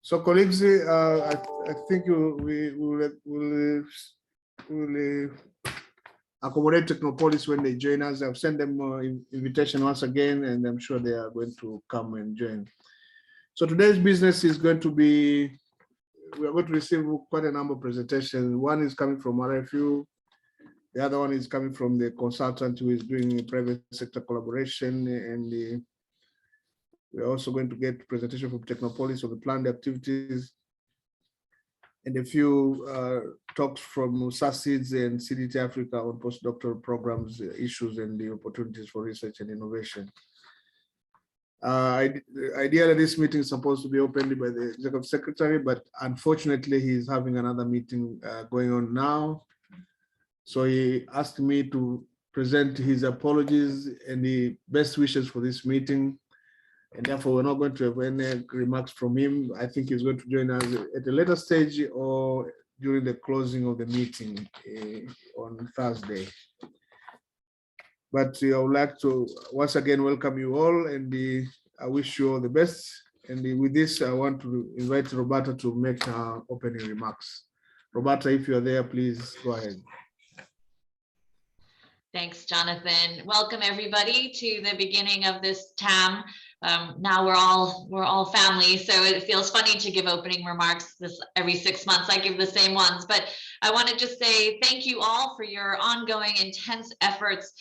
So, colleagues, I think we will accommodate Technopolis when they join us. I've sent them an invitation once again, and I'm sure they are going to come and join. So today's business is going to be, we are going to receive quite a number of presentations. One is coming from RFU. The other one is coming from the consultant who is doing private sector collaboration, and we're also going to get presentation from Technopolis of the planned activities, and a few talks from SACIDS and CDT Africa on postdoctoral programs, issues, and the opportunities for research and innovation. Ideally, this meeting is supposed to be opened by the Executive Secretary, but unfortunately, he's having another meeting going on now. So he asked me to present his apologies and the best wishes for this meeting. And therefore, we're not going to have any remarks from him. I think he's going to join us at a later stage or during the closing of the meeting on Thursday. But I would like to once again welcome you all, and I wish you all the best. And with this, I want to invite Roberta to make her opening remarks. Roberta, if you're there, please go ahead. Thanks, Jonathan. Welcome everybody to the beginning of this TAM. Now we're all family, so it feels funny to give opening remarks every 6 months. I give the same ones, but I want to just say thank you all for your ongoing intense efforts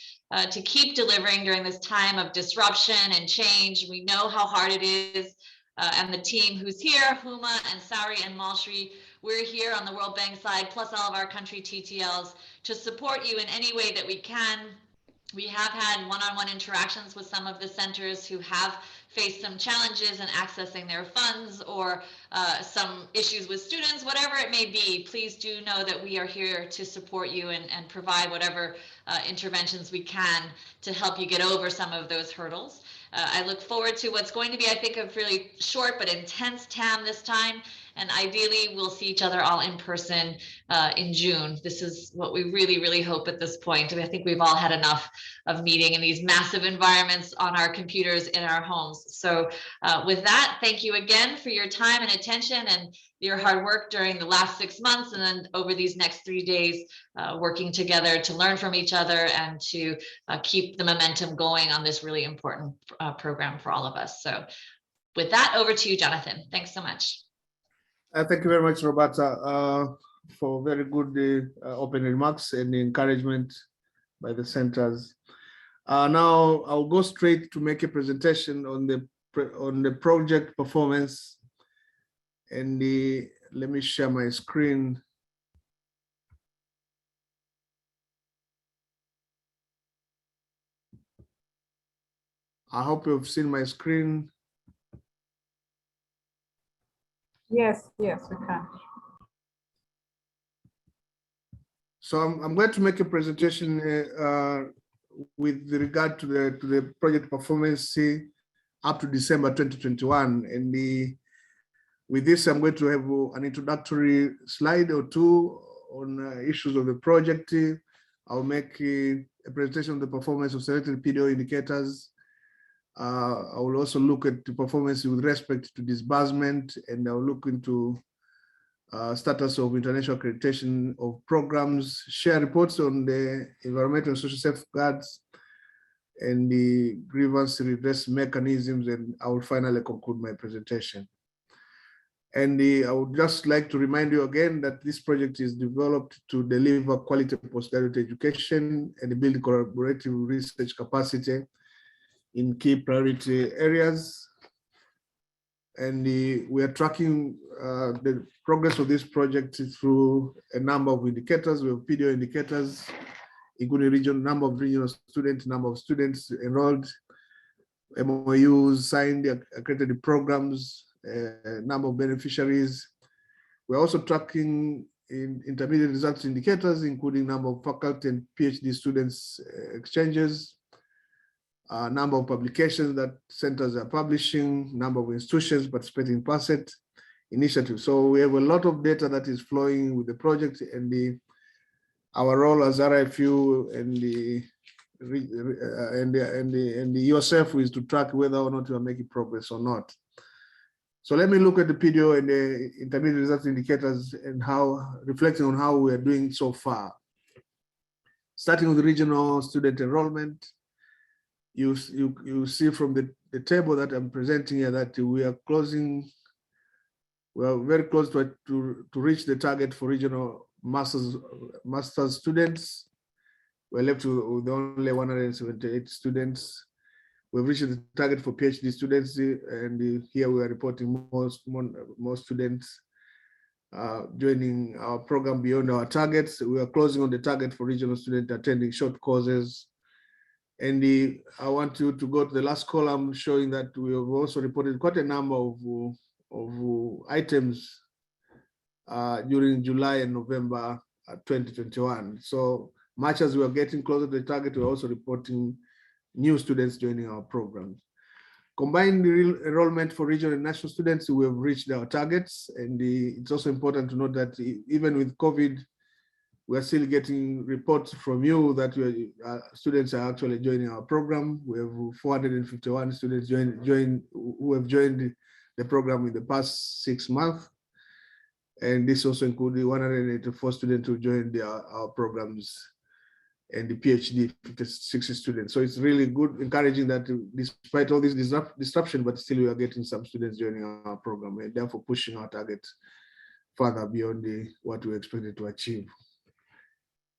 to keep delivering during this time of disruption and change. We know how hard it is, and the team who's here, Huma and Sari and Malshri, we're here on the World Bank side, plus all of our country TTLs, to support you in any way that we can. We have had one-on-one interactions with some of the centers who have faced some challenges in accessing their funds or some issues with students, whatever it may be. Please do know that we are here to support you and provide whatever interventions we can to help you get over some of those hurdles. I look forward to what's going to be, I think, a really short but intense TAM this time. And ideally, we'll see each other all in person in June. This is what we really, really hope at this point. I think we've all had enough of meeting in these massive environments on our computers in our homes. So with that, thank you again for your time and attention and your hard work during the last 6 months, and then over these next 3 days, working together to learn from each other and to keep the momentum going on this really important program for all of us. So with that, over to you, Jonathan. Thanks so much. Thank you very much, Roberta, for very good opening remarks and encouragement by the centers. Now I'll go straight to make a presentation on the project performance, and let me share my screen. I hope you've seen my screen. Yes, we can. So I'm going to make a presentation with regard to the project performance up to December 2021, and with this I'm going to have an introductory slide or two on issues of the project. I'll make a presentation of the performance of selected PDO indicators. I will also look at the performance with respect to disbursement, and I'll look into status of international accreditation of programs, share reports on the environmental and social safeguards, and the grievance redress mechanisms, and I will finally conclude my presentation. And I would just like to remind you again that this project is developed to deliver quality postgraduate education and build collaborative research capacity in key priority areas. And we are tracking the progress of this project through a number of indicators. We have PDO indicators, including number of regional students, number of students enrolled, MOUs, signed, accredited programs, number of beneficiaries. We're also tracking intermediate results indicators, including number of faculty and PhD students exchanges, number of publications that centers are publishing, number of institutions participating in PASET initiatives. So we have a lot of data that is flowing with the project, and our role as RFU and the yourself is to track whether or not you are making progress or not. So let me look at the PDO and the intermediate results indicators and how, reflecting on how we are doing so far. Starting with regional student enrollment, you see from the table that I'm presenting here that we are very close to reach the target for regional master's students. We're left with only 178 students. We've reached the target for PhD students, and here we are reporting more students joining our program beyond our targets. We are closing on the target for regional students attending short courses. And I want you to go to the last column showing that we have also reported quite a number of items during July and November 2021. So much as we are getting closer to the target, we're also reporting new students joining our programs. Combined enrollment for regional and national students, we have reached our targets. And it's also important to note that even with COVID, we are still getting reports from you that students are actually joining our program. We have 451 students who have joined the program in the past 6 months. And this also included 184 students who joined our programs, and the PhD 60 students. So it's really good, encouraging that despite all this disruption, but still we are getting some students joining our program, and therefore pushing our target further beyond what we expected to achieve.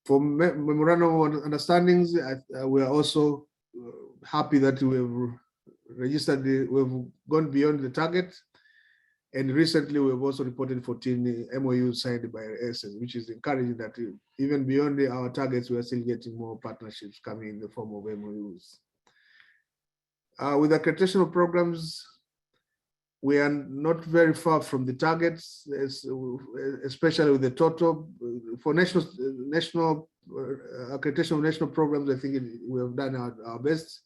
For memorandum of understandings, we are also happy that we have registered, we've gone beyond the target. And recently, we've also reported 14 MOUs signed by ACEs, which is encouraging that even beyond our targets, we are still getting more partnerships coming in the form of MOUs. With accreditation programs, we are not very far from the targets, especially with the total. For national accreditation of national programs, I think we have done our best,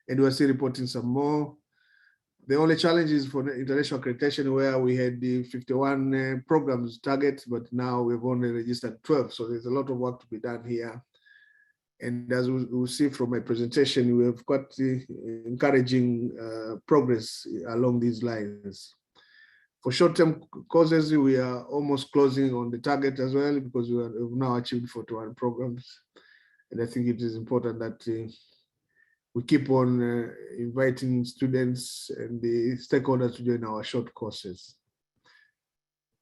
and we are still reporting some more. The only challenge is for international accreditation, where we had the 51 programs targets, but now we've only registered 12. So there's a lot of work to be done here. And as we'll see from my presentation, we have quite encouraging progress along these lines. For short-term courses, we are almost closing on the target as well, because we've now achieved 41 programs. And I think it is important that we keep on inviting students and the stakeholders to join our short courses.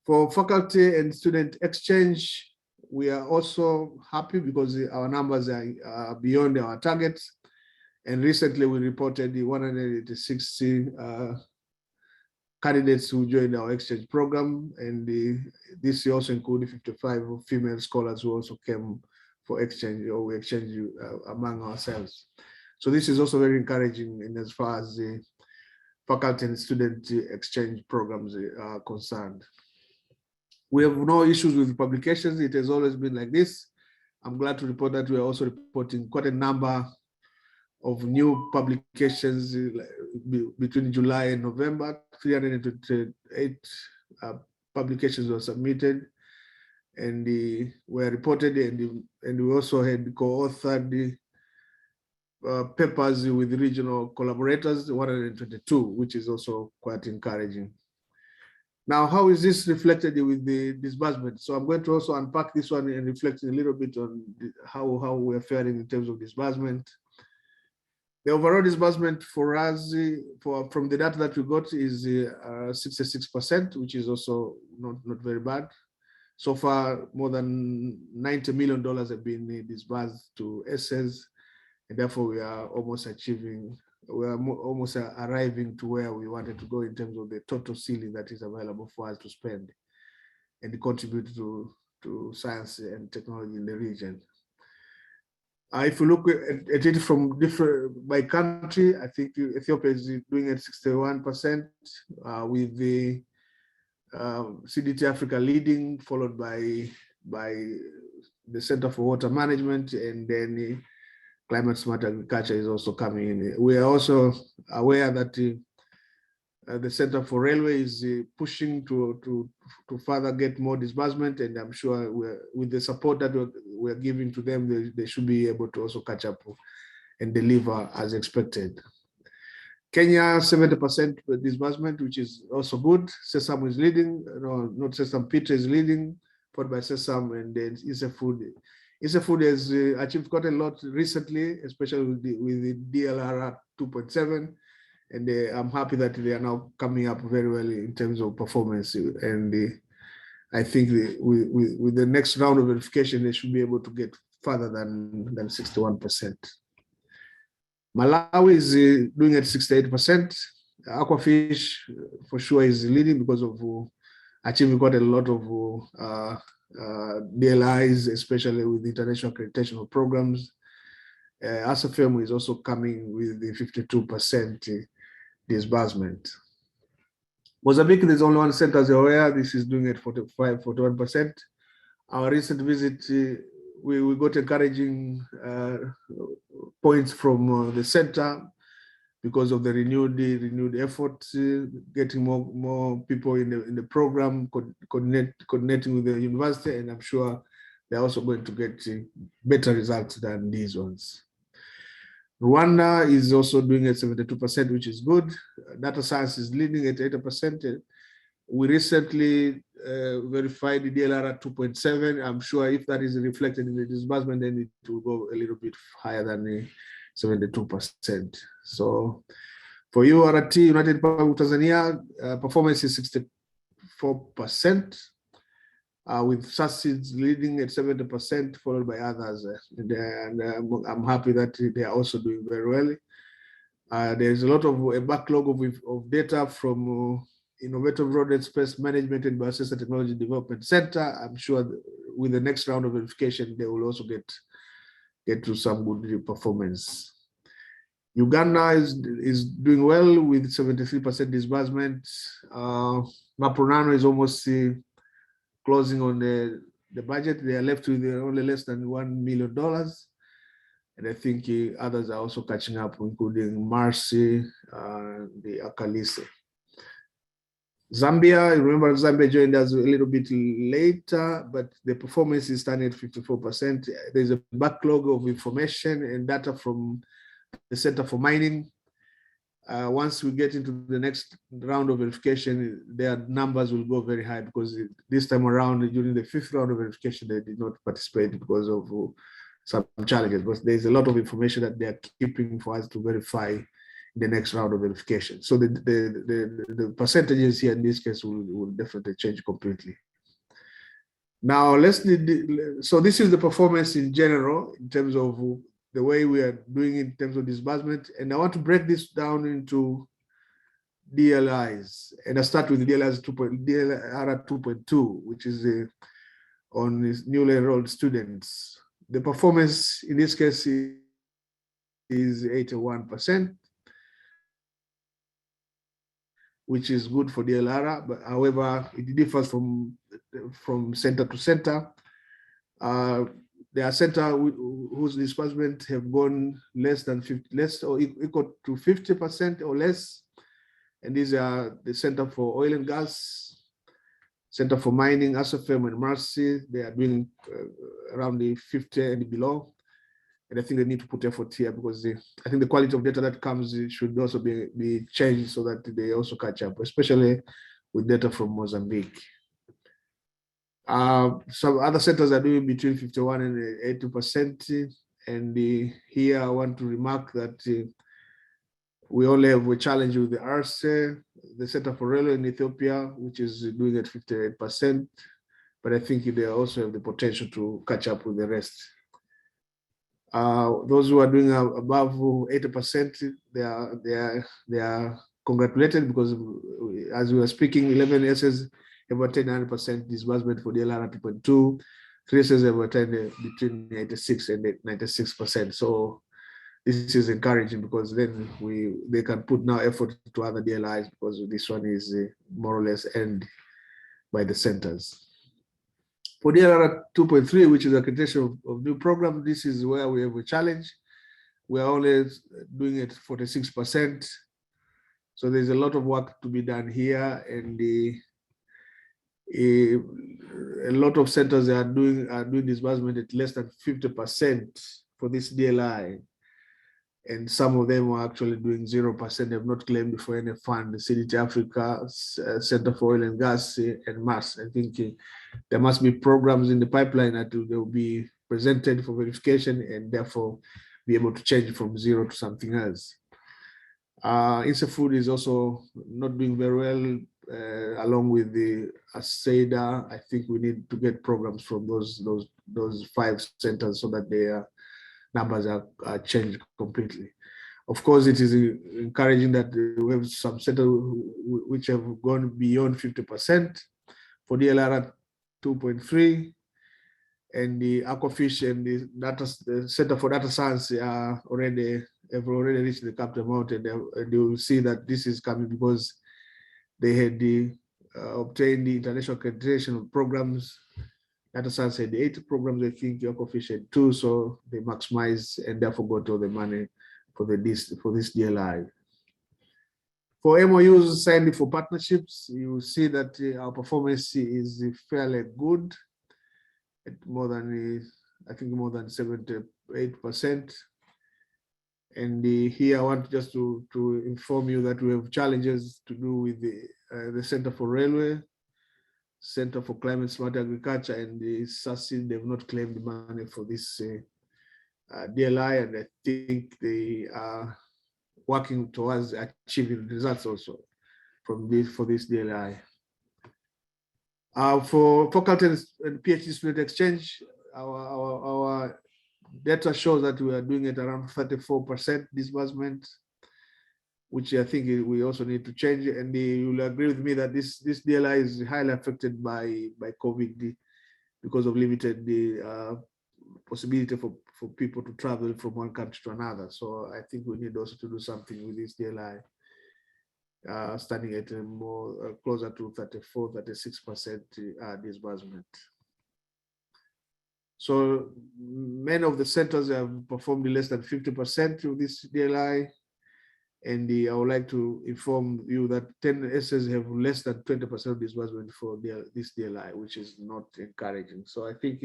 For faculty and student exchange, we are also happy because our numbers are beyond our targets. And recently we reported the 160 candidates who joined our exchange program. And this also included 55 female scholars who also came for exchange, or we exchanged among ourselves. So this is also very encouraging in as far as the faculty and student exchange programs are concerned. We have no issues with publications. It has always been like this. I'm glad to report that we are also reporting quite a number of new publications between July and November. 328 publications were submitted, and were reported, and we also had co-authored papers with regional collaborators, 122, which is also quite encouraging. Now, how is this reflected with the disbursement? So I'm going to also unpack this one and reflect a little bit on how we're faring in terms of disbursement. The overall disbursement for us, from the data that we got, is 66%, which is also not very bad. So far, more than $90 million have been disbursed to ACEs, and therefore we are almost almost arriving to where we wanted to go in terms of the total ceiling that is available for us to spend and contribute to science and technology in the region. If you look at it from by country, I think Ethiopia is doing it 61%, with the CDT Africa leading, followed by the Center for Water Management, and then Climate Smart Agriculture is also coming in. We are also aware that the Center for Railway is pushing to further get more disbursement, and I'm sure with the support that we're giving to them, they should be able to also catch up and deliver as expected. Kenya, 70% disbursement, which is also good. Sesame is leading, no, not Sesame, Peter is leading, followed by Sesame, and then Isa Food. Isa Food has achieved quite a lot recently, especially with the DLR 2.7. And I'm happy that they are now coming up very well in terms of performance. And I think with the next round of verification, they should be able to get further than 61%. Malawi is doing at 68%. Aquafish for sure is leading because of achieving quite a lot of DLIs, especially with international accreditation programs. ASAFEM is also coming with the 52% disbursement. Mozambique, there's only one center, as you're aware. This is doing at 41%. Our recent visit, we got encouraging points from the center because of the renewed effort, getting more people in the program, coordinating with the university, and I'm sure they're also going to get better results than these ones. Rwanda is also doing at 72%, which is good. Data science is leading at 80%. We recently verified the DLR at 2.7. I'm sure if that is reflected in the disbursement, then it will go a little bit higher than the 72%. So for you, RT, United Republic of Tanzania, performance is 64%. With SASIDs leading at 70%, followed by others. And I'm happy that they are also doing very well. There's a lot of a backlog of data from Innovative Road Space Management and Biosensor Technology Development Center. I'm sure with the next round of verification, they will also get to some good performance. Uganda is doing well with 73% disbursement. Mapronano is almost closing on the budget. They are left with only less than $1 million. And I think others are also catching up, including Marcy, the Akalise. Zambia, remember Zambia joined us a little bit later, but the performance is standing at 54%. There's a backlog of information and data from the Center for Mining. Once we get into the next round of verification, their numbers will go very high because this time around, during the 5th round of verification, they did not participate because of some challenges. But there's a lot of information that they are keeping for us to verify in the next round of verification. So the percentages here in this case will definitely change completely. Now, so this is the performance in general in terms of the way we are doing in terms of disbursement. And I want to break this down into DLIs. And I start with DLR 2.2, which is on these newly enrolled students. The performance in this case is 81%, which is good for DLR. But however, it differs from center to center. There are centers whose disbursement have gone less or equal to 50% or less. And these are the Center for Oil and Gas, Center for Mining, ASAFEM, and Marcy. They are doing around the 50 and below. And I think they need to put effort here because I think the quality of data that comes should also be changed so that they also catch up, especially with data from Mozambique. Some other centers are doing between 51 and 80%. And here I want to remark that we only have a challenge with the ARCE, the Center for Railway in Ethiopia, which is doing at 58%. But I think they also have the potential to catch up with the rest. Those who are doing above 80%, they are congratulated because as we were speaking, 11 S's have attained 9% disbursement for DLR 2.2. 3 S's have attained between 86 and 96%. So this is encouraging because then they can put now effort to other DLIs because this one is more or less earned by the centers. For DLR 2.3, which is accreditation of new program, this is where we have a challenge. We are only doing it 46%. So there's a lot of work to be done here, and a lot of centers are doing disbursement at less than 50% for this DLI. and some of them are actually doing 0%, have not claimed for any fund. The CDT Africa, Center for Oil and Gas, and Mars. I think there must be programs in the pipeline that will be presented for verification and therefore be able to change from 0 to something else. Food is also not doing very well, along with the ACEDA. I think we need to get programs from those 5 centers so that their numbers are changed completely. Of course, it is encouraging that we have some centers which have gone beyond 50% for DLR at 2.3, and the Aquafish and the Center for Data Science have already reached the capped amount, and you will see that this is coming because they had obtained the international accreditation of programs. Data Science had 8 programs, I think Aquafish had 2, so they maximized and therefore got all the money for this DLI. For MOUs signed for partnerships, you will see that our performance is fairly good, at more than, I think more than 78%. And here I want just to inform you that we have challenges to do with the Center for Railway, Center for Climate Smart Agriculture, and the SASI. They've not claimed the money for this DLI, and I think they are working towards achieving results also for this DLI. For faculty and PhD student exchange, our data shows that we are doing it around 34% disbursement, which I think we also need to change. And you will agree with me that this DLI is highly affected by COVID because of limited possibility for people to travel from one country to another. So I think we need also to do something with this DLI, standing at more closer to 34-36% disbursement. So many of the centers have performed less than 50% of this DLI, and I would like to inform you that 10 SSs have less than 20% of disbursement for this DLI, which is not encouraging. So I think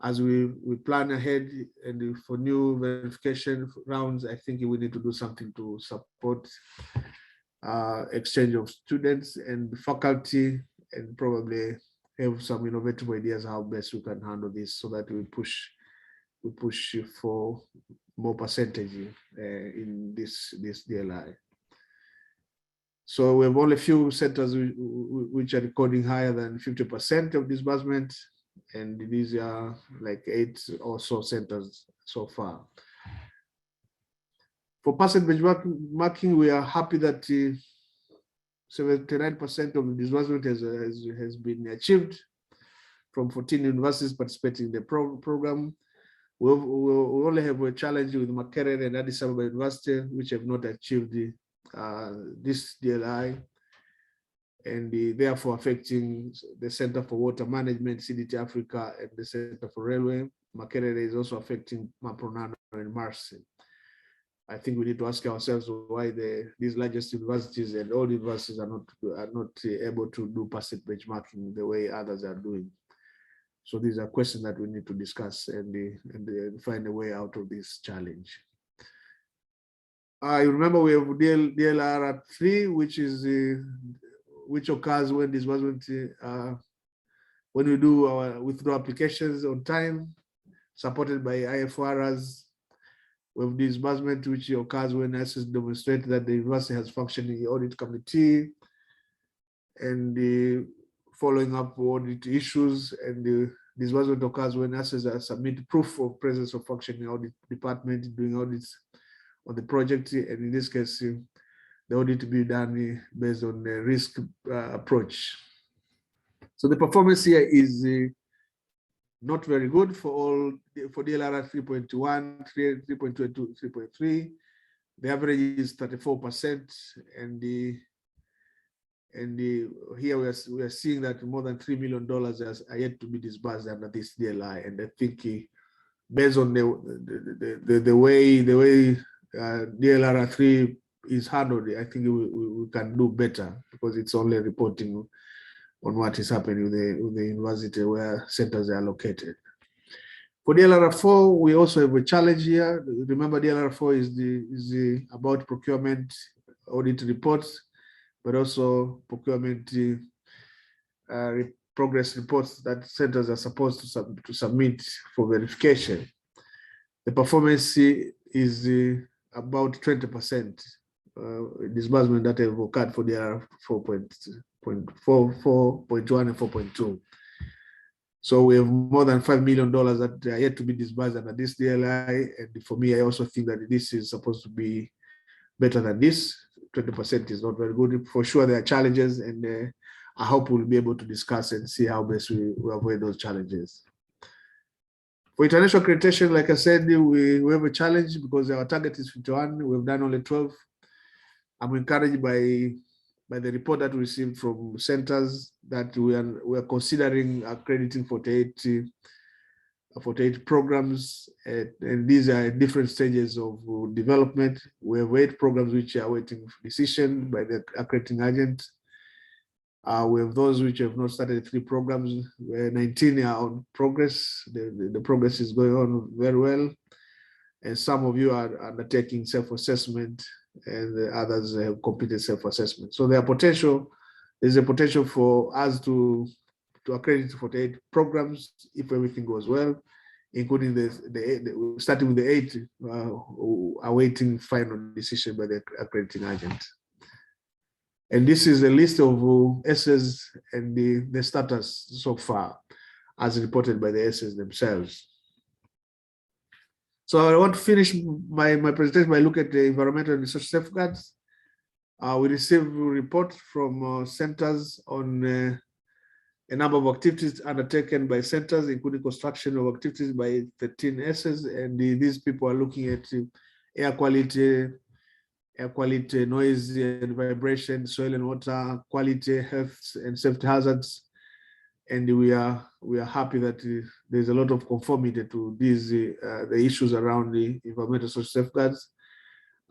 as we plan ahead and for new verification rounds, I think we need to do something to support exchange of students and faculty, and probably have some innovative ideas how best we can handle this, so that we push for more percentage in this DLI. So we have only a few centers which are recording higher than 50% of disbursement, and these are like 8 or so centers so far. For percentage benchmarking, we are happy that 79% of the disbursement has been achieved from 14 universities participating in the program. We only have a challenge with Makerere and Addis Ababa University, which have not achieved this DLI, and therefore affecting the Center for Water Management, CDT Africa, and the Center for Railway. Makerere is also affecting Mapronano and Mars. I think we need to ask ourselves why these largest universities and all universities are not able to do percent benchmarking the way others are doing. So these are questions that we need to discuss and find a way out of this challenge. I remember we have DLR at 3, which occurs when disbursement when we do our withdrawal applications on time, supported by IFRs. We have disbursement which occurs when assets demonstrate that the university has functioning audit committee, and the following up audit issues, and the disbursement occurs when assets submit proof of presence of functioning audit department doing audits on the project, and in this case, the audit to be done based on the risk approach. So the performance here is not very good for DLR 3.1, 3.22, 3.3. The average is 34%, and here we are seeing that more than $3 million are yet to be disbursed under this DLI. And I think based on the way DLR 3 is handled, I think we can do better, because it's only reporting on what is happening with the university where centers are located. For DLR4, we also have a challenge here. Remember, DLR4 is about procurement audit reports, but also procurement progress reports that centers are supposed to submit for verification. The performance is about 20% disbursement that have occurred for DLR 4.1 and 4.2. So we have more than $5 million that are yet to be disbursed under this DLI. And for me, I also think that this is supposed to be better than this. 20% is not very good. For sure, there are challenges, and I hope we'll be able to discuss and see how best we avoid those challenges. For international accreditation, like I said, we have a challenge because our target is 51. We've done only 12. I'm encouraged by the report that we received from centers that we are considering accrediting 48 programs, and these are at different stages of development. We have 8 programs which are waiting for decision by the accrediting agent. We have those which have not started 3 programs, where 19 are on progress. The progress is going on very well. And some of you are undertaking self-assessment, and the others have completed self-assessment. So there's a potential for us to accredit 48 programs if everything goes well, including starting with the 8 who are awaiting final decision by the accrediting agent. And this is a list of ACEs and the status so far, as reported by the ACEs themselves. So I want to finish my presentation by looking at the environmental and social safeguards. We received a report from centers on a number of activities undertaken by centers, including construction of activities by 13 ACEs, and these people are looking at air quality, noise and vibration, soil and water quality, health and safety hazards. And we are happy that there's a lot of conformity to these the issues around the environmental social safeguards.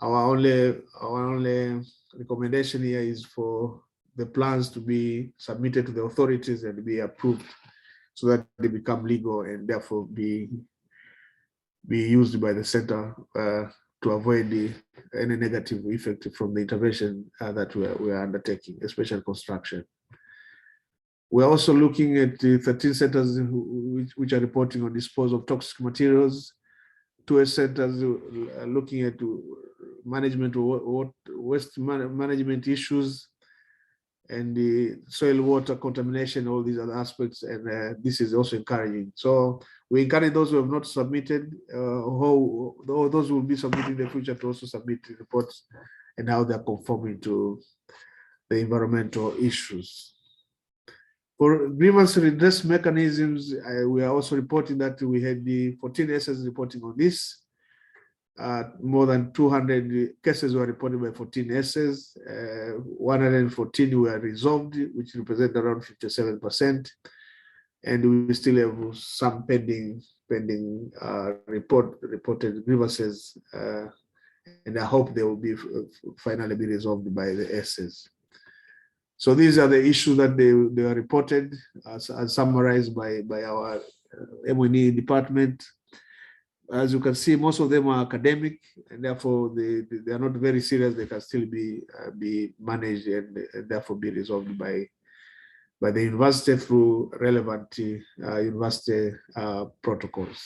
Our only recommendation here is for the plans to be submitted to the authorities and be approved, so that they become legal and therefore be used by the center to avoid any negative effect from the intervention that we are undertaking, especially construction. We're also looking at the 13 centers which are reporting on disposal of toxic materials. 2 centers are looking at management of waste management issues, and the soil water contamination, all these other aspects, and this is also encouraging. So we encourage those who have not submitted, those who will be submitting in the future, to also submit reports and how they're conforming to the environmental issues. For grievance redress mechanisms, we are also reporting that we had the 14 ACEs reporting on this. More than 200 cases were reported by 14 ACEs. 114 were resolved, which represent around 57%. And we still have some pending reported grievances, and I hope they will be finally be resolved by the ACEs. So these are the issues that they are reported as summarized by our M&E department. As you can see, most of them are academic, and therefore they are not very serious. They can still be managed and therefore be resolved by the university through relevant university protocols.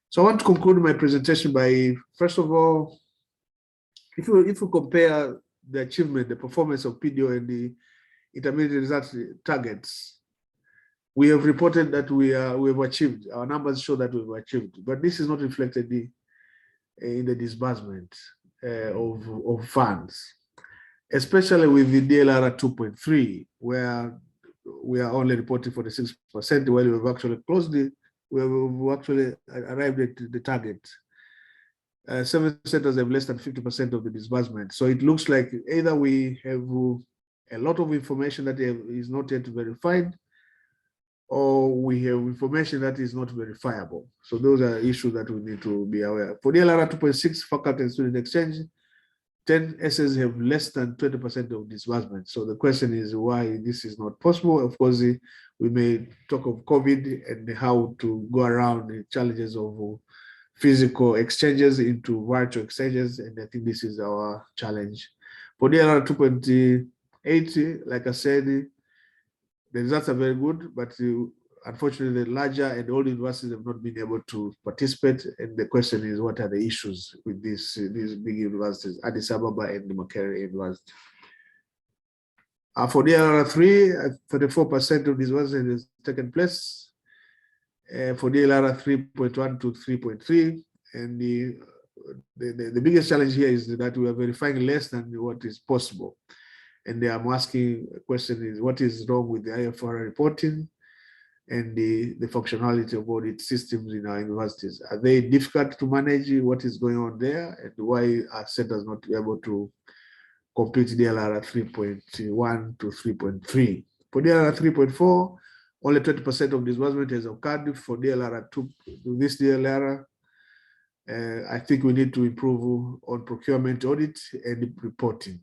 So I want to conclude my presentation by, first of all, if you compare the achievement, the performance of PDO and the intermediate result targets, we have reported that we have achieved. Our numbers show that we've achieved, but this is not reflected in the disbursement of funds, especially with the DLR 2.3, where we are only reporting 46%, while we've actually we've actually arrived at the target. 7 centers have less than 50% of the disbursement. So it looks like either we have a lot of information that is not yet verified, or we have information that is not verifiable. So those are issues that we need to be aware of. For DLR 2.6, faculty and student exchange, 10 ACEs have less than 20% of disbursement. So the question is why this is not possible. Of course, we may talk of COVID and how to go around the challenges of physical exchanges into virtual exchanges. And I think this is our challenge. For DLR 2.8, like I said, the results are very good, but unfortunately, the larger and old universities have not been able to participate. And the question is, what are the issues with these big universities, Addis Ababa and the Makerere University? For DLR 3, 34% of disbursement has taken place. For DLR 3.1 to 3.3, and the biggest challenge here is that we are verifying less than what is possible. And I'm asking a question is, what is wrong with the IFR reporting and the functionality of audit systems in our universities? Are they difficult to manage? What is going on there? And why are centers not able to complete DLR 3.1 to 3.3? For DLR 3.4, only 20% of disbursement has occurred. For DLR 2, this DLR, I think we need to improve on procurement audit and reporting.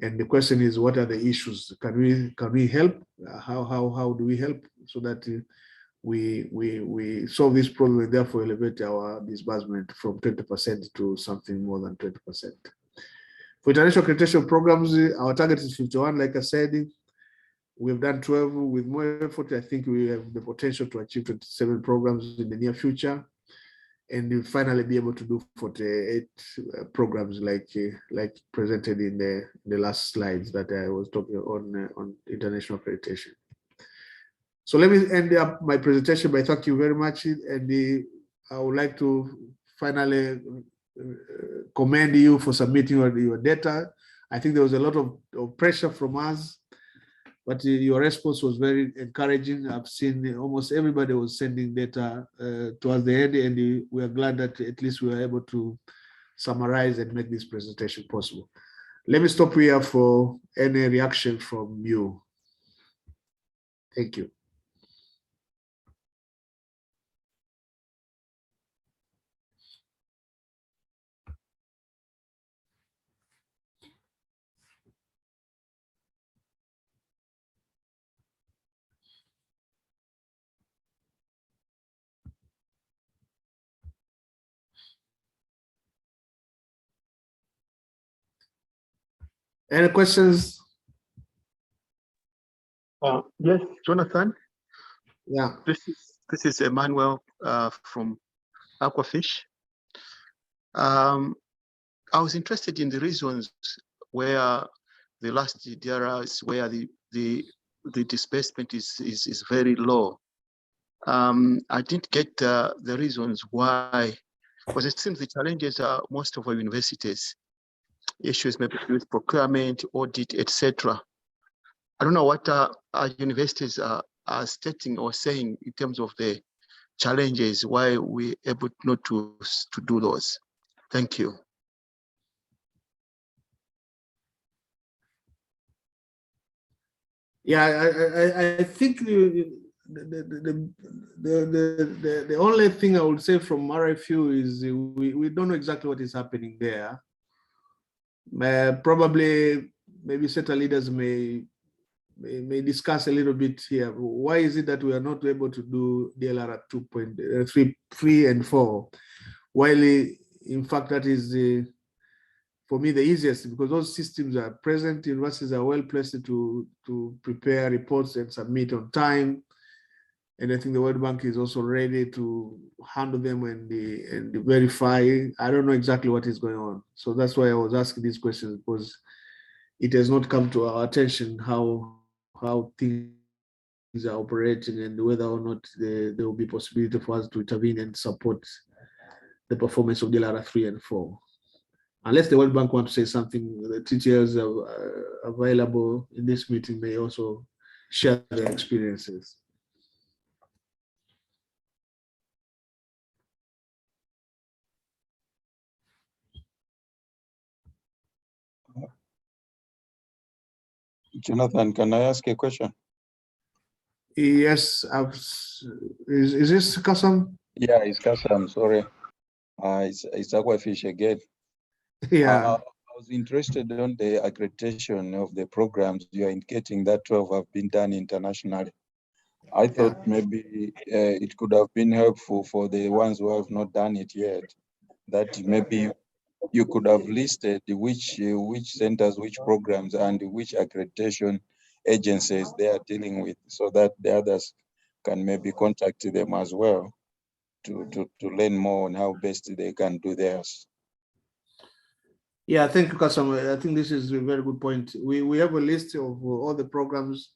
And the question is, what are the issues? Can we help? How do we help so that we solve this problem and therefore elevate our disbursement from 20% to something more than 20%? For international accreditation programs, our target is 51. Like I said, we've done 12. With more effort, I think we have the potential to achieve 27 programs in the near future, and we'll finally be able to do 48 programs like presented in the last slides that I was talking on international accreditation. So let me end up my presentation by thanking you very much, and I would like to finally commend you for submitting your data. I think there was a lot of pressure from us, but your response was very encouraging. I've seen almost everybody was sending data towards the end, and we are glad that at least we were able to summarize and make this presentation possible. Let me stop here for any reaction from you. Thank you. Any questions? Yes, Jonathan. Yeah. This is Emmanuel from Aquafish. I was interested in the reasons where the last DRS, where the disbursement is very low. I didn't get the reasons why, because it seems the challenges are most of our universities. Issues maybe with procurement, audit, etc. I don't know what our universities are stating or saying in terms of the challenges, why we're able not to do those. Thank you. Yeah, I think the only thing I would say from RFU is we don't know exactly what is happening there. Probably maybe certain leaders may discuss a little bit here. Why is it that we are not able to do DLR at 2.3, 3 and 4? While in fact that is for me the easiest, because those systems are present. Universities are well placed to prepare reports and submit on time. And I think the World Bank is also ready to handle them and verify. I don't know exactly what is going on. So that's why I was asking these questions, because it has not come to our attention how things are operating and whether or not there will be possibility for us to intervene and support the performance of DLR 3 and 4. Unless the World Bank wants to say something, the teachers available in this meeting may also share their experiences. Jonathan, can I ask a question? Yes, is this Kasam? Yeah, it's Kasam, sorry. It's Aquafish again. Yeah. I was interested on the accreditation of the programs you are indicating that 12 have been done internationally. I thought maybe it could have been helpful for the ones who have not done it yet, that maybe you could have listed which centers, which programs, and which accreditation agencies they are dealing with, so that the others can maybe contact them as well to learn more on how best they can do theirs. Yeah, thank you, Kasam. I think this is a very good point. We have a list of all the programs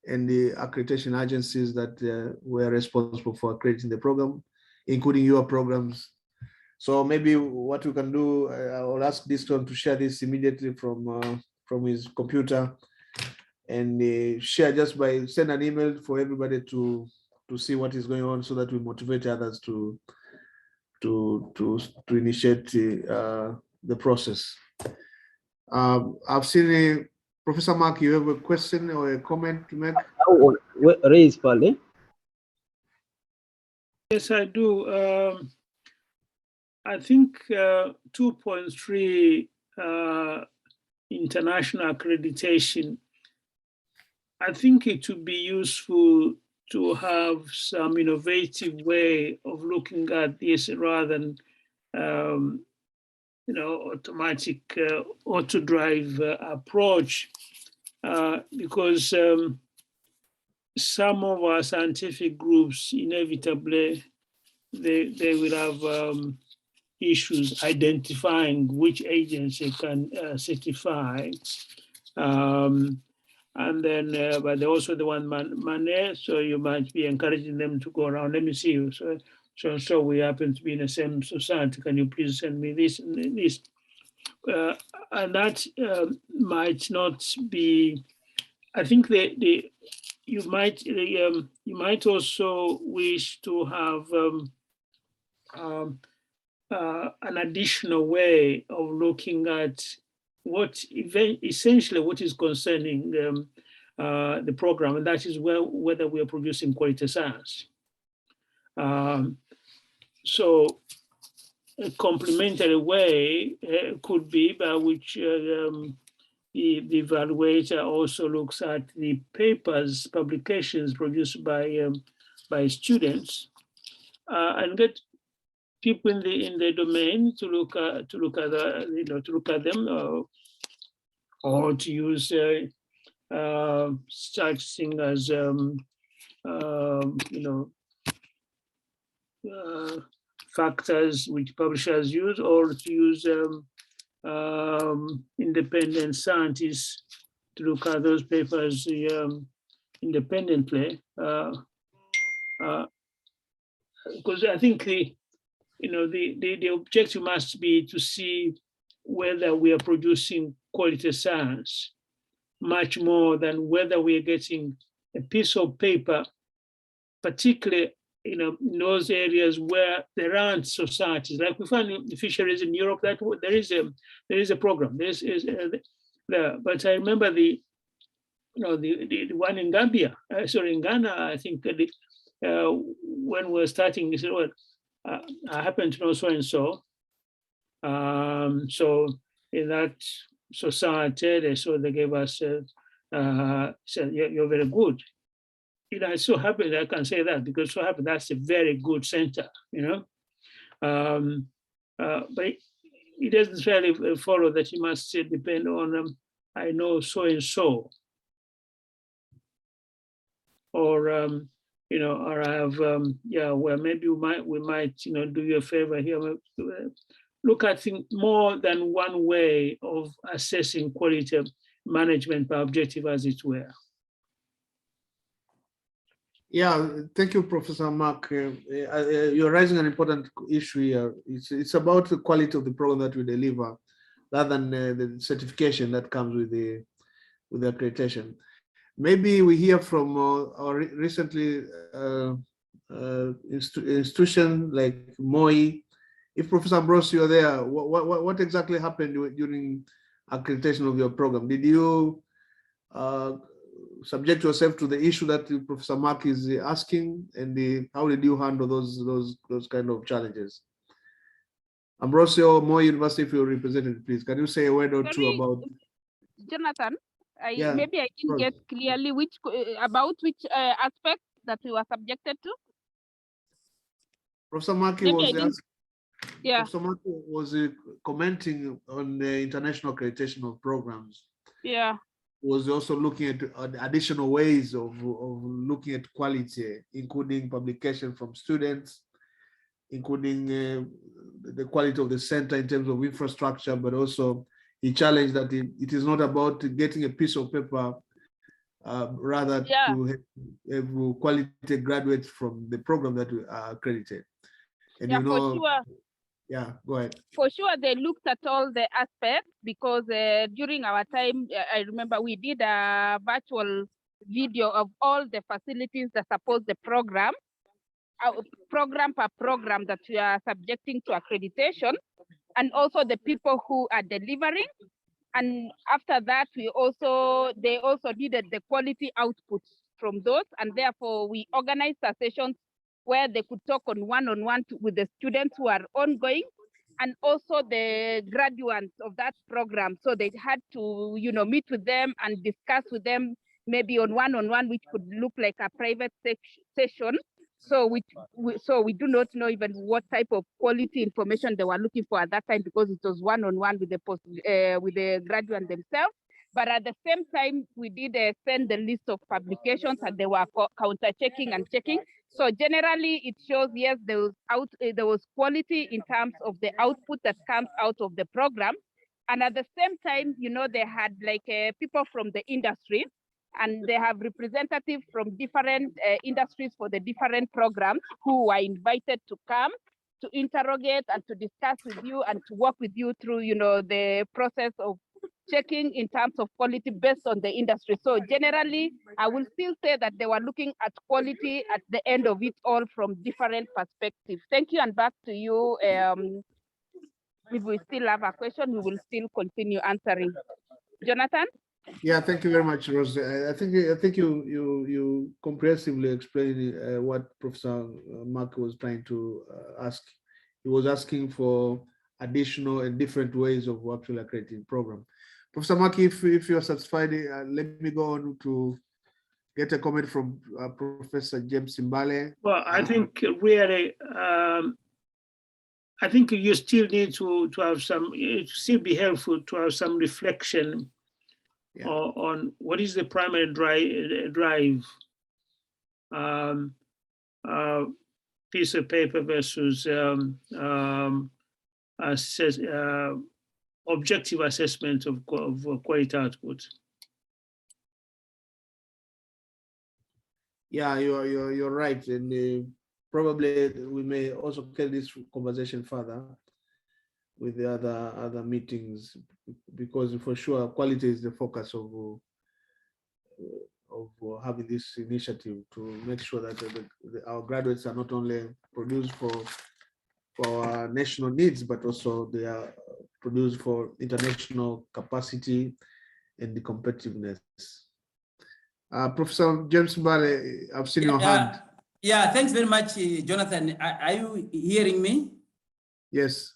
and the accreditation agencies that were responsible for accrediting the program, including your programs. So maybe what we can do, I'll ask this one to share this immediately from his computer, and share just by send an email for everybody to see what is going on, so that we motivate others to initiate the process. I've seen Professor Mark, you have a question or a comment to make? Raise, Pale. Yes, I do. I think 2.3 international accreditation, I think it would be useful to have some innovative way of looking at this rather than automatic auto drive approach, because some of our scientific groups inevitably they will have issues identifying which agency can certify, and then but they're also the one man, so you might be encouraging them to go around. Let me see you. So we happen to be in the same society. Can you please send me this and this? And that might not be. I think you might also wish to have an additional way of looking at essentially what is concerning the program, and that is whether we are producing quality science. So a complementary way could be by which the evaluator also looks at the papers, publications produced by students, and get people in the domain to look at them, or to use such thing as factors which publishers use, or to use independent scientists to look at those papers independently, because I think the objective must be to see whether we are producing quality science, much more than whether we are getting a piece of paper, particularly in those areas where there aren't societies. Like we find in fisheries in Europe, that there is a program. But I remember the one in Gambia, in Ghana, I think when we were starting, he said, well, I happen to know so and so. So in that society, they gave us said, you're very good. It so happened I can say that because so happened that's a very good center, but it doesn't really follow that you must depend on I know so and so, or or I have well, maybe we might do you a favor here. Look at things more than one way of assessing quality management by objective, as it were. Yeah, thank you, Professor Mark. You're raising an important issue here. It's about the quality of the program that we deliver, rather than the certification that comes with the accreditation. Maybe we hear from our recently institution like MOI. If Professor Ambrose, you're there, what exactly happened during accreditation of your program? Did you subject yourself to the issue that Professor Mark is asking, and how did you handle those kind of challenges? Ambrosio, Moi University, if you're represented, please, can you say a word or two about? Jonathan, Yeah, maybe I didn't get clearly about which aspect that we were subjected to? Professor Maki Maybe was I didn't- Yeah, Professor Maki was commenting on the international accreditation of programs. yeah, Was also looking at additional ways of looking at quality, including publication from students, including the quality of the center in terms of infrastructure, but also he challenged that it is not about getting a piece of paper, rather Yeah. to have quality graduates from the program that we are accredited. And yeah, you for know, sure. yeah, go ahead. For sure, they looked at all the aspects because during our time, I remember we did a virtual video of all the facilities that support the program, program per program that we are subjecting to accreditation, and also the people who are delivering. And after that, they also needed the quality output from those, and therefore we organized a sessions where they could talk on one-on-one with the students who are ongoing, and also the graduates of that program. So they had to, meet with them and discuss with them, maybe on one-on-one, which could look like a private session. So we do not know even what type of quality information they were looking for at that time, because it was one-on-one with the graduate themselves. But at the same time, we did send the list of publications, and they were counter-checking and checking. So generally, it shows, yes, there was quality in terms of the output that comes out of the program. And at the same time, they had like people from the industry, and they have representatives from different industries for the different programs who were invited to come to interrogate and to discuss with you and to work with you through, the process of checking in terms of quality based on the industry. So generally, I will still say that they were looking at quality at the end of it all from different perspectives. Thank you, and back to you. If we still have a question, we will still continue answering. Jonathan? Yeah, thank you very much, Rose. I think you comprehensively explained what Professor Mark was trying to ask. He was asking for additional and different ways of actually accrediting program. Professor Mark, if you're satisfied, let me go on to get a comment from Professor James Simbale. Well, I think really, I think you still need to have some, it still be helpful to have some reflection on what is the primary drive piece of paper versus objective assessment of quality output. Yeah, you're right, and probably we may also carry this conversation further with the other meetings, because for sure quality is the focus of having this initiative, to make sure that our graduates are not only produced for our national needs, but also they are produced for international capacity and the competitiveness. Professor James Mbale, I've seen your hand. Yeah, thanks very much, Jonathan. Are you hearing me? Yes.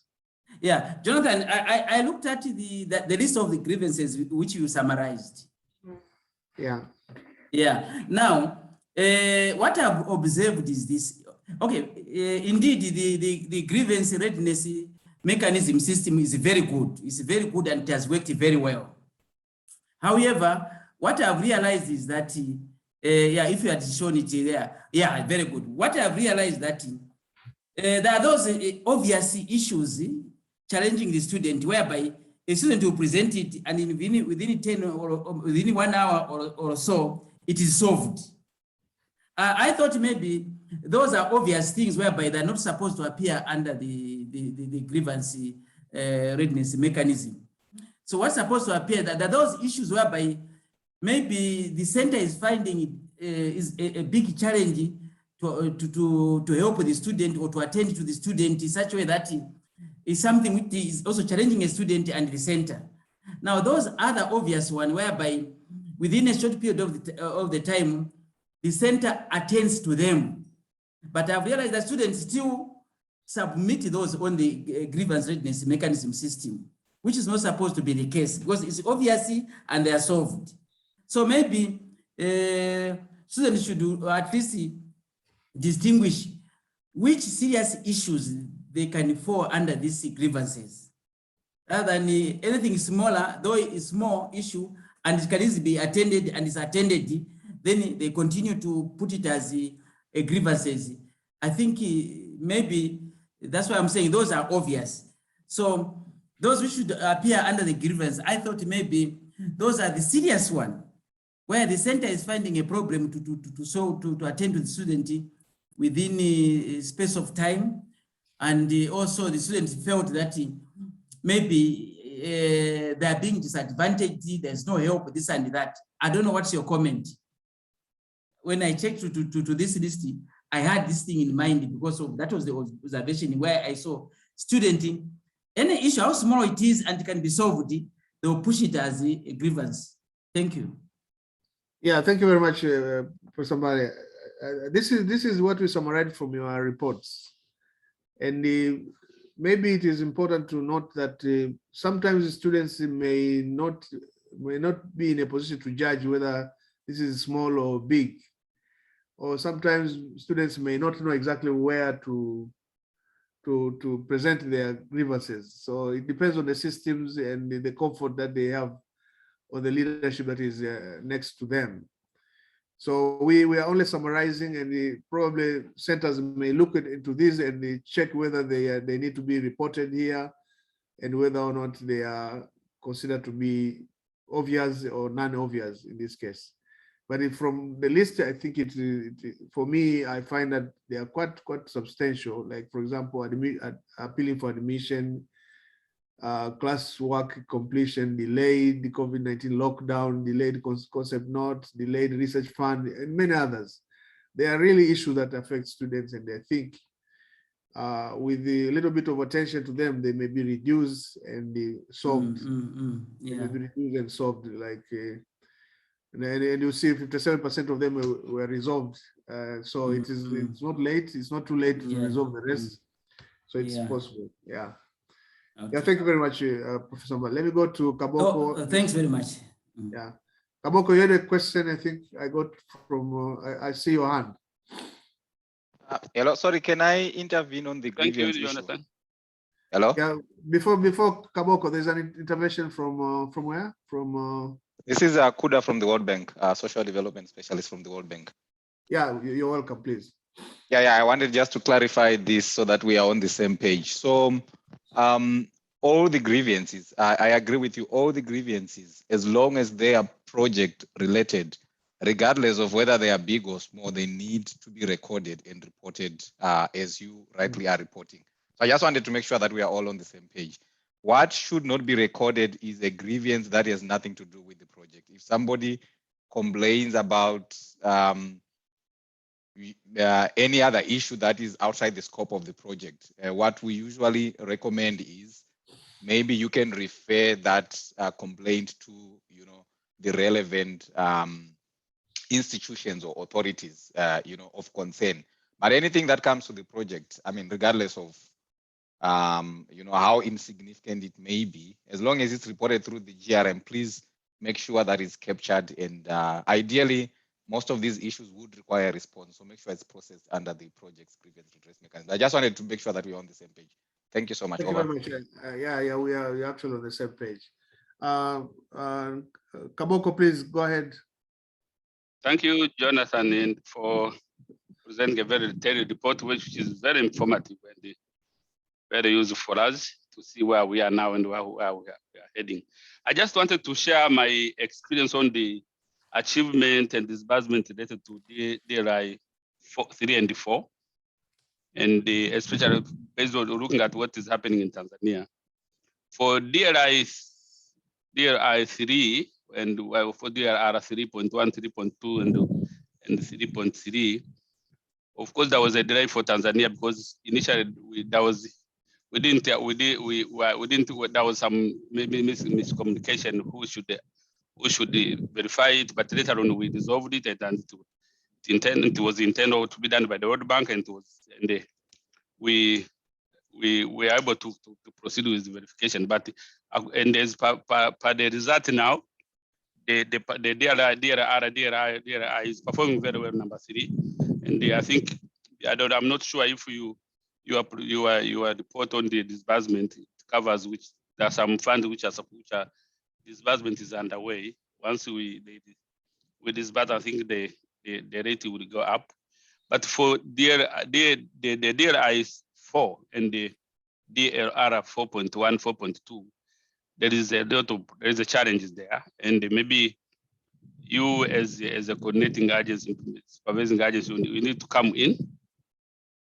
Yeah, Jonathan, I looked at the list of the grievances which you summarized. Yeah. Yeah. Now, what I've observed is this. Okay, indeed, the grievance readiness mechanism system is very good. It's very good and it has worked very well. However, what I've realized is that, if you had shown it there, yeah, very good. What I've realized that there are those obvious issues challenging the student, whereby a student will present it and within 10 or within 1 hour or so, it is solved. I thought maybe those are obvious things whereby they're not supposed to appear under the grievance readiness mechanism. So what's supposed to appear that those issues whereby maybe the center is finding it is a big challenge to help the student or to attend to the student in such a way that is something which is also challenging a student and the center. Now, those other obvious one whereby within a short period of the time, the center attends to them. But I've realized that students still submit those on the grievance readiness mechanism system, which is not supposed to be the case because it's obvious and they are solved. So maybe students should at least distinguish which serious issues they can fall under these grievances. Rather than anything smaller, though it's small issue and it can easily be attended and is attended, then they continue to put it as a grievances. I think maybe that's why I'm saying those are obvious. So those which should appear under the grievance, I thought maybe those are the serious one, where the center is finding a problem to attend to the student within a space of time. And also the students felt that maybe they are being disadvantaged, there's no help, this and that. I don't know what's your comment. When I checked to this list, I had this thing in mind because of that was the observation where I saw student, any issue, how small it is and it can be solved, they will push it as a grievance. Thank you. Yeah, thank you very much, Professor Mari. This is what we summarized from your reports. And maybe it is important to note that sometimes students may not be in a position to judge whether this is small or big. Or sometimes students may not know exactly where to present their grievances. So it depends on the systems and the comfort that they have or the leadership that is next to them. So we are only summarizing, and probably centers may look into this and they check whether they need to be reported here and whether or not they are considered to be obvious or non-obvious in this case. But from the list, I think for me, I find that they are quite substantial. Like, for example, appealing for admission, class work completion, delayed the COVID-19 lockdown, delayed concept notes, delayed research fund, and many others. They are really issues that affect students, and I think with a little bit of attention to them, they may be reduced and be solved. Yeah. They may be reduced and solved, like. And you see 57% of them were resolved. So it's not late. It's not too late to resolve the rest. So it's possible. Yeah. Okay. Yeah. Thank you very much, Professor. Let me go to Kaboko. Oh, thanks very much. Yeah. Kaboko, you had a question. I think I got from. I see your hand. Hello. Sorry. Can I intervene on the grievance issue? Jonathan. Hello. Yeah. Before Kaboko, there's an intervention from where? From. This is Kuda from the World Bank, social development specialist from the World Bank. Yeah, you're welcome, please. Yeah, I wanted just to clarify this so that we are on the same page. So all the grievances, I agree with you, all the grievances, as long as they are project related, regardless of whether they are big or small, they need to be recorded and reported as you rightly are reporting. So I just wanted to make sure that we are all on the same page. What should not be recorded is a grievance that has nothing to do with the project. If somebody complains about any other issue that is outside the scope of the project, what we usually recommend is maybe you can refer that complaint to the relevant institutions or authorities of concern. But anything that comes to the project, I mean, regardless of how insignificant it may be, as long as it's reported through the GRM, please make sure that it's captured. And ideally, most of these issues would require a response. So make sure it's processed under the project's grievance redress mechanism. I just wanted to make sure that we're on the same page. Thank you so much. Thank you very much. Yeah, we are actually on the same page. Kaboko, please go ahead. Thank you, Jonathan, and for presenting a very detailed report, which is very informative and very useful for us to see where we are now and where we are heading. I just wanted to share my experience on the achievement and disbursement related to DRI 3 and 4, and especially based on looking at what is happening in Tanzania. For DRI 3 and for DRR 3.1, 3.2, and 3.3, of course, there was a delay for Tanzania because initially there was there was some maybe miscommunication who should verify it, but later on we resolved it, and it was intended to be done by the World Bank, and we were able to proceed with the verification. But and as per the result now, the DRI is performing very well, number 3. And I think, I'm not sure if your report on the disbursement covers which there are some funds which are disbursement is underway. Once we disburse, I think the rate will go up. But for the DRI 4 and the DLR 4.1, 4.2, there is a challenges there, and maybe you as a coordinating agency, supervising agency, you need to come in,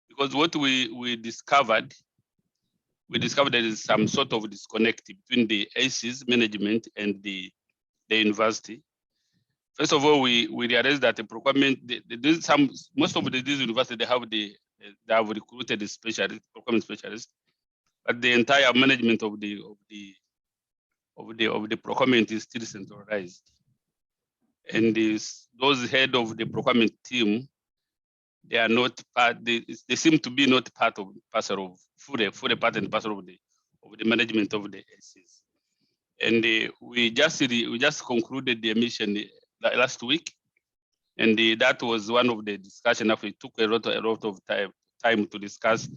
because what we discovered there is some sort of disconnect between the ACE's management and the university. First of all, we realized that the procurement, most of these universities, they have recruited a specialist, procurement specialist, but the entire management of the procurement is still centralized. And those head of the procurement team, they are not part. They seem to be not part of fully part and parcel of the management of the ACEs. And we just concluded the mission last week, and that was one of the discussion. After it took a lot of time to discuss.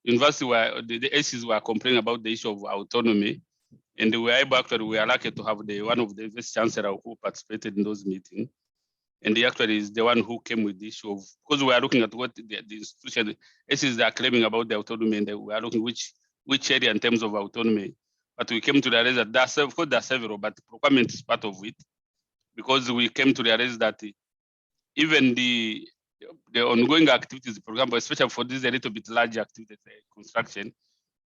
University the ACEs were complaining about the issue of autonomy, and we are lucky to have one of the vice chancellor who participated in those meetings. And he actually is the one who came with the issue of, because we are looking at what the institution ACEs are claiming about the autonomy, and we are looking which area in terms of autonomy. But we came to realize that there are several, but procurement is part of it, because we came to realize that even the ongoing activities, for example, especially for this a little bit larger activities, construction,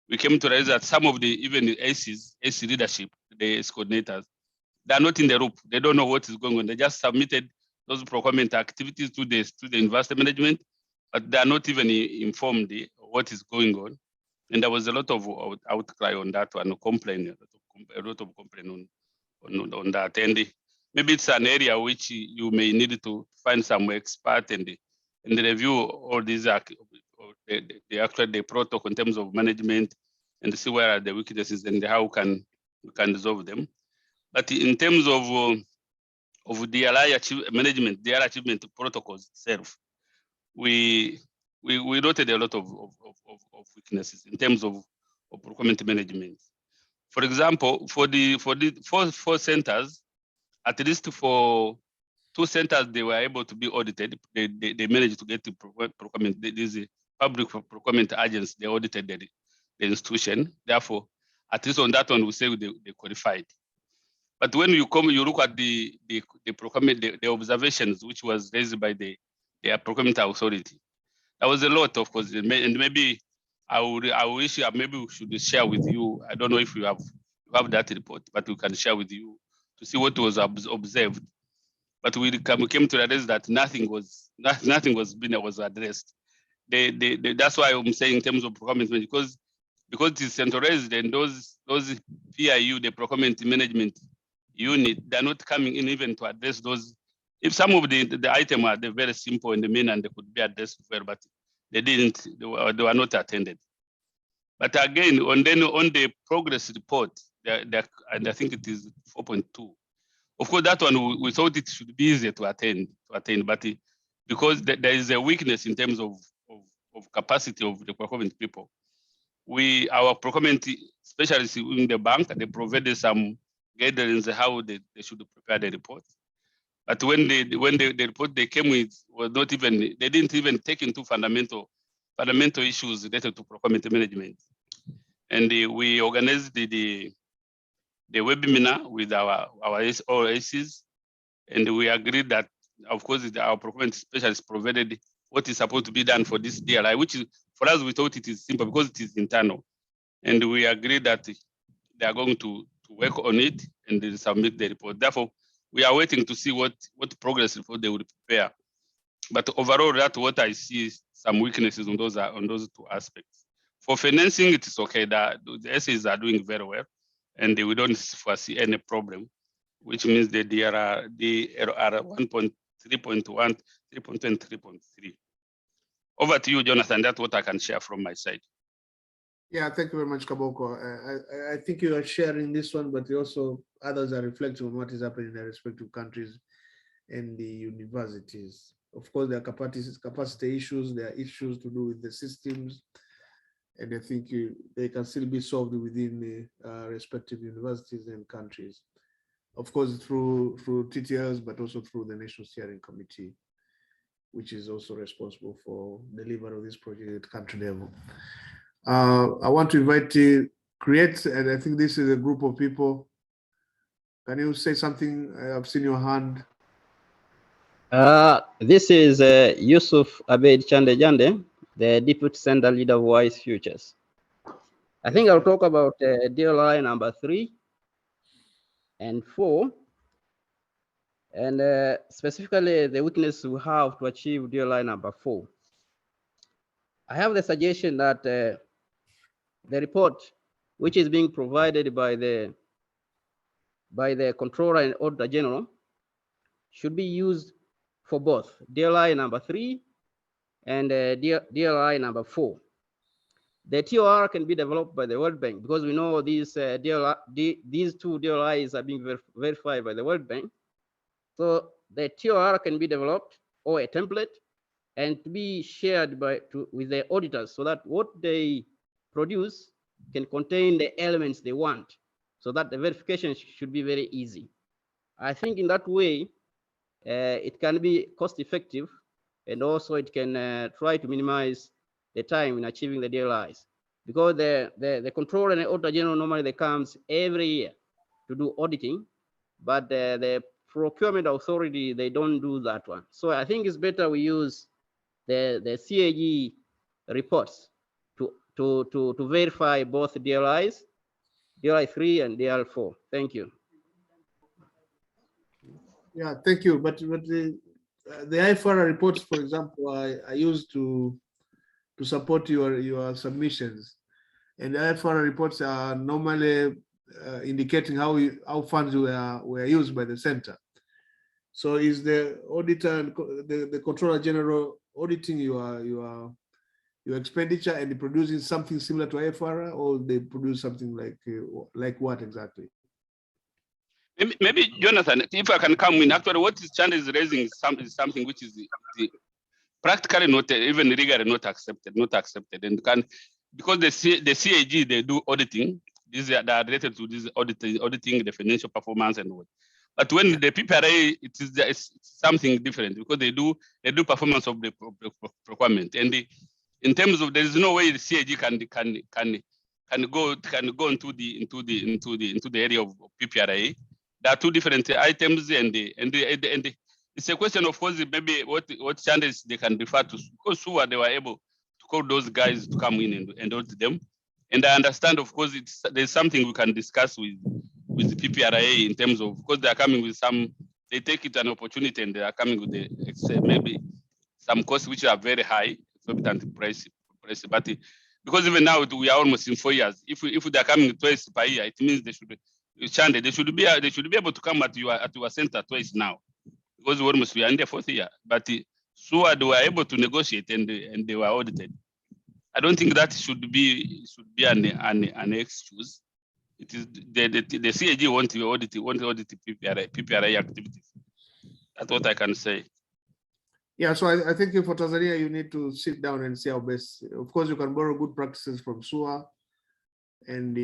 we came to realize that some of even the ACE leadership, the ACE coordinators, they are not in the loop. They don't know what is going on. They just submitted those procurement activities to the university management, but they are not even informed of what is going on. And there was a lot of outcry on that one, a lot of complaint on that. And maybe it's an area which you may need to find some expert and review all these the protocol in terms of management, and see where are the weaknesses and how we can resolve them. But in terms of DRI management, DRI achievement protocols itself, we noted a lot of weaknesses in terms of procurement management. For example, for the four centers, at least for 2 centers, they were able to be audited. They managed to get the procurement. These public procurement agents, they audited the institution. Therefore, at least on that one, we say they qualified. But when you look at the procurement, the observations which was raised by the procurement authority, there was a lot, of course, and maybe I wish maybe we should share with you. I don't know if you have that report, but we can share with you to see what was observed. But we came to realize that nothing was addressed. That's why I'm saying in terms of procurement, because it is centralized, and those PIU, the procurement management unit, they're not coming in even to address those. If some of the items are very simple and the main, and they could be addressed well, but they didn't. They were not attended. But again, on the progress report, and I think it is 4.2. Of course, that one we thought it should be easier to attain, but because there is a weakness in terms of capacity of the procurement people. Our procurement specialists in the bank, they provided some guidelines how they should prepare the report. But when the report they came with was not even, they didn't even take into fundamental issues related to procurement management. And we organized the webinar with our ACEs, and we agreed that, of course, our procurement specialists provided what is supposed to be done for this DRI, which is, for us, we thought it is simple because it is internal. And we agreed that they are going to work on it and they submit the report. Therefore, we are waiting to see what progress report they will prepare. But overall, that's what I see, some weaknesses on those 2 aspects. For financing, it is okay. The SAs are doing very well, and we don't foresee any problem, which means the DRR 1.3.1, 3.2, and 3.3. Over to you, Jonathan. That's what I can share from my side. Yeah, thank you very much, Kaboko. I think you are sharing this one, but also others are reflecting on what is happening in their respective countries and the universities. Of course, there are capacity issues, there are issues to do with the systems, and I think they can still be solved within the respective universities and countries. Of course, through TTLs, but also through the National Steering Committee, which is also responsible for delivery of this project at country level. I want to invite Create, and I think this is a group of people. Can you say something? I've seen your hand. This is Yusuf Abed Chande Jande, the Deputy Center Leader of Wise Futures. I think I'll talk about DLI number 3 and 4, and specifically the weakness we have to achieve DLI number 4. I have the suggestion that the report, which is being provided by the Controller and Auditor General, should be used for both DLI number 3 and DLI number 4. The TOR can be developed by the World Bank because we know these two DLIs are being verified by the World Bank. So the TOR can be developed or a template and to be shared with the auditors so that what they produce can contain the elements they want, so that the verification should be very easy. I think in that way, it can be cost effective, and also it can try to minimize the time in achieving the DLIs, because the Controller and the Auditor General normally they comes every year to do auditing, but the procurement authority, they don't do that one. So I think it's better we use the CAG reports to verify both DLIs, DLI 3 and DLI 4. Thank you. Yeah, thank you. But the IFR reports, for example, I used to support your submissions, and the IFR reports are normally indicating how funds were used by the center. So is the auditor and the Controller General auditing your expenditure and producing something similar to IFR, or they produce something like what exactly? Maybe Jonathan, if I can come in, actually what this challenge is raising is something which is practically not, even legally not accepted, and because the CAG, they do auditing. These are related to this auditing the financial performance and what. But when the PPRA, it's something different, because they do performance of the procurement, and in terms of, there is no way the CAG can go into the area of PPRA. There are two different items, and it's a question of course maybe what standards they can refer to, because SUA, they were able to call those guys to come in and audit them. And I understand, of course, there's something we can discuss with the PPRA in terms of, because they are coming with they take it an opportunity, and they are coming with maybe some costs which are very high, exorbitant price. But because even now we are almost in 4 years, if they are coming twice per year, it means they should be able to come at your center twice now, because we are in the 4th year. But so they were able to negotiate, and they were audited. I don't think that should be an excuse. It is the CAG want to audit PPRA activities. That's what I can say. Yeah, so I think for Tanzania, you need to sit down and see how best. Of course, you can borrow good practices from SUA and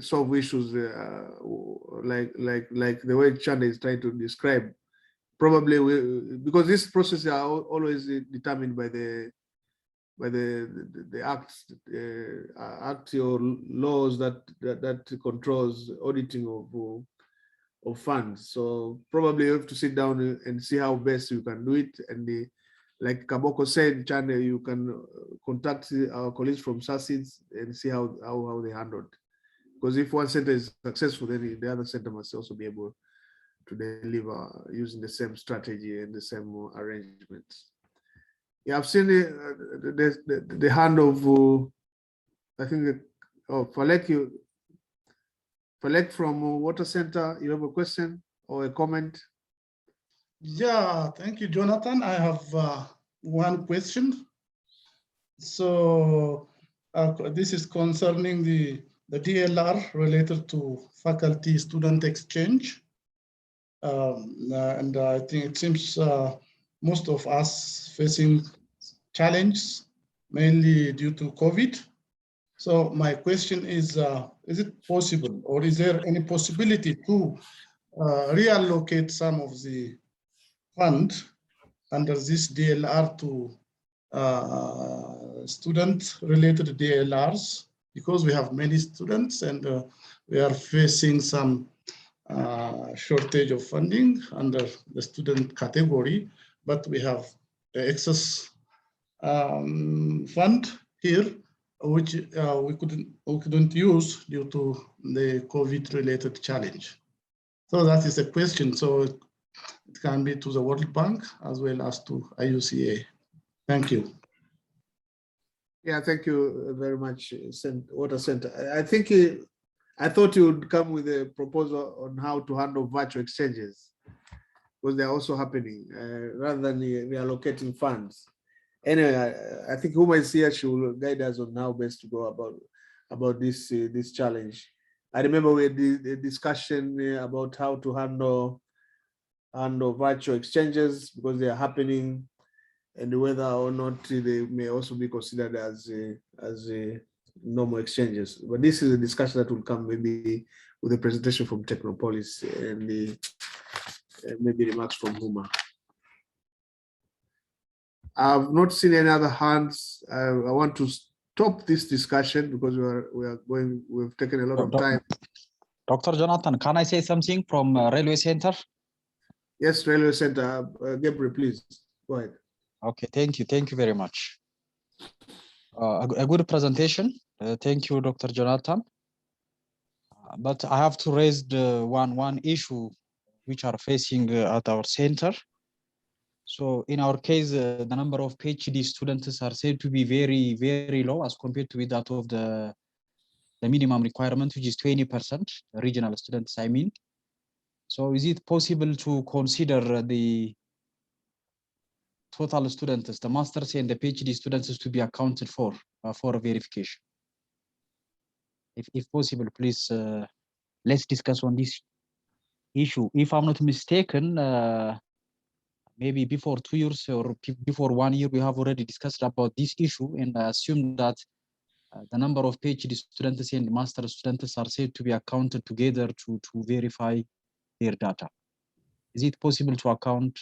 solve issues like the way Chanda is trying to describe. Probably because this process are always determined by the acts or laws that controls auditing of funds. So probably you have to sit down and see how best you can do it. And like Kaboko said, Chanda, you can contact our colleagues from SACIDS and see how they handled. Because if one center is successful, then the other center must also be able to deliver using the same strategy and the same arrangements. Yeah, I've seen the hand of I think Falek from Water Center. You have a question or a comment? Yeah, thank you, Jonathan. I have one question. So This is concerning the DLR related to faculty-student exchange. And I think it seems most of us facing challenges, mainly due to COVID. So my question is it possible, or is there any possibility to reallocate some of the fund under this DLR to student-related DLRs, because we have many students and we are facing some shortage of funding under the student category, but we have the excess fund here, which we couldn't use due to the COVID-related challenge. So that is a question. So it can be to the World Bank as well as to IUCA. Thank you. Yeah, thank you very much, Water Center. I thought you would come with a proposal on how to handle virtual exchanges, because they're also happening, rather than reallocating funds. Anyway, I think Huma is here. She will guide us on how best to go about this this challenge. I remember we had a discussion about how to handle virtual exchanges, because they are happening, and whether or not they may also be considered as normal exchanges. But this is a discussion that will come maybe with a presentation from Technopolis and maybe remarks from Huma. I've not seen any other hands. I want to stop this discussion because we've taken a lot of time. Dr. Jonathan, can I say something from Railway Center? Yes, Railway Center. Gabriel, please go ahead. Okay, thank you. Thank you very much. A good presentation. Thank you, Dr. Jonathan. But I have to raise the one issue which are facing at our center. So in our case, the number of PhD students are said to be very, very low as compared to that of the minimum requirement, which is 20%, regional students, I mean. So is it possible to consider the total students, the masters and the PhD students, to be accounted for verification? If possible, please, let's discuss on this issue. If I'm not mistaken, maybe before 2 years or before 1 year, we have already discussed about this issue and assumed that the number of PhD students and master students are said to be accounted together to verify their data. Is it possible to account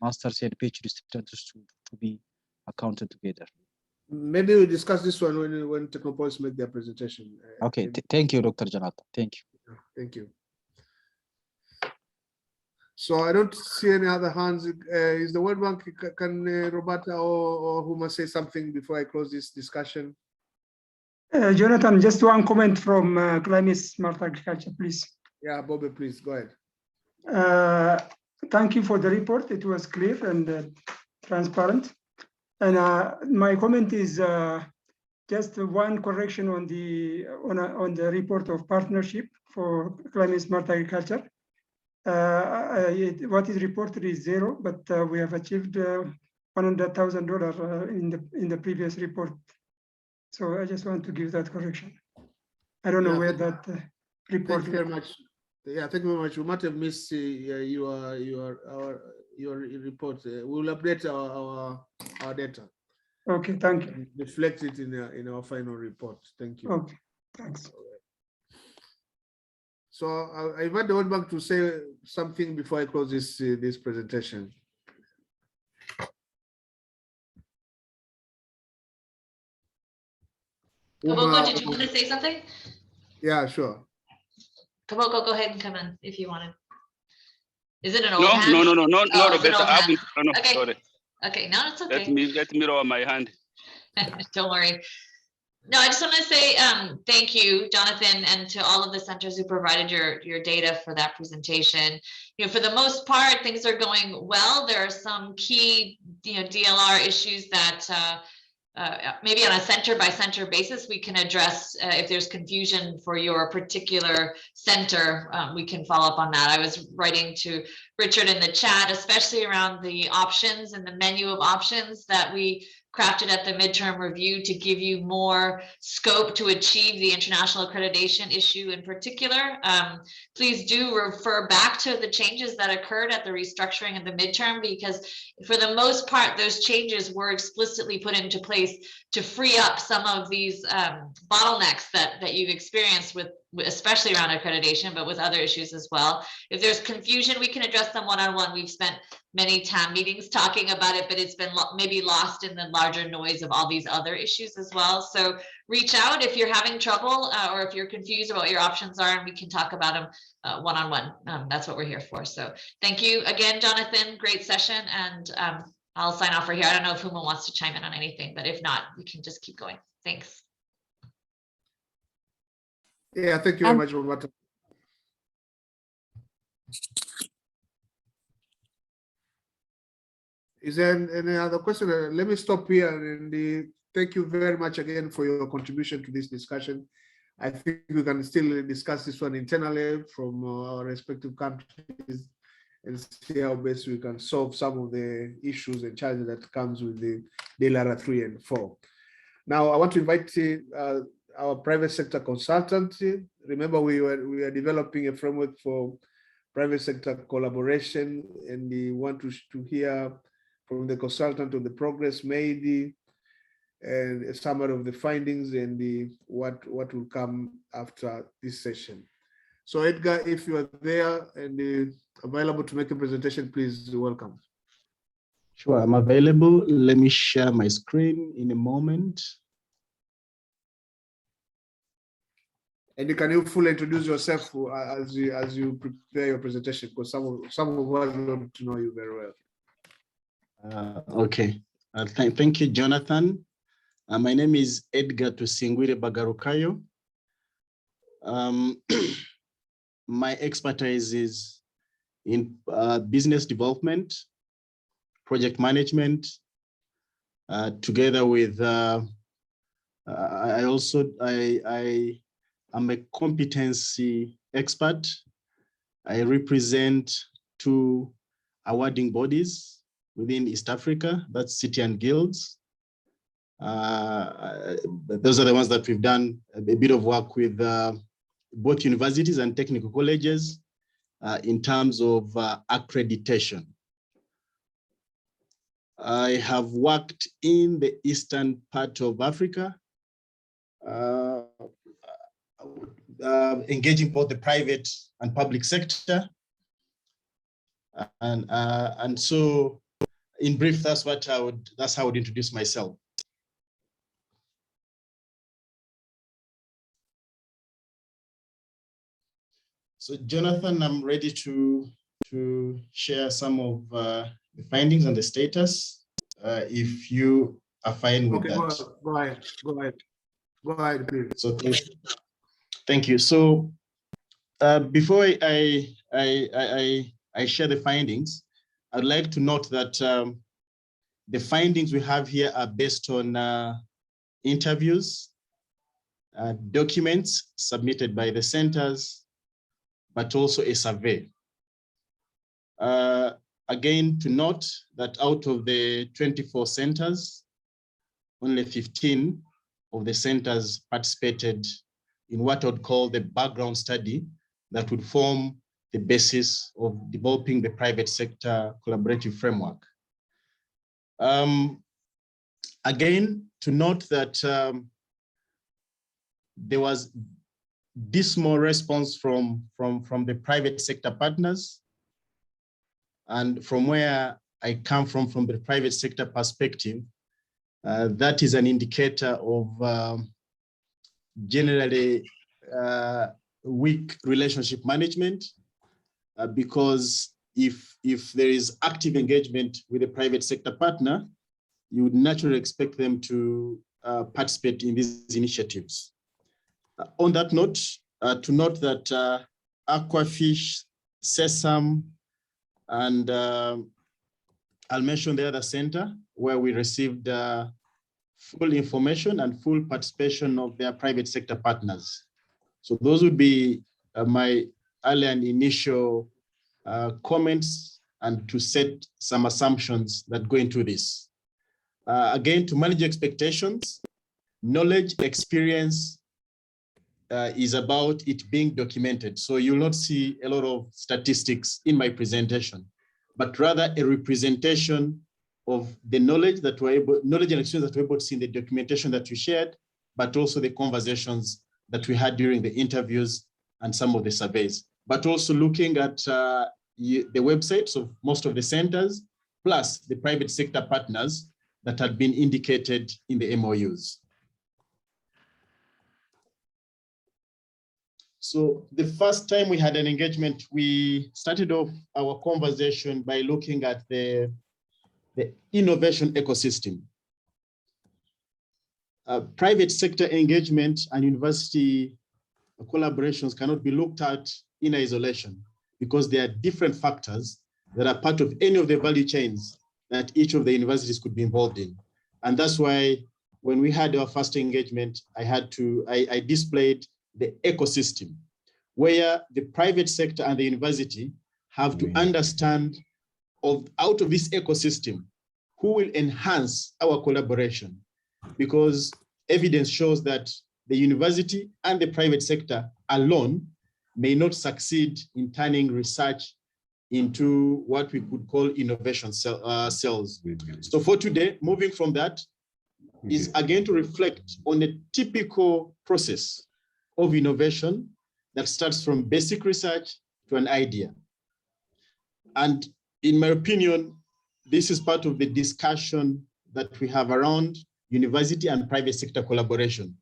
masters and PhD students to be accounted together? Maybe we'll discuss this one when Technopolis make their presentation. Okay, thank you, Dr. Jonathan. Thank you. Thank you. So I don't see any other hands. Is the World Bank, can Roberta or Huma say something before I close this discussion? Jonathan, just one comment from Climate Smart Agriculture, please. Yeah, Bobby, please go ahead. Thank you for the report. It was clear and transparent. And my comment is just one correction on the report of partnership for Climate Smart Agriculture. What is reported is 0, but we have achieved $100,000 in the previous report. So I just want to give that correction. I don't know where that report. Thank you very much. Yeah, thank you very much. We might have missed your report. We'll update our data. Okay, thank you. Reflect it in our final report. Thank you. Okay, thanks. So I invite the World Bank to say something before I close this presentation. Kaboko, did you want to say something? Yeah, sure. Kaboko, go ahead and come in if you wanted. Is it an old No, hand? no, Oh, it's an Roberta. old hand. No, Okay. sorry. Okay, no, it's okay. Let me lower my hand. Don't worry. No, I just want to say thank you, Jonathan, and to all of the centers who provided your data for that presentation. You know, for the most part, things are going well. There are some key, DLR issues that maybe on a center by center basis we can address. If there's confusion for your particular center, we can follow up on that. I was writing to Richard in the chat, especially around the options and the menu of options that we crafted at the midterm review to give you more scope to achieve the international accreditation issue in particular. Please do refer back to the changes that occurred at the restructuring of the midterm, because for the most part, those changes were explicitly put into place to free up some of these bottlenecks that you've experienced with, especially around accreditation, but with other issues as well. If there's confusion, we can address them one-on-one. We've spent many TAM meetings talking about it, but it's been maybe lost in the larger noise of all these other issues as well. So reach out if you're having trouble or if you're confused about what your options are, and we can talk about them one-on-one. That's what we're here for. So thank you again, Jonathan. Great session. And I'll sign off for here. I don't know if Huma wants to chime in on anything, but if not, we can just keep going. Thanks. Yeah, thank you very much, Roberta. Is there any other question? Let me stop here, and thank you very much again for your contribution to this discussion. I think we can still discuss this one internally from our respective countries and see how best we can solve some of the issues and challenges that comes with the DLR 3 and 4. Now, I want to invite our private sector consultant. Remember, we are developing a framework for private sector collaboration, and we want to hear from the consultant on the progress made and a summary of the findings and what will come after this session. So Edgar, if you are there and available to make a presentation, please welcome. Sure, I'm available. Let me share my screen in a moment. And can you fully introduce yourself as you prepare your presentation, because some of us don't know you very well. Okay, thank you, Jonathan. My name is Edgar Tusingwire Bagarukayo. My expertise is in business development, project management, together with, I'm a competency expert. I represent 2 awarding bodies within East Africa, that's City and Guilds. Those are the ones that we've done a bit of work with both universities and technical colleges in terms of accreditation. I have worked in the eastern part of Africa, engaging both the private and public sector. And so in brief, that's how I would introduce myself. So Jonathan, I'm ready to share some of the findings and the status, if you are fine with that. Go ahead, please. So thank you. So before I share the findings, I'd like to note that the findings we have here are based on interviews, documents submitted by the centers, but also a survey. Again, to note that out of the 24 centers, only 15 of the centers participated in what I would call the background study that would form the basis of developing the private sector collaborative framework. Again, to note that there was dismal response from the private sector partners. And from where I come from the private sector perspective, that is an indicator of generally weak relationship management, because if there is active engagement with a private sector partner, you would naturally expect them to participate in these initiatives. On that note, to note that Aquafish, Sesame, and I'll mention the other center where we received full information and full participation of their private sector partners. So those would be my early and initial comments, and to set some assumptions that go into this. Again, to manage expectations, knowledge, experience is about it being documented. So you'll not see a lot of statistics in my presentation, but rather a representation of the knowledge that knowledge and experience that we're able to see in the documentation that we shared, but also the conversations that we had during the interviews and some of the surveys, but also looking at the websites of most of the centers, plus the private sector partners that had been indicated in the MOUs. So the first time we had an engagement, we started off our conversation by looking at the innovation ecosystem. Private sector engagement and university collaborations cannot be looked at in isolation because there are different factors that are part of any of the value chains that each of the universities could be involved in. And that's why when we had our first engagement, I displayed the ecosystem where the private sector and the university have to understand out of this ecosystem, who will enhance our collaboration, because evidence shows that the university and the private sector alone may not succeed in turning research into what we could call innovation cells. So for today, moving from that is again to reflect on a typical process of innovation that starts from basic research to an idea. And in my opinion, this is part of the discussion that we have around university and private sector collaboration.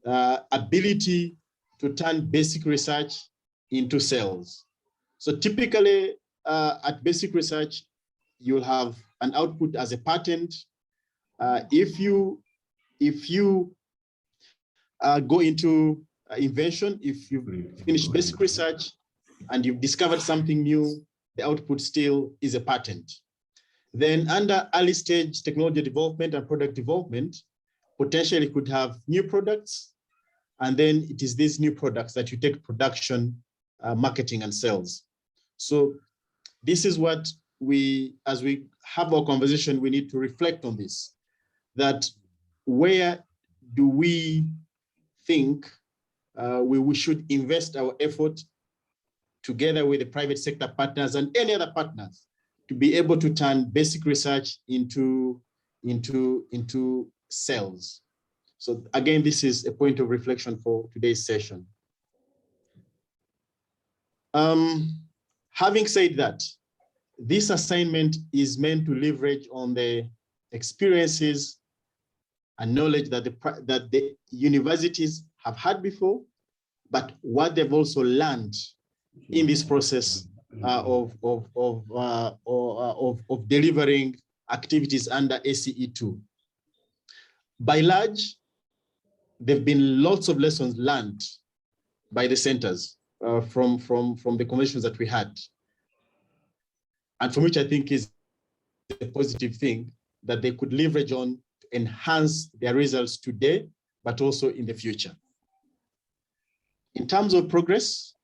Ability to turn basic research into sales. So typically at basic research, you'll have an output as a patent. If you go into invention, if you finish basic research and you've discovered something new, the output still is a patent. Then under early stage technology development and product development, potentially could have new products. And then it is these new products that you take production, marketing and sales. So this is what as we have our conversation, we need to reflect on this, that where do we think we should invest our effort together with the private sector partners and any other partners to be able to turn basic research into sales. So again, this is a point of reflection for today's session. Having said that, this assignment is meant to leverage on the experiences and knowledge that the universities have had before, but what they've also learned in this process of delivering activities under ACE2. By large, there've been lots of lessons learned by the centers from the conversations that we had, and from which I think is a positive thing that they could leverage on to enhance their results today, but also in the future. In terms of progress,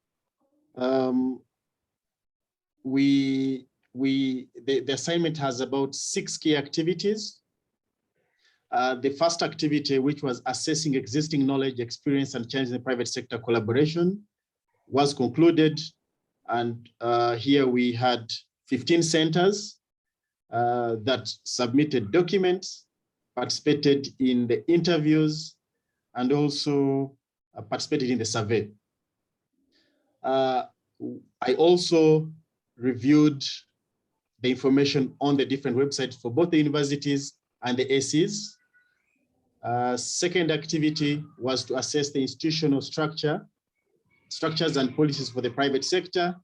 the assignment has about 6 key activities. The first activity, which was assessing existing knowledge, experience, and change in the private sector collaboration, was concluded. And here we had 15 centers that submitted documents, participated in the interviews, and also participated in the survey. I also reviewed the information on the different websites for both the universities and the ACEs. Second activity was to assess the institutional structures and policies for the private sector.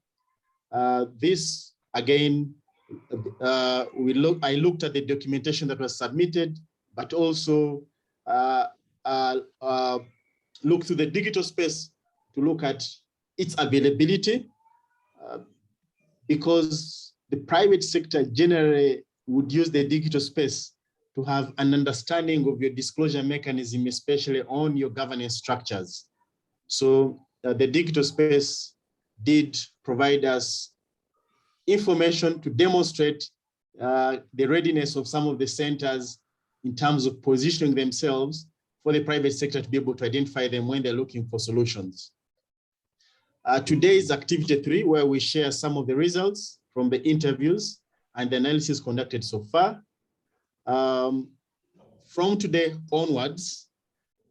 This, again, I looked at the documentation that was submitted, but also looked to the digital space to look at its availability, because the private sector generally would use the digital space to have an understanding of your disclosure mechanism, especially on your governance structures. So the digital space did provide us information to demonstrate the readiness of some of the centers in terms of positioning themselves for the private sector to be able to identify them when they're looking for solutions. Today is activity 3, where we share some of the results from the interviews and the analysis conducted so far. From today onwards,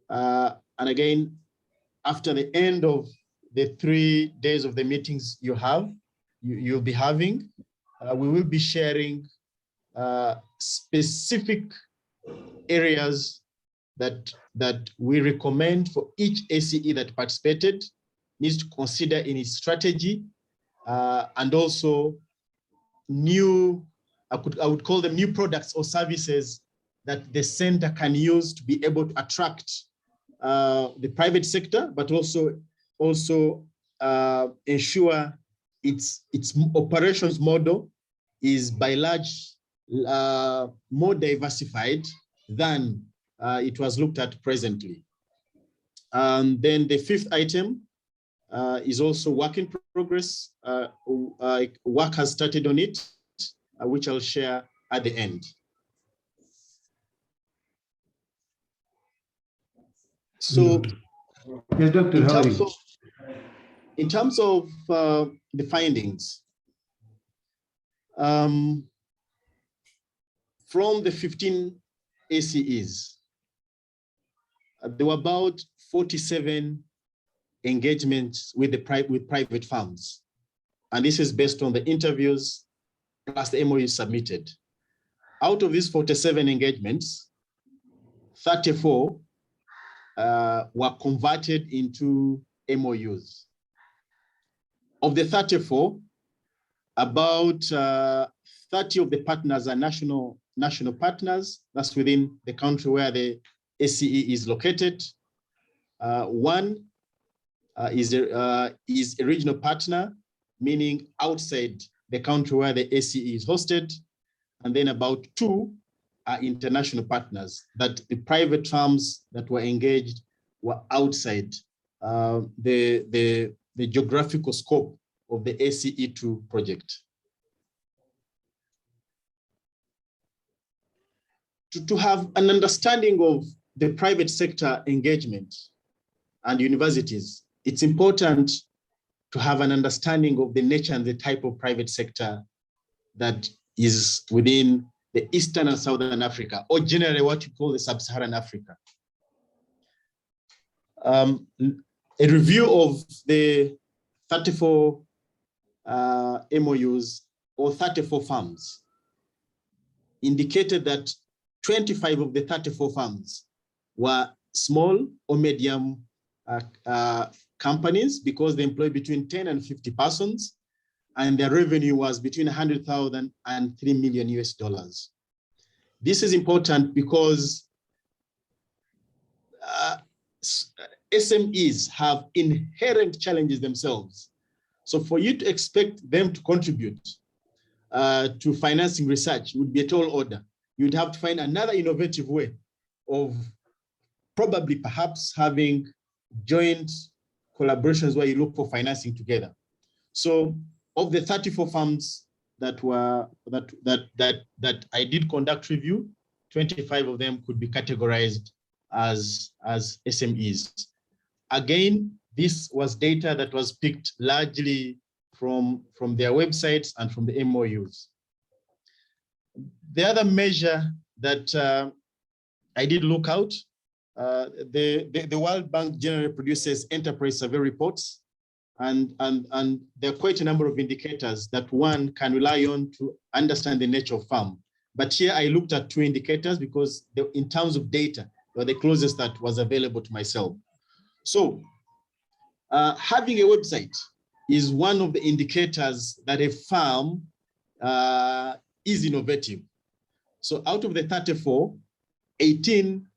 and again, after the end of the 3 days of the meetings you'll be having, we will be sharing specific areas that we recommend for each ACE that participated needs to consider in its strategy, and also new, I would call them new products or services that the center can use to be able to attract the private sector, but also ensure its operations model is by large more diversified than it was looked at presently. And then the 5th item is also work in progress. Work has started on it, which I'll share at the end. So yes, Dr. in terms of the findings, from the 15 ACEs, there were about 47 engagements with private firms. And this is based on the interviews plus the MOU submitted. Out of these 47 engagements, 34 were converted into MOUs. Of the 34, about 30 of the partners are national partners. That's within the country where the ACE is located. One is a regional partner, meaning outside the country where the ACE is hosted. And then about 2 are international partners, that the private firms that were engaged were outside the geographical scope of the ACE2 project. To have an understanding of the private sector engagement and universities, it's important to have an understanding of the nature and the type of private sector that is within the Eastern and Southern Africa, or generally what you call the Sub-Saharan Africa. A review of the 34 MOUs or 34 firms indicated that 25 of the 34 firms were small or medium companies because they employ between 10 and 50 persons, and their revenue was between 100,000 and $3 million US. This is important because SMEs have inherent challenges themselves. So for you to expect them to contribute to financing research would be a tall order. You'd have to find another innovative way of probably perhaps having joint collaborations where you look for financing together. So of the 34 firms that I did conduct review, 25 of them could be categorized as SMEs. Again, this was data that was picked largely from their websites and from the MOUs. The other measure that I did look out, the World Bank generally produces enterprise survey reports, and there are quite a number of indicators that one can rely on to understand the nature of firm. But here I looked at 2 indicators because in terms of data, they were the closest that was available to myself. So having a website is one of the indicators that a firm is innovative. So out of the 34, 18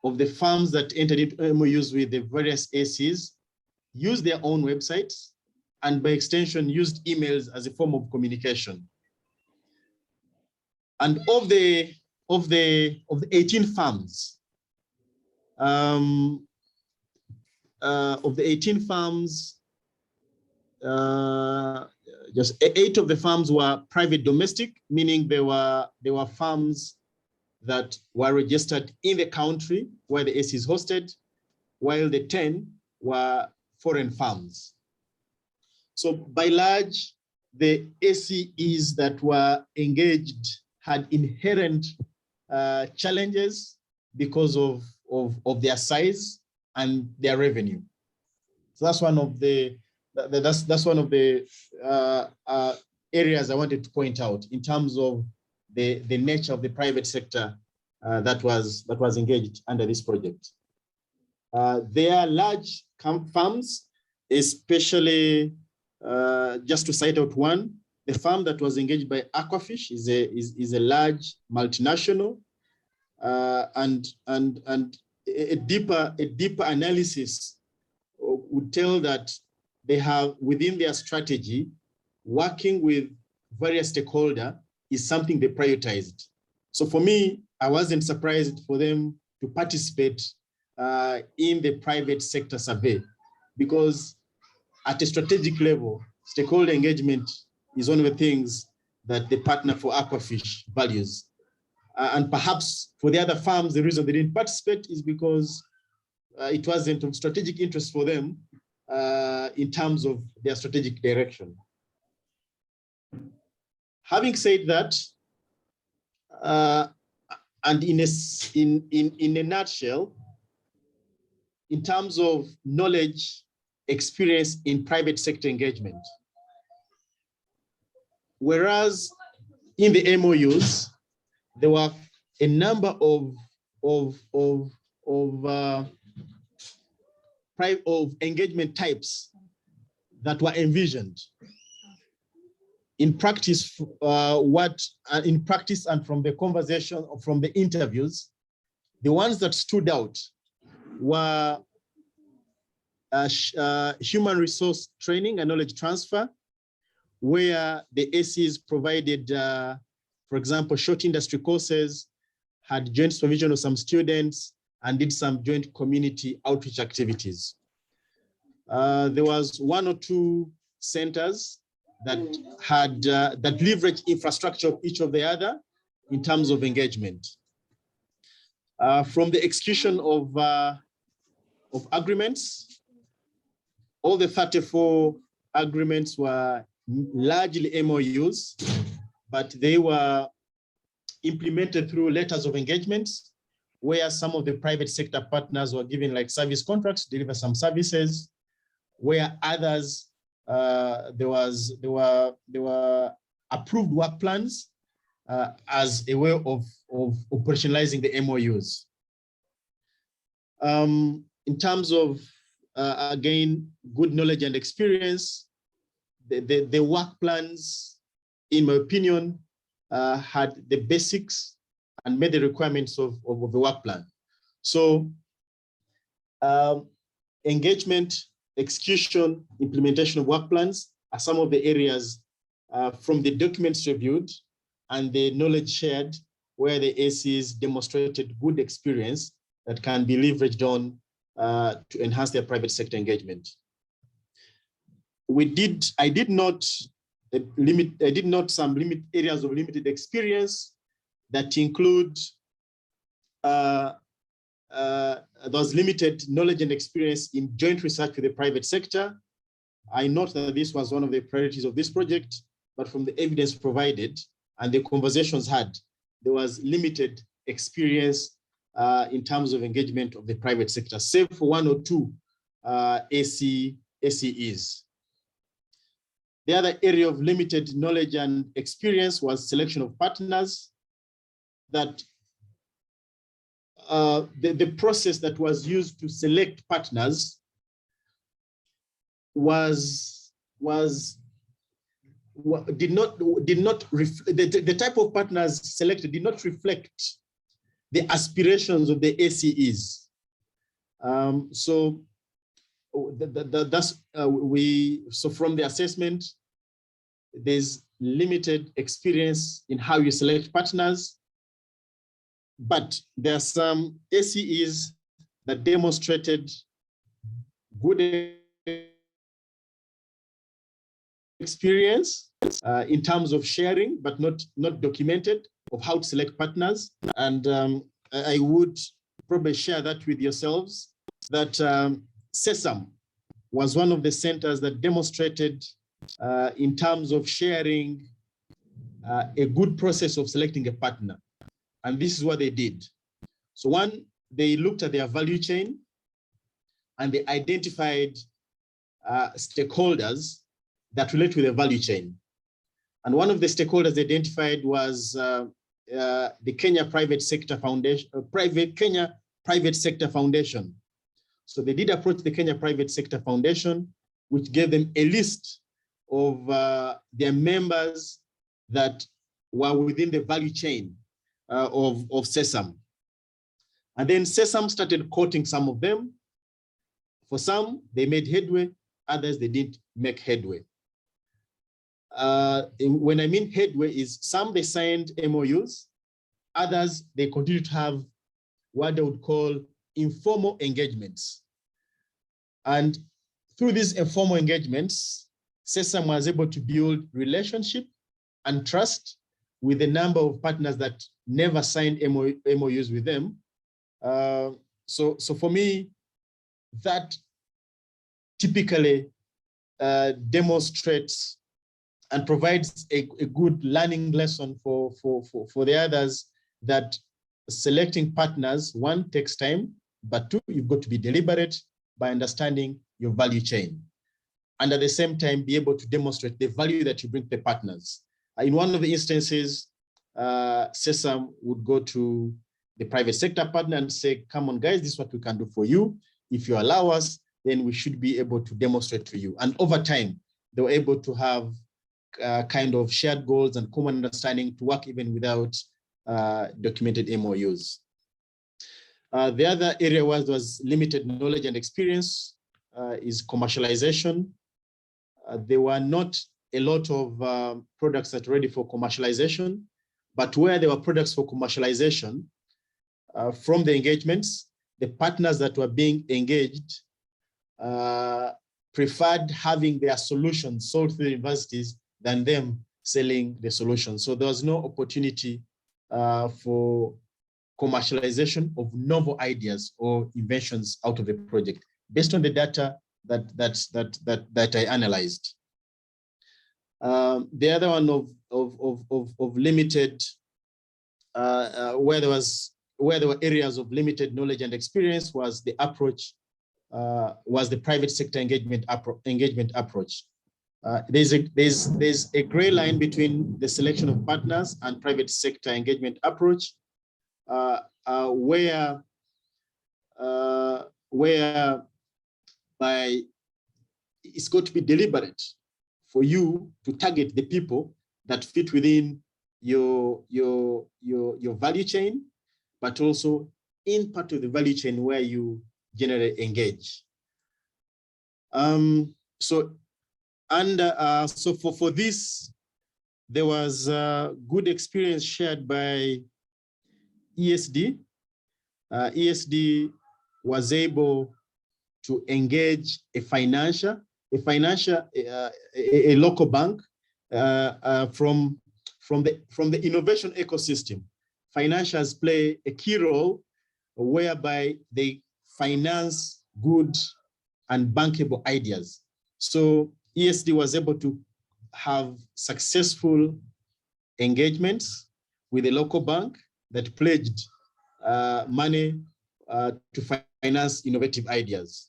of the firms that entered into MOUs with the various ACs used their own websites, and by extension used emails as a form of communication. And of the 18 firms, just 8 of the firms were private domestic, meaning they were firms that were registered in the country where the ACE is hosted, while the 10 were foreign firms. So by large, the ACEs that were engaged had inherent challenges because of their size and their revenue. So that's one of the areas I wanted to point out in terms of the nature of the private sector that was engaged under this project. They are large firms, especially just to cite out one, the firm that was engaged by Aquafish is a large multinational, and a deeper analysis would tell that they have within their strategy, working with various stakeholders is something they prioritized. So for me, I wasn't surprised for them to participate in the private sector survey, because at a strategic level, stakeholder engagement is one of the things that the partner for Aquafish values. And perhaps for the other firms, the reason they didn't participate is because it wasn't of strategic interest for them in terms of their strategic direction. Having said that, and in a nutshell, in terms of knowledge, experience in private sector engagement, whereas in the MOUs, there were a number of engagement types that were envisioned. In practice, in practice and from the conversation, from the interviews, the ones that stood out were human resource training and knowledge transfer, where the ACEs provided, for example, short industry courses, had joint supervision of some students, and did some joint community outreach activities. There was one or two centers that had that leveraged infrastructure of each of the other in terms of engagement. From the execution of agreements, all the 34 agreements were largely MOUs, but they were implemented through letters of engagement, where some of the private sector partners were given like service contracts to deliver some services, where others there were approved work plans as a way of operationalizing the MOUs. In terms of again, good knowledge and experience, the work plans, in my opinion, had the basics and met the requirements of the work plan. So engagement, execution, implementation of work plans are some of the areas from the documents reviewed and the knowledge shared where the ACs demonstrated good experience that can be leveraged on to enhance their private sector engagement. I did not some limit areas of limited experience that include those limited knowledge and experience in joint research with the private sector. I note that this was one of the priorities of this project, but from the evidence provided and the conversations had, there was limited experience in terms of engagement of the private sector, save for one or two ACEs. The other area of limited knowledge and experience was selection of partners. That the process that was used to select partners the type of partners selected did not reflect the aspirations of the ACEs. So from the assessment, there's limited experience in how you select partners, but there are some ACEs that demonstrated good experience in terms of sharing, but not documented. of how to select partners. And I would probably share that with yourselves, that SESAM was one of the centers that demonstrated in terms of sharing a good process of selecting a partner. And this is what they did. So one, they looked at their value chain and they identified stakeholders that relate to the value chain. And one of the stakeholders they identified was the Kenya Private Sector Foundation, Kenya Private Sector Foundation. So they did approach the Kenya Private Sector Foundation, which gave them a list of their members that were within the value chain of SESAM. And then SESAM started quoting some of them. For some, they made headway, others they didn't make headway. When I mean headway is some they signed MOUs, others they continue to have what they would call informal engagements. And through these informal engagements, SESAM was able to build relationship and trust with a number of partners that never signed MOUs with them. So for me, that typically demonstrates and provides a good learning lesson for the others, that selecting partners, one, takes time, but two, you've got to be deliberate by understanding your value chain. And at the same time, be able to demonstrate the value that you bring to the partners. In one of the instances, SESAM would go to the private sector partner and say, come on guys, this is what we can do for you. If you allow us, then we should be able to demonstrate to you. And over time, they were able to have kind of shared goals and common understanding to work even without documented MOUs. The other area was limited knowledge and experience is commercialization. There were not a lot of products that were ready for commercialization, but where there were products for commercialization, from the engagements, the partners that were being engaged preferred having their solutions sold to the universities than them selling the solution. So there was no opportunity for commercialization of novel ideas or inventions out of the project, based on the data that I analyzed. The other one of limited, where there were areas of limited knowledge and experience, was the approach, was the private sector engagement approach. There's a gray line between the selection of partners and private sector engagement approach, where by it's got to be deliberate for you to target the people that fit within your value chain, but also in part of the value chain where you generally engage. So for this, there was a good experience shared by ESD. ESD was able to engage a local bank from the innovation ecosystem. Financials play a key role whereby they finance good and bankable ideas. So ESD was able to have successful engagements with a local bank that pledged money to finance innovative ideas,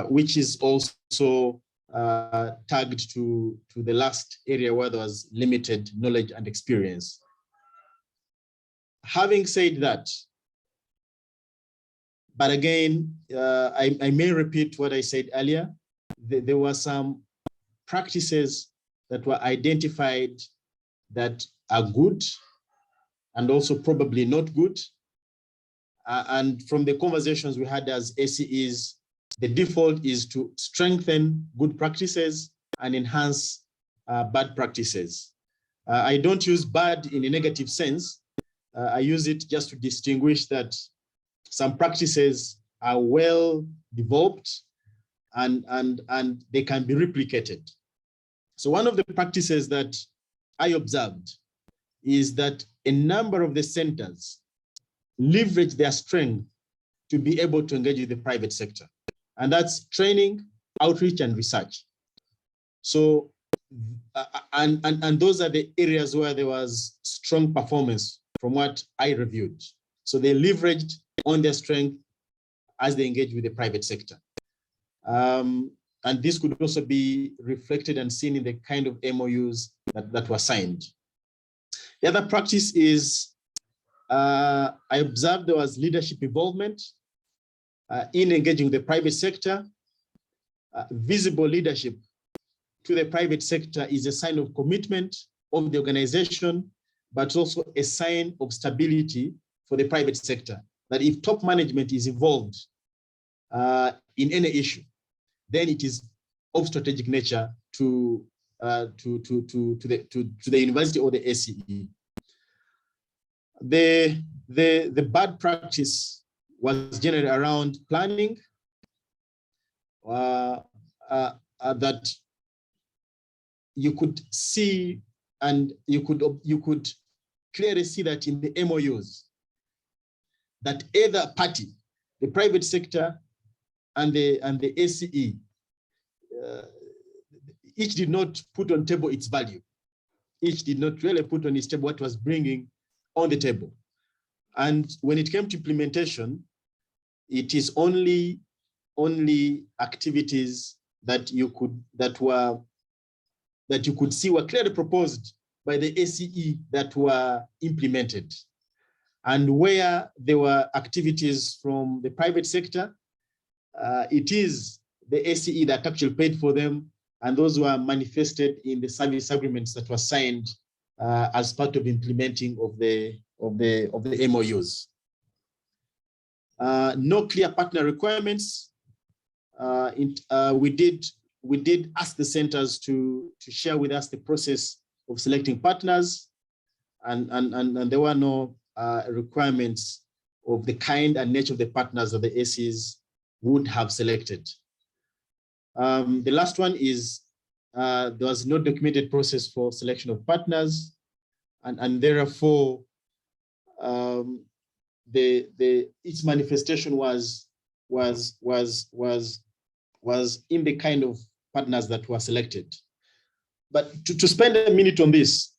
which is also tagged to the last area where there was limited knowledge and experience. Having said that, but again, I may repeat what I said earlier. There were some practices that were identified that are good and also probably not good. And from the conversations we had as ACEs, the default is to strengthen good practices and enhance bad practices. I don't use bad in a negative sense. I use it just to distinguish that some practices are well developed and they can be replicated. So one of the practices that I observed is that a number of the centers leverage their strength to be able to engage with the private sector. And that's training, outreach, and research. So, and those are the areas where there was strong performance from what I reviewed. So they leveraged on their strength as they engage with the private sector. And this could also be reflected and seen in the kind of MOUs that were signed. The other practice is, I observed there was leadership involvement in engaging with the private sector. Visible leadership to the private sector is a sign of commitment of the organization, but also a sign of stability for the private sector. That if top management is involved in any issue, then it is of strategic nature to the university or the ACE. The bad practice was generally around planning, that you could see, and you could clearly see that in the MOUs, that either party, the private sector and the ACE, each did not put on table its value. Each did not really put on its table what was bringing on the table. And when it came to implementation, it is only activities that you could see were clearly proposed by the ACE that were implemented. And where there were activities from the private sector, it is the ACE that actually paid for them, and those were manifested in the service agreements that were signed as part of implementing of the MOUs. No clear partner requirements. We did ask the centers to share with us the process of selecting partners, and there were no requirements of the kind and nature of the partners that the ACEs would have selected. The last one is there was no documented process for selection of partners, and therefore its manifestation was in the kind of partners that were selected. But to spend a minute on this,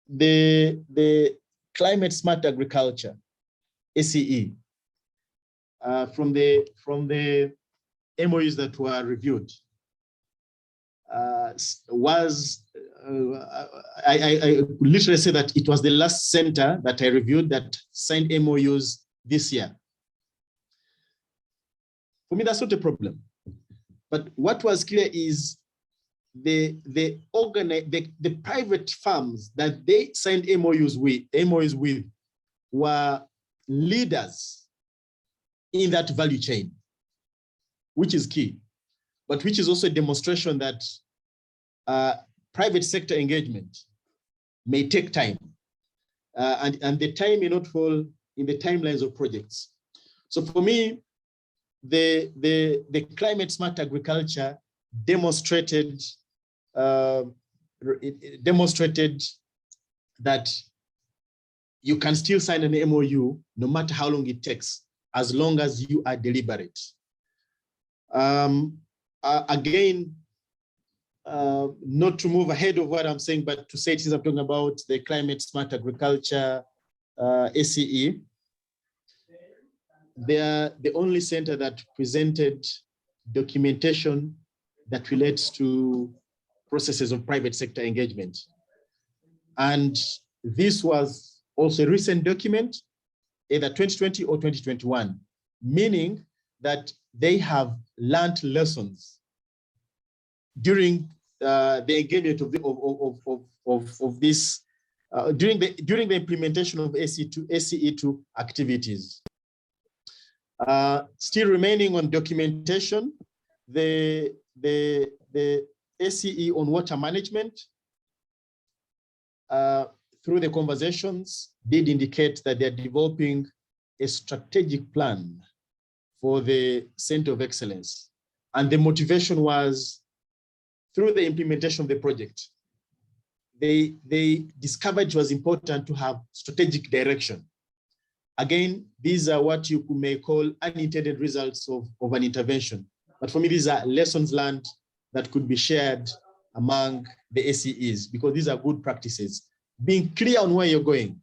the climate smart agriculture, ACE, from the MOUs that were reviewed, I literally say that it was the last center that I reviewed that signed MOUs this year. For me, that's not a problem. But what was clear is the private firms that they signed MOUs with were leaders in that value chain, which is key, but which is also a demonstration that private sector engagement may take time, and the time may not fall in the timelines of projects. So for me, the climate smart agriculture demonstrated that you can still sign an MOU no matter how long it takes, as long as you are deliberate. Again, not to move ahead of what I'm saying, but to say, since I'm talking about the climate smart agriculture ACE, they are the only center that presented documentation that relates to processes of private sector engagement. And this was also a recent document, either 2020 or 2021, meaning that they have learned lessons during the engagement of this, during the implementation of ACE2 activities. Still remaining on documentation, the ACE on water management, through the conversations, did indicate that they're developing a strategic plan for the Center of Excellence. And the motivation was through the implementation of the project, they discovered it was important to have strategic direction. Again, these are what you may call unintended results of an intervention. But for me, these are lessons learned that could be shared among the ACEs, because these are good practices. Being clear on where you're going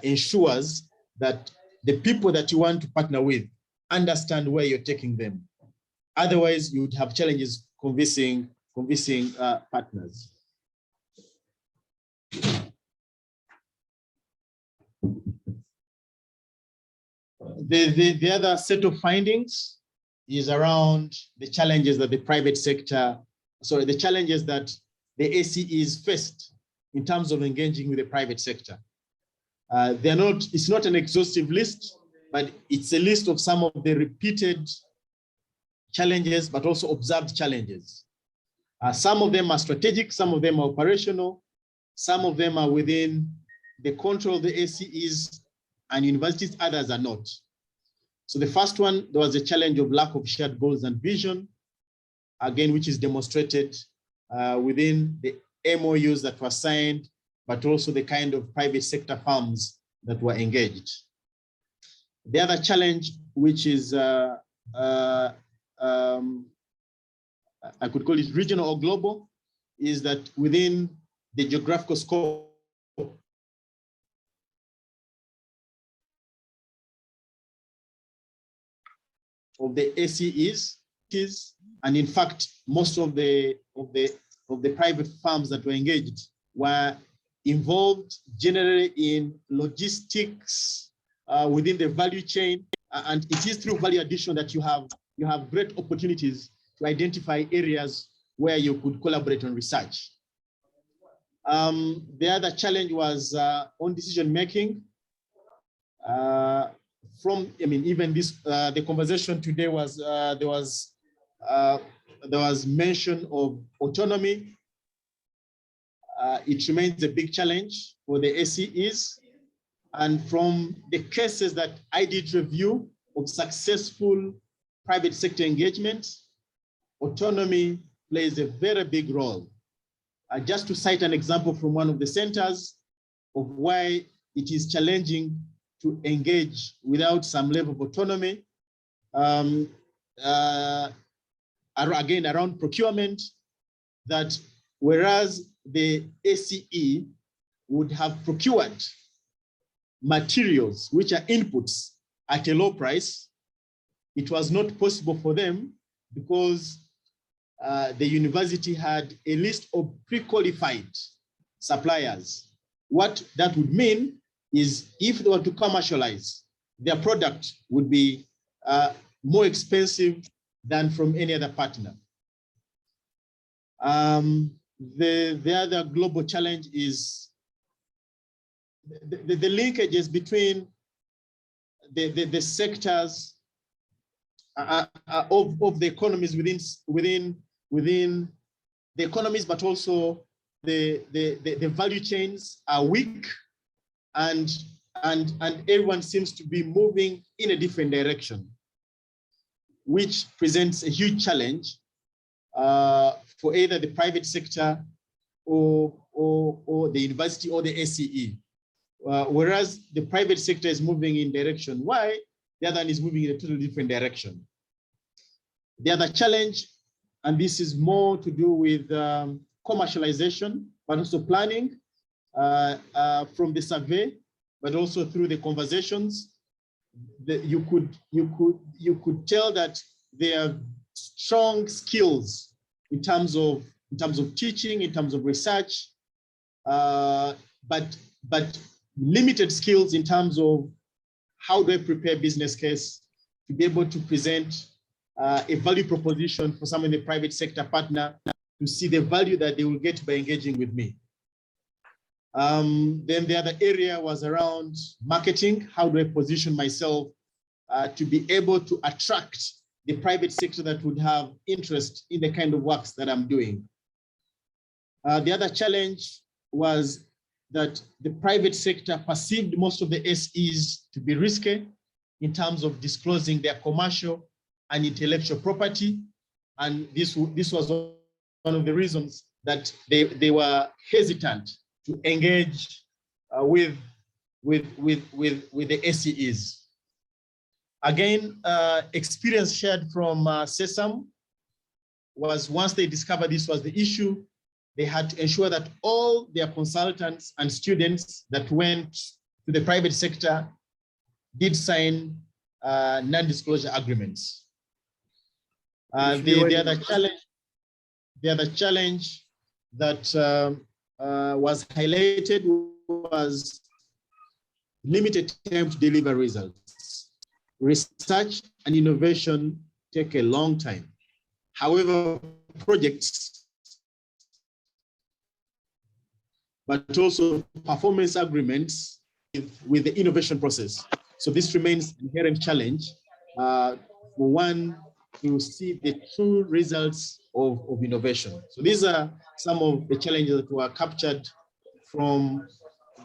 ensures that the people that you want to partner with understand where you're taking them. Otherwise, you would have challenges convincing partners. The other set of findings is around the challenges that the private sector, the challenges that the ACEs faced in terms of engaging with the private sector. It's not an exhaustive list, but it's a list of some of the repeated challenges, but also observed challenges. Some of them are strategic, some of them are operational, some of them are within the control of the ACEs and universities, others are not. So the first one, there was a challenge of lack of shared goals and vision, again, which is demonstrated within the MOUs that were signed, but also the kind of private sector firms that were engaged. The other challenge, which is, I could call it regional or global, is that within the geographical scope of the ACEs, and in fact, most of the private firms that were engaged were involved generally in logistics within the value chain, and it is through value addition that you have great opportunities to identify areas where you could collaborate on research. The other challenge was on decision making. Even this, the conversation today was there was mention of autonomy. It remains a big challenge for the ACEs. And from the cases that I did review of successful private sector engagement, autonomy plays a very big role. Just to cite an example from one of the centers of why it is challenging to engage without some level of autonomy. Again, around procurement, that whereas the ACE would have procured materials, which are inputs, at a low price, it was not possible for them because the university had a list of pre-qualified suppliers. What that would mean is if they were to commercialize, their product would be more expensive than from any other partner. The other global challenge is the linkages between the sectors of the economies within the economies, but also the value chains are weak, and everyone seems to be moving in a different direction, which presents a huge challenge for either the private sector or the university or the ACE. Whereas the private sector is moving in direction Y, the other one is moving in a totally different direction. The other challenge, and this is more to do with commercialization, but also planning from the survey, but also through the conversations, you could tell that there are strong skills in terms of teaching, in terms of research, but limited skills in terms of how do I prepare business case to be able to present a value proposition for someone in the private sector partner to see the value that they will get by engaging with me. Then the other area was around marketing. How do I position myself to be able to attract the private sector that would have interest in the kind of works that I'm doing? The other challenge was that the private sector perceived most of the SEs to be risky in terms of disclosing their commercial and intellectual property. And this was one of the reasons that they were hesitant to engage with the ACEs. Again, experience shared from SESAM was once they discovered this was the issue, they had to ensure that all their consultants and students that went to the private sector did sign non-disclosure agreements. The other challenge that was highlighted was limited time to deliver results. Research and innovation take a long time. However, projects, but also performance agreements with the innovation process. So this remains an inherent challenge for one to see the true results of innovation. So these are some of the challenges that were captured from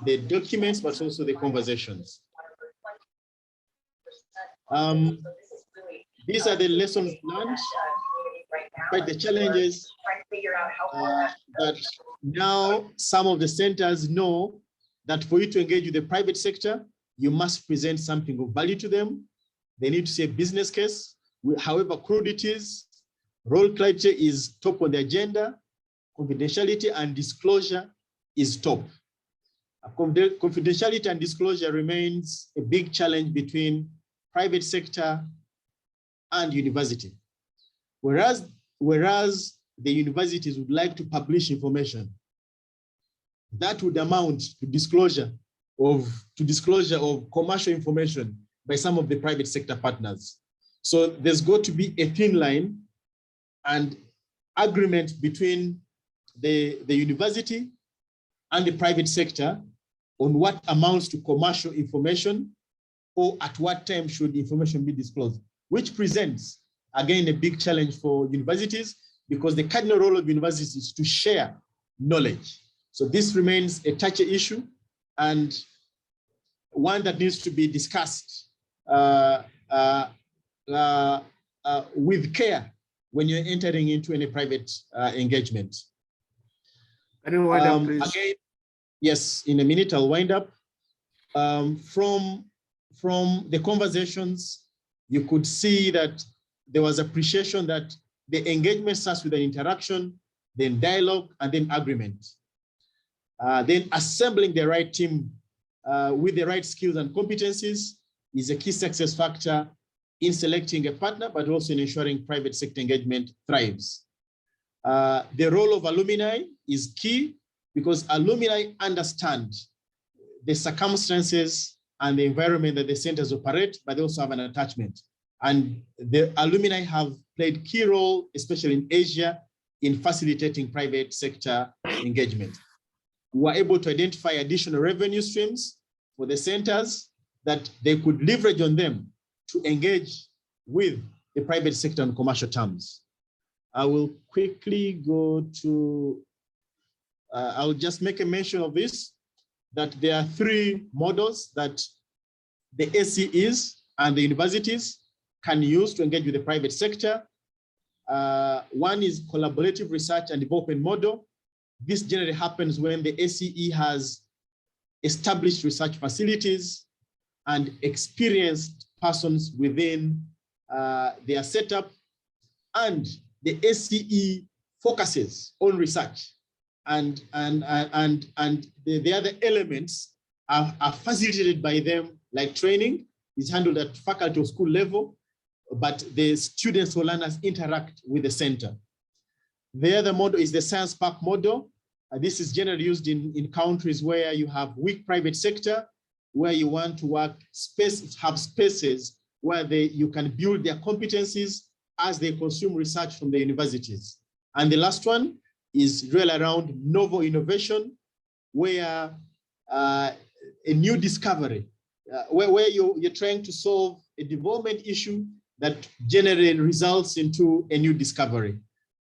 the documents, but also the conversations. These are the lessons learned, but the challenges that now some of the centers know that for you to engage with the private sector, you must present something of value to them. They need to see a business case. However crude it is, role culture is top on the agenda, confidentiality and disclosure is top. Confidentiality and disclosure remains a big challenge between private sector and university. Whereas the universities would like to publish information that would amount to disclosure of commercial information by some of the private sector partners. So there's got to be a thin line and agreement between the university and the private sector on what amounts to commercial information or at what time should information be disclosed, which presents, again, a big challenge for universities because the cardinal role of universities is to share knowledge. So this remains a touchy issue and one that needs to be discussed with care when you're entering into any private engagement. Can you wind up, please? Again, yes, in a minute I'll wind up. From the conversations, you could see that there was appreciation that the engagement starts with an interaction, then dialogue, and then agreement. Then assembling the right team with the right skills and competencies is a key success factor in selecting a partner, but also in ensuring private sector engagement thrives. The role of alumni is key because alumni understand the circumstances and the environment that the centers operate, but they also have an attachment. And the alumni have played key role, especially in Asia, in facilitating private sector engagement. We were able to identify additional revenue streams for the centers that they could leverage on them to engage with the private sector on commercial terms. I will quickly go to, I'll just make a mention of this, that there are three models that the ACEs and the universities can use to engage with the private sector. One is collaborative research and development model. This generally happens when the ACE has established research facilities and experienced persons within their setup, and the ACE focuses on research, and the other elements are facilitated by them, like training is handled at faculty or school level, but the students or learners interact with the center. The other model is the science park model. This is generally used in countries where you have weak private sector, where you want to work have spaces where you can build their competencies as they consume research from the universities. And the last one is really around novel innovation, where a new discovery, where you're trying to solve a development issue that generally results into a new discovery.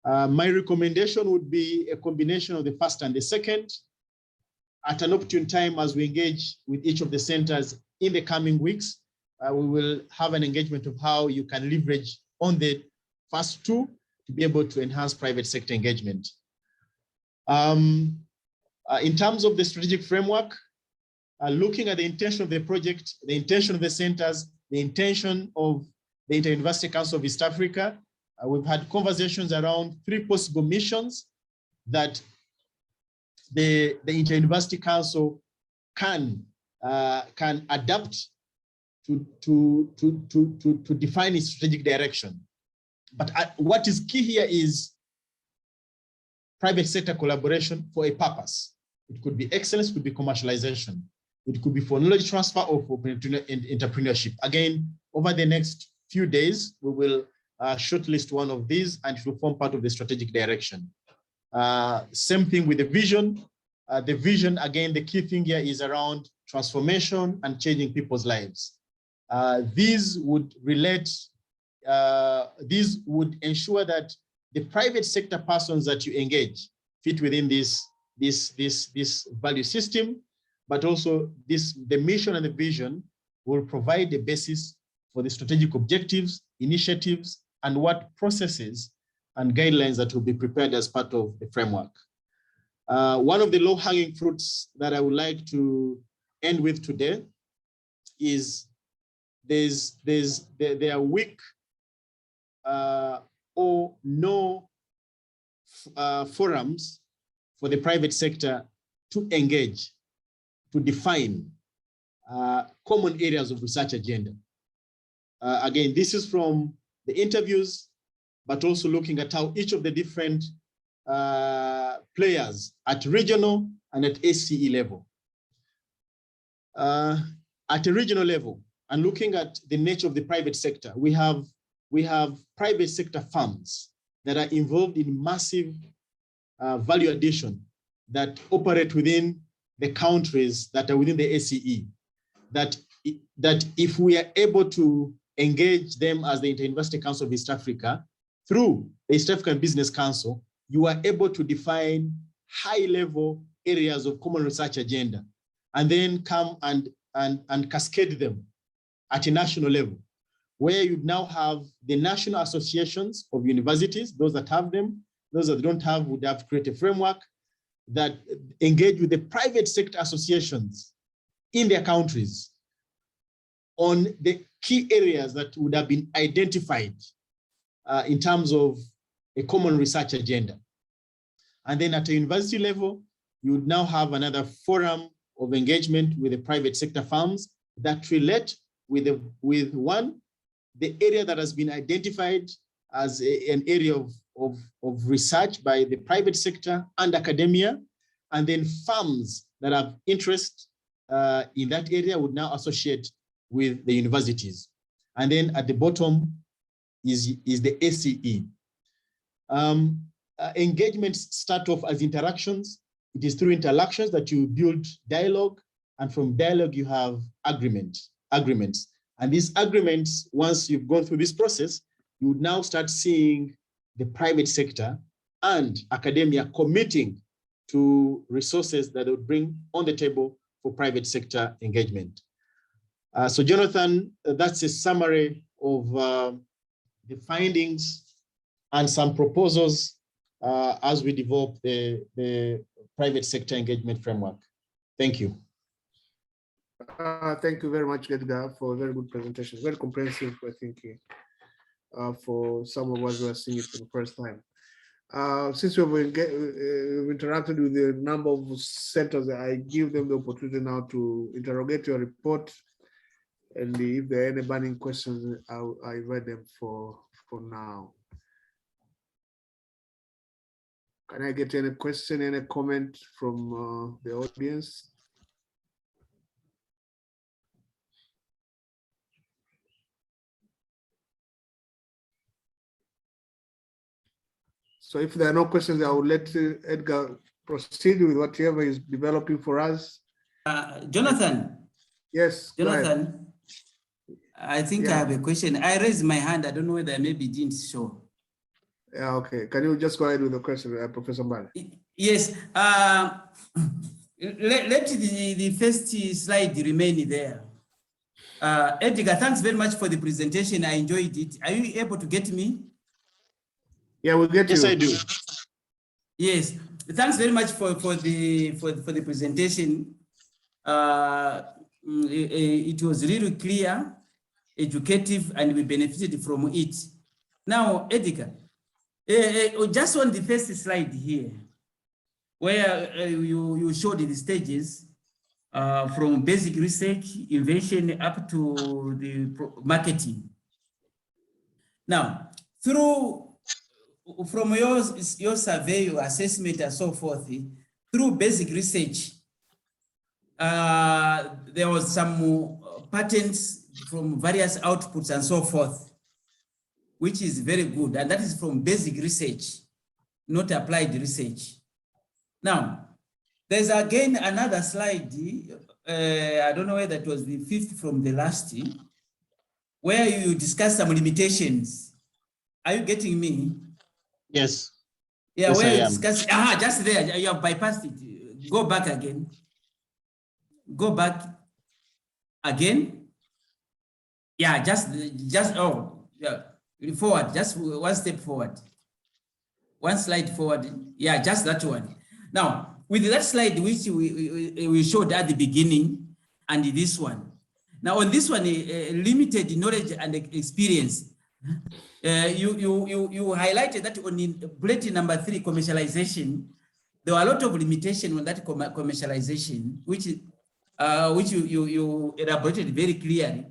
My recommendation would be a combination of the first and the second. At an opportune time, as we engage with each of the centers in the coming weeks, we will have an engagement of how you can leverage on the first two to be able to enhance private sector engagement. In terms of the strategic framework, looking at the intention of the project, the intention of the centers, the intention of the Inter-University Council of East Africa, we've had conversations around 3 possible missions that the Inter-University Council can adapt to define its strategic direction. But what is key here is private sector collaboration for a purpose. It could be excellence, it could be commercialization. It could be for knowledge transfer or for entrepreneurship. Again, over the next few days, we will shortlist one of these and it will form part of the strategic direction. Same thing with the vision. The vision, again, the key thing here is around transformation and changing people's lives. These would ensure that the private sector persons that you engage fit within this value system, but also the mission and the vision will provide the basis for the strategic objectives, initiatives, and what processes and guidelines that will be prepared as part of the framework. One of the low-hanging fruits that I would like to end with today is there are weak or no forums for the private sector to engage, to define common areas of research agenda. Again, this is from the interviews, but also looking at how each of the different players at regional and at ACE level. At a regional level, and looking at the nature of the private sector, we have private sector firms that are involved in massive value addition that operate within the countries that are within the ACE. That if we are able to engage them as the Inter-University Council of East Africa through the East African Business Council, you are able to define high-level areas of common research agenda, and then come and cascade them at a national level, where you now have the national associations of universities, those that have them, those that don't have would have created a framework that engage with the private sector associations in their countries on the key areas that would have been identified in terms of a common research agenda. And then at a university level, you would now have another forum of engagement with the private sector firms that relate with the area that has been identified as an area of research by the private sector and academia, and then firms that have interest in that area would now associate with the universities. And then at the bottom is the ACE. Engagements start off as interactions. It is through interactions that you build dialogue, and from dialogue you have agreements. And these agreements, once you've gone through this process, you would now start seeing the private sector and academia committing to resources that would bring on the table for private sector engagement. So Jonathan, that's a summary of the findings and some proposals as we develop the private sector engagement framework. Thank you. Thank you very much, Edgar, for a very good presentation. Very comprehensive, I think, for some of us who are seeing it for the first time. Since we've interacted with a number of centers, I give them the opportunity now to interrogate your report. And if there are any burning questions, I read them for now. Can I get any question, any comment from the audience? So if there are no questions, I will let Edgar proceed with whatever is developing for us. Jonathan. Yes. Jonathan, I think I have a question. I raised my hand. I don't know whether I maybe didn't show. Yeah, okay. Can you just go ahead with the question, Professor Mbale? Yes. Let the first slide remain there. Edgar, thanks very much for the presentation. I enjoyed it. Are you able to get me? Yeah, we'll get you. Yes, I do. Yes. thanks very much for the presentation. It was really clear, educative, and we benefited from it. Now, Edgar, just on the first slide here, where you showed the stages from basic research, invention, up to the marketing. Now, from your survey, your assessment, and so forth, through basic research, there was some patents from various outputs and so forth, which is very good. And that is from basic research, not applied research. Now, there's again another slide. I don't know whether it was the fifth from the last, where you discuss some limitations. Are you getting me? Yes. Yeah, yes, where you I am. discuss, just there, you have bypassed it. Go back again. Go back again. Yeah, forward, just one step forward. One slide forward. Yeah, just that one. Now, with that slide, which we showed at the beginning, and this one. Now, on this one, limited knowledge and experience. You highlighted that on bullet number 3, commercialization, there were a lot of limitation on that commercialization, which you elaborated very clearly.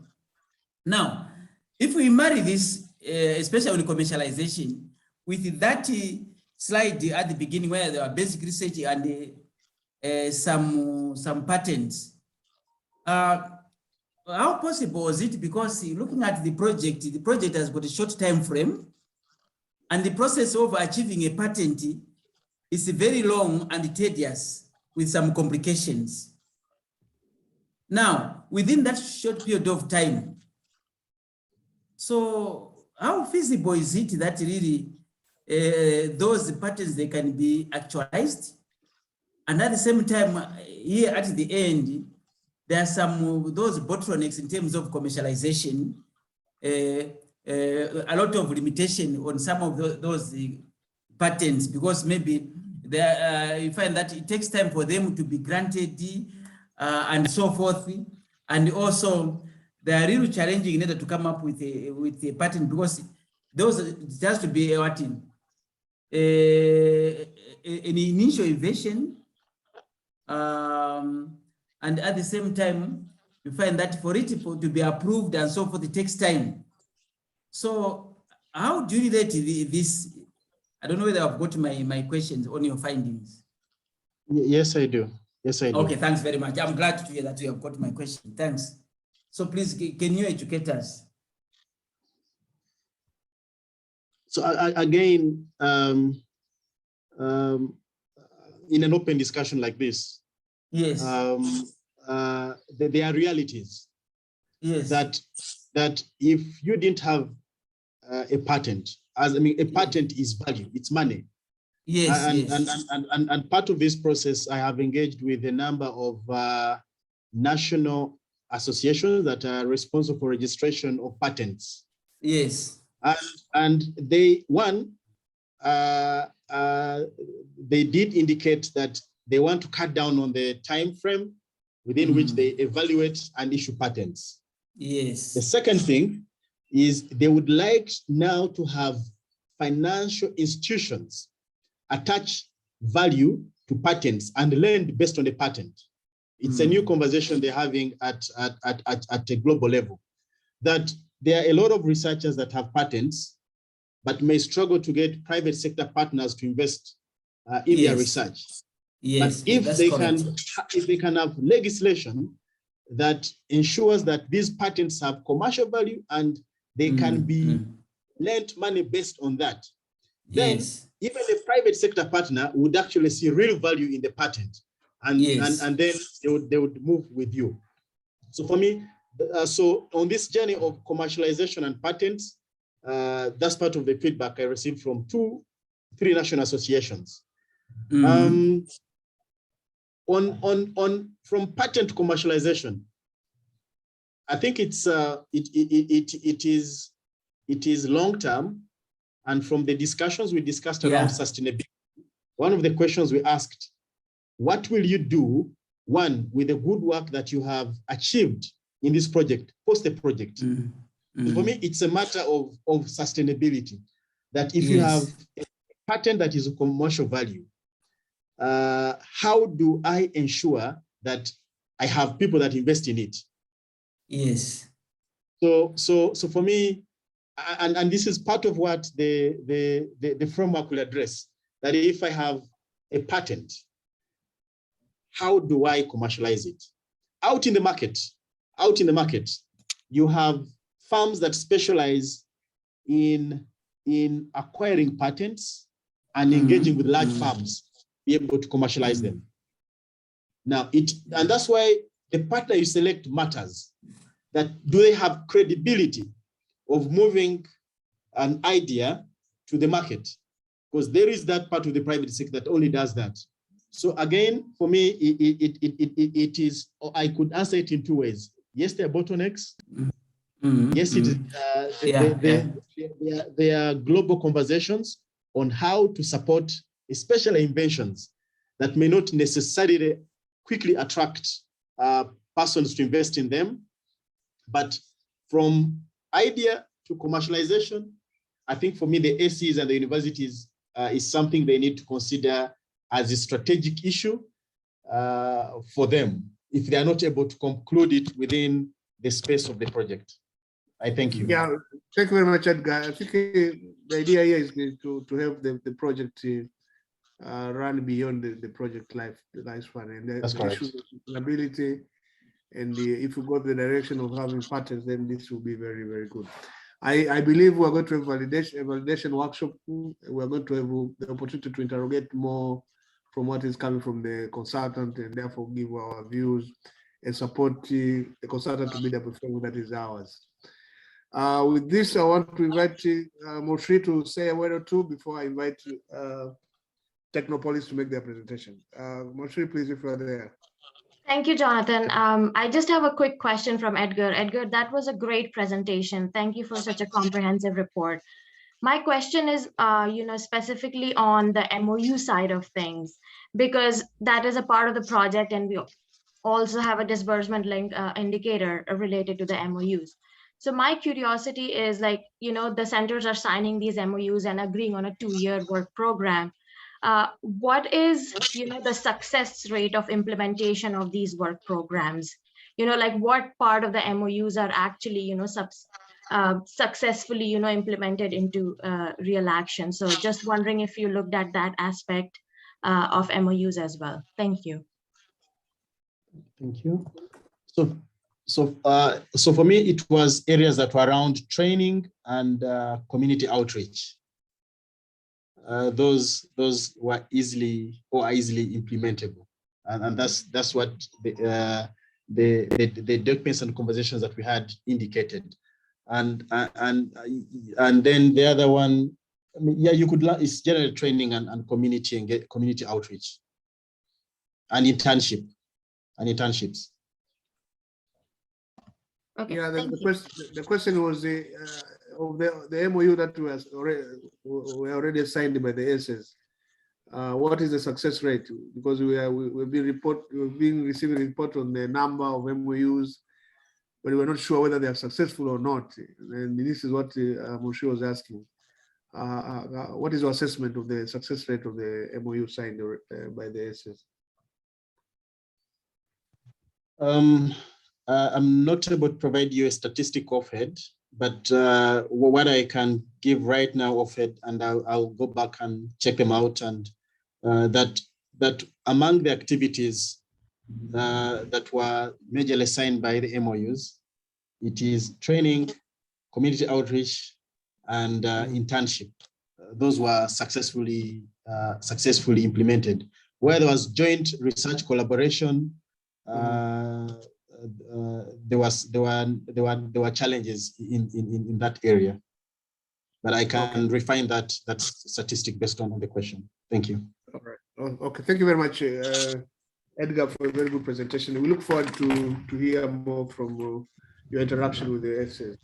Now, if we marry this, especially on commercialization, with that slide at the beginning where there were basic research and some patents, how possible was it? Because looking at the project has got a short time frame, and the process of achieving a patent is very long and tedious with some complications. Now, within that short period of time, so how feasible is it that really those patents, they can be actualized? And at the same time, here at the end, there are some those bottlenecks in terms of commercialization, a lot of limitation on some of those patents, because maybe you find that it takes time for them to be granted and so forth. And also, they are really challenging in order to come up with a patent, because those it has to be an initial invention, and at the same time, you find that for it to be approved and so forth, it takes time. So how do you relate this? I don't know whether I've got my questions on your findings. Yes, I do. Yes, I do. Okay, thanks very much. I'm glad to hear that you have got my question. Thanks. So please, can you educate us? So again, in an open discussion like this, yes, there are realities. Yes, that if you didn't have a patent, a patent is value, it's money. Yes, and part of this process, I have engaged with a number of national associations that are responsible for registration of patents. Yes. And they did indicate that they want to cut down on the time frame within which they evaluate and issue patents. Yes. The second thing is they would like now to have financial institutions attach value to patents and lend based on the patent. It's a new conversation they're having at a global level, that there are a lot of researchers that have patents, but may struggle to get private sector partners to invest in their research. Yes, but if they can have legislation that ensures that these patents have commercial value and they can be lent money based on that, then even a private sector partner would actually see real value in the patent, and then they would move with you. So for me, so on this journey of commercialization and patents, that's part of the feedback I received from 3 national associations. From patent commercialization, I think it is long term, and from the discussions we discussed around sustainability, one of the questions we asked, what will you do, one, with the good work that you have achieved in this project, post the project? For me, it's a matter of sustainability, that if you have a patent that is of commercial value, how do I ensure that I have people that invest in it? Yes. So for me, and this is part of what the framework will address, that if I have a patent, how do I commercialize it? Out in the market, you have firms that specialize in acquiring patents and engaging with large firms, be able to commercialize them. Now, and that's why the partner you select matters. That do they have credibility of moving an idea to the market? Because there is that part of the private sector that only does that. So again, for me, it is, I could answer it in two ways. Yes, there are bottlenecks. Yes, it is, there are global conversations on how to support, especially inventions that may not necessarily quickly attract persons to invest in them. But from idea to commercialization, I think for me, the ACs and the universities is something they need to consider as a strategic issue for them if they are not able to conclude it within the space of the project. I thank you. Yeah, thank you very much, Edgar. I think the idea here is to have the project run beyond the project lifespan, and That's the correct. issue of sustainability. And if we go the direction of having patents, then this will be very, very good. I believe we're going to have a validation workshop. We're going to have the opportunity to interrogate more from what is coming from the consultant, and therefore give our views and support the consultant to build up a framework that is ours. With this, I want to invite Moshri to say a word or two before I invite Technopolis to make their presentation. Moshri, please, if you're there. Thank you, Jonathan. I just have a quick question from Edgar. Edgar, that was a great presentation. Thank you for such a comprehensive report. My question is, specifically on the MOU side of things, because that is a part of the project, and we also have a disbursement link indicator related to the MOUs. So my curiosity is, like, the centers are signing these MOUs and agreeing on a 2-year work program. What is, the success rate of implementation of these work programs? Like, what part of the MOUs are actually, successfully, implemented into real action? So just wondering if you looked at that aspect of MOUs as well. Thank you. Thank you. So for me, it was areas that were around training and community outreach. Those were easily implementable, and that's what the documents and conversations that we had indicated. And then the other one, I mean, yeah, you could learn is general training and community and get community outreach and internships. Okay, yeah, the question was of the MOU that was already signed by the ACEs. What is the success rate? Because we've been receiving report on the number of MOUs, but we're not sure whether they are successful or not. And this is what Moshe was asking. What is your assessment of the success rate of the MOU signed by the ACEs? I'm not able to provide you a statistic offhand, but what I can give right now offhand, and I'll go back and check them out, and that among the activities that were majorly signed by the MOUs, it is training, community outreach, and internship. Those were successfully implemented. Where there was joint research collaboration, there were challenges in that area, but I can refine that statistic based on the question. Thank you. All right. Okay. Thank you very much, Edgar, for a very good presentation. We look forward to hear more from your interaction with the essays.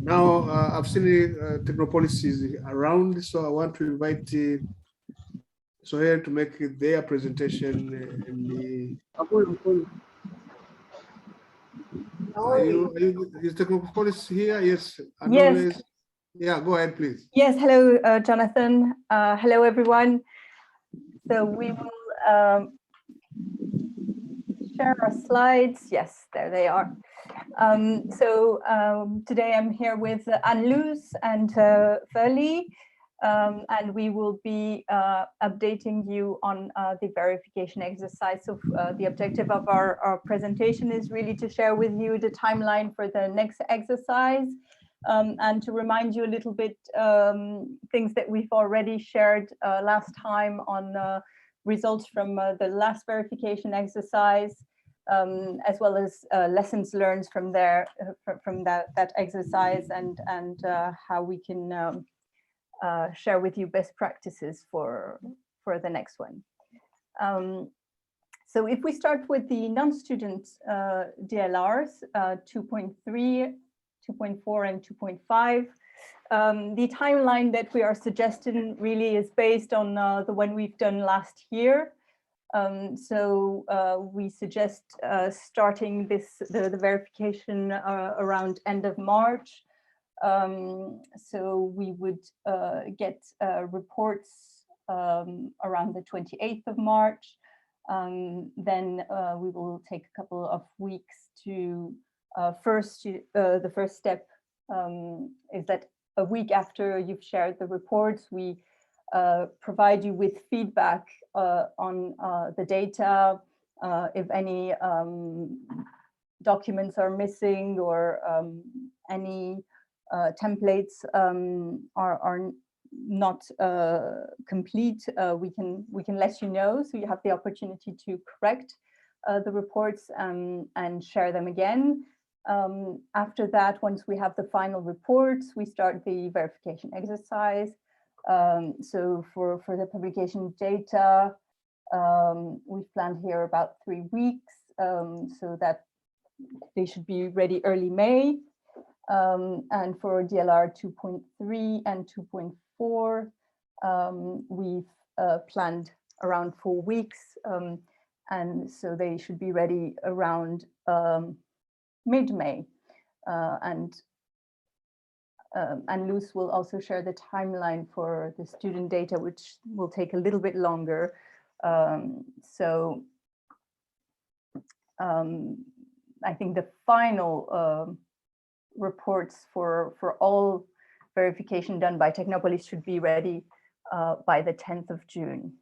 Now, I've seen Technopolis is around, so I want to invite Sohail to make their presentation. Is Technopolis here? Yes. Yes. Yeah, go ahead, please. Yes, hello, Jonathan. Hello, everyone. So we will share our slides. Yes, there they are. Today I'm here with Anne-Luz and Verli, and we will be updating you on the verification exercise. So the objective of our presentation is really to share with you the timeline for the next exercise, and to remind you a little bit things that we've already shared last time on results from the last verification exercise, as well as lessons learned from there, from that exercise, and how we can share with you best practices for the next one. So if we start with the non-student DLRs, 2.3, 2.4, and 2.5, the timeline that we are suggesting really is based on the one we've done last year. We suggest starting the verification around end of March. So we would get reports around the 28th of March. Then we will take a couple of weeks to the first step is that a week after you've shared the reports, we provide you with feedback on the data, if any documents are missing or any templates are not complete, we can let you know, so you have the opportunity to correct the reports and share them again. After that, once we have the final reports, we start the verification exercise. So for the publication data, we've planned here about 3 weeks, so that they should be ready early May. And for DLR 2.3 and 2.4, we've planned around 4 weeks, and so they should be ready around mid-May. And Luz will also share the timeline for the student data, which will take a little bit longer. I think the final reports for all verification done by Technopolis should be ready by the 10th of June.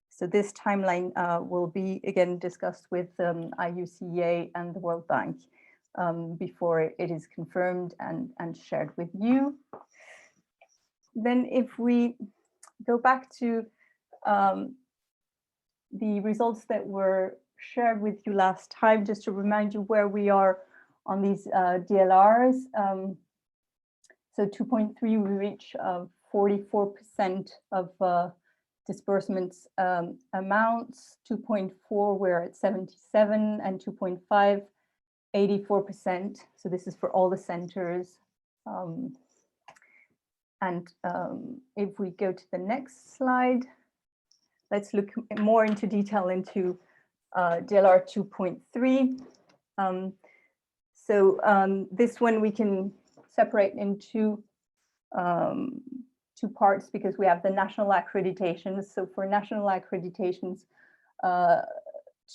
So this timeline will be again discussed with IUCA and the World Bank before it is confirmed and shared with you. Then if we go back to the results that were shared with you last time, just to remind you where we are on these DLRs. So 2.3, we reach 44% of disbursements amounts. 2.4, we're at 77, and 2.5, 84%. So this is for all the centers. If we go to the next slide, let's look more into detail into DLR 2.3. This one we can separate into two parts because we have the national accreditations. So for national accreditations,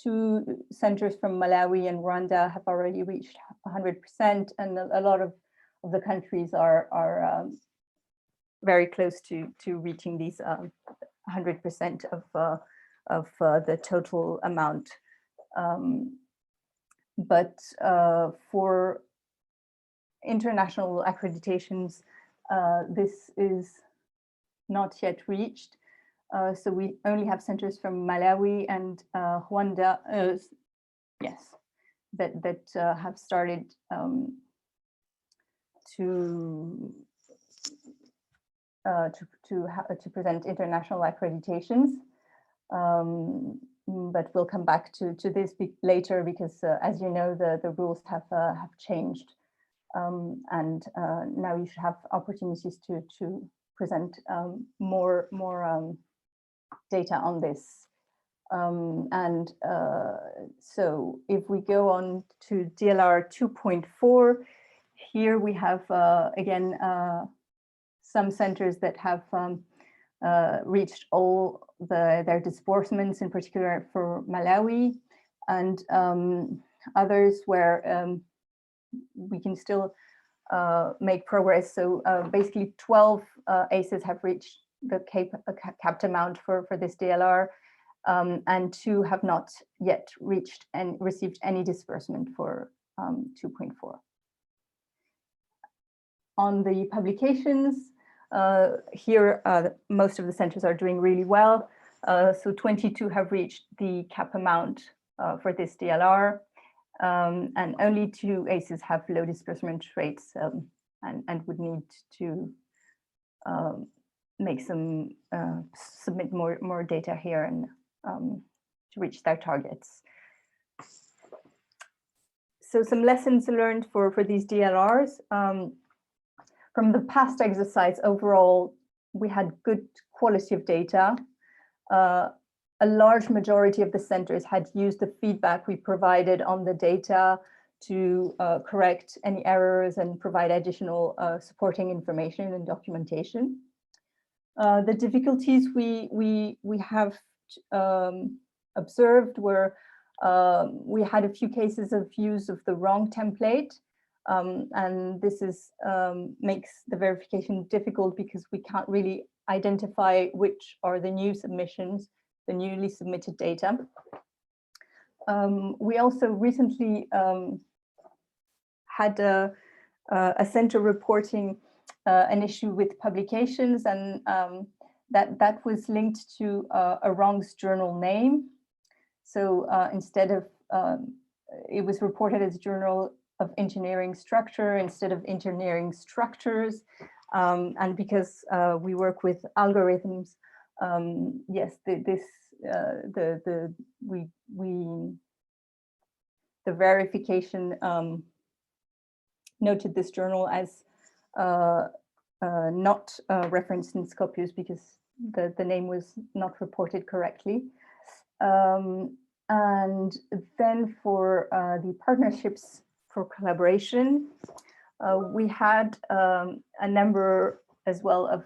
2 centers from Malawi and Rwanda have already reached 100%, and a lot of the countries are very close to reaching these 100% of the total amount. But for international accreditations, this is not yet reached. So we only have centers from Malawi and Rwanda, yes, that have started to present international accreditations. But we'll come back to this later because, as you know, the rules have changed, and now you should have opportunities to present more data on this. So if we go on to DLR 2.4, here we have, again, some centers that have reached all their disbursements, in particular for Malawi, and others where we can still make progress. So basically 12 ACEs have reached the capped amount for this DLR, and 2 have not yet reached and received any disbursement for 2.4. On the publications, here most of the centers are doing really well. So 22 have reached the cap amount for this DLR, and only 2 ACEs have low disbursement rates and would need to make some submit more data here and to reach their targets. So some lessons learned for these DLRs. From the past exercise, overall, we had good quality of data. A large majority of the centers had used the feedback we provided on the data to correct any errors and provide additional supporting information and documentation. The difficulties we have observed were we had a few cases of use of the wrong template, and this is makes the verification difficult because we can't really identify which are the new submissions, the newly submitted data. We also recently had a center reporting an issue with publications, and that was linked to a wrong journal name. So instead of, it was reported as Journal of Engineering Structure instead of Engineering Structures. And because we work with algorithms, yes, the verification noted this journal as not referenced in Scopus because the name was not reported correctly. And then for the partnerships for collaboration, we had a number as well of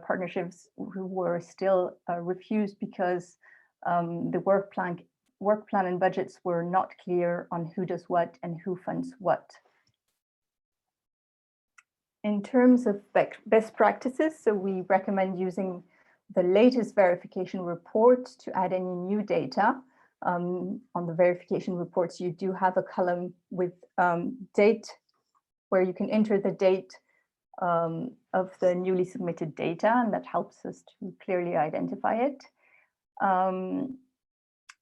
partnerships who were still refused because the work plan and budgets were not clear on who does what and who funds what. In terms of best practices, so we recommend using the latest verification report to add any new data. On the verification reports, you do have a column with date where you can enter the date of the newly submitted data, and that helps us to clearly identify it.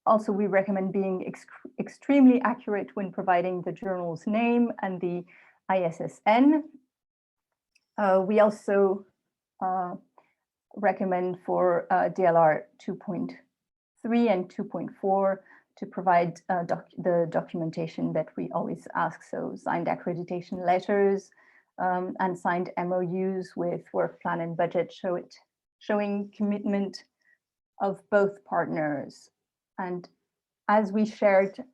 Also, we recommend being extremely accurate when providing the journal's name and the ISSN. We also recommend for DLR 2.3 and 2.4 to provide the documentation that we always ask, so signed accreditation letters and signed MOUs with work plan and budget, showing commitment of both partners. And as we shared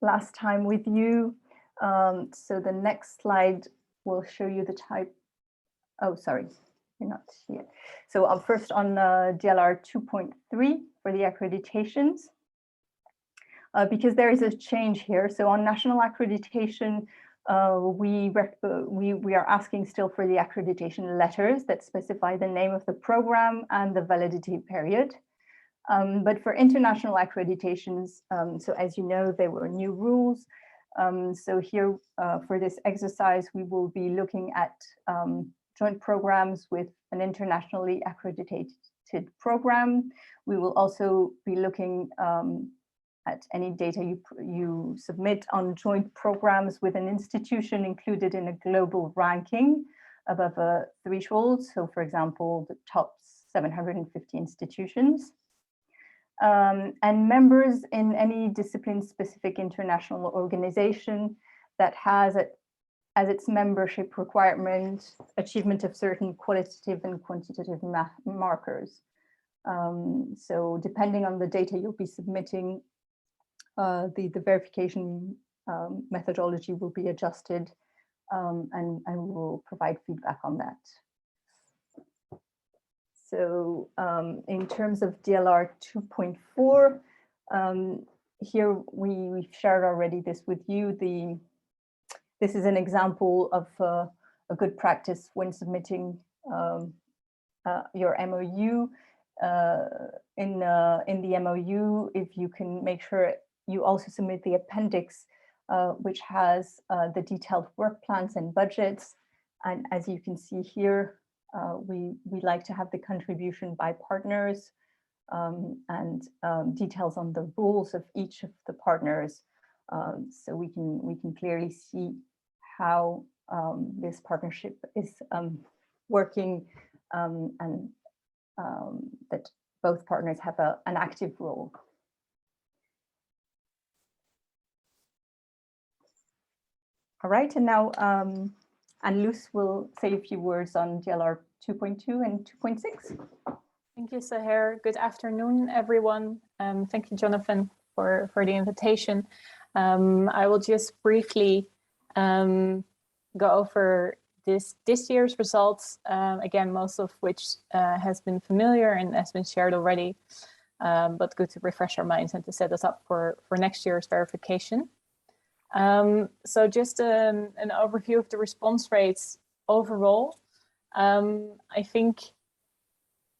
last time with you, so the next slide will show you the type. Oh, sorry, you're not here. So first on DLR 2.3 for the accreditations, because there is a change here. So on national accreditation, we are asking still for the accreditation letters that specify the name of the program and the validity period. But for international accreditations, so as you know, there were new rules. So here for this exercise, we will be looking at joint programs with an internationally accredited program. We will also be looking at any data you submit on joint programs with an institution included in a global ranking above a threshold. So for example, the top 750 institutions. And members in any discipline-specific international organization that has as its membership requirement, achievement of certain qualitative and quantitative markers. So depending on the data you'll be submitting, the verification methodology will be adjusted, and we'll provide feedback on that. So in terms of DLR 2.4, here we've shared already this with you. This is an example of a good practice when submitting your MOU. In the MOU, if you can make sure you also submit the appendix, which has the detailed work plans and budgets. And as you can see here, we like to have the contribution by partners and details on the roles of each of the partners, so we can clearly see how this partnership is working, and that both partners have an active role. All right, and now Anne-Luce will say a few words on DLR 2.2 and 2.6. Thank you, Sahar. Good afternoon, everyone. Thank you, Jonathan, for the invitation. I will just briefly go over this year's results, again, most of which has been familiar and has been shared already, but good to refresh our minds and to set us up for next year's verification. So just an overview of the response rates overall. I think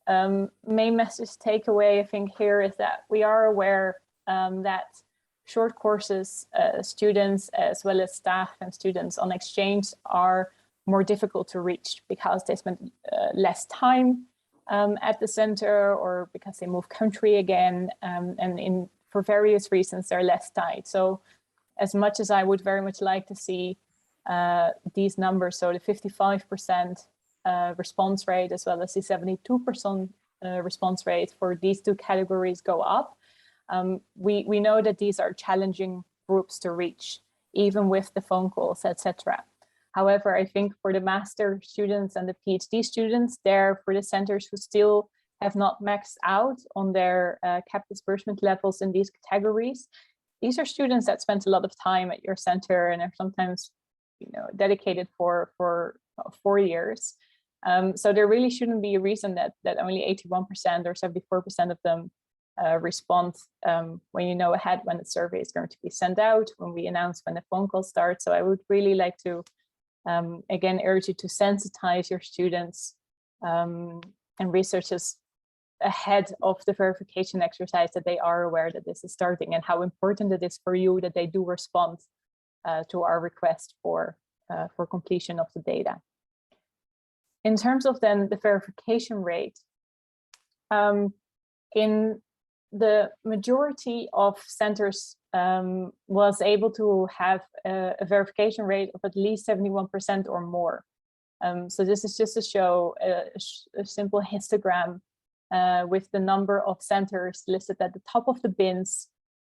main message takeaway, I think, here is that we are aware that short courses, students as well as staff and students on exchange are more difficult to reach because they spend less time at the center, or because they move country again, and for various reasons they're less tight. So as much as I would very much like to see these numbers, so the 55% response rate as well as the 72% response rate for these two categories go up, we know that these are challenging groups to reach, even with the phone calls, etc. However, I think for the master students and the PhD students, there for the centers who still have not maxed out on their cap disbursement levels in these categories, these are students that spent a lot of time at your center and are sometimes, dedicated for 4 years. So there really shouldn't be a reason that only 81% or 74% of them respond when you know ahead when the survey is going to be sent out, when we announce when the phone call starts. So I would really like to, again, urge you to sensitize your students and researchers ahead of the verification exercise, that they are aware that this is starting and how important it is for you that they do respond to our request for completion of the data. In terms of then the verification rate, in the majority of centers was able to have a verification rate of at least 71% or more. So this is just to show a simple histogram with the number of centers listed at the top of the bins,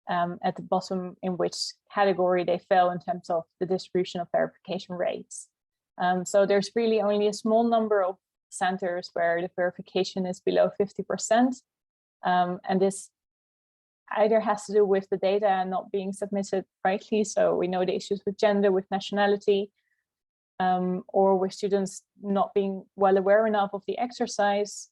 at the bottom in which category they fell in terms of the distribution of verification rates. So there's really only a small number of centers where the verification is below 50%. And this either has to do with the data not being submitted rightly. So we know the issues with gender, with nationality, or with students not being well aware enough of the exercise.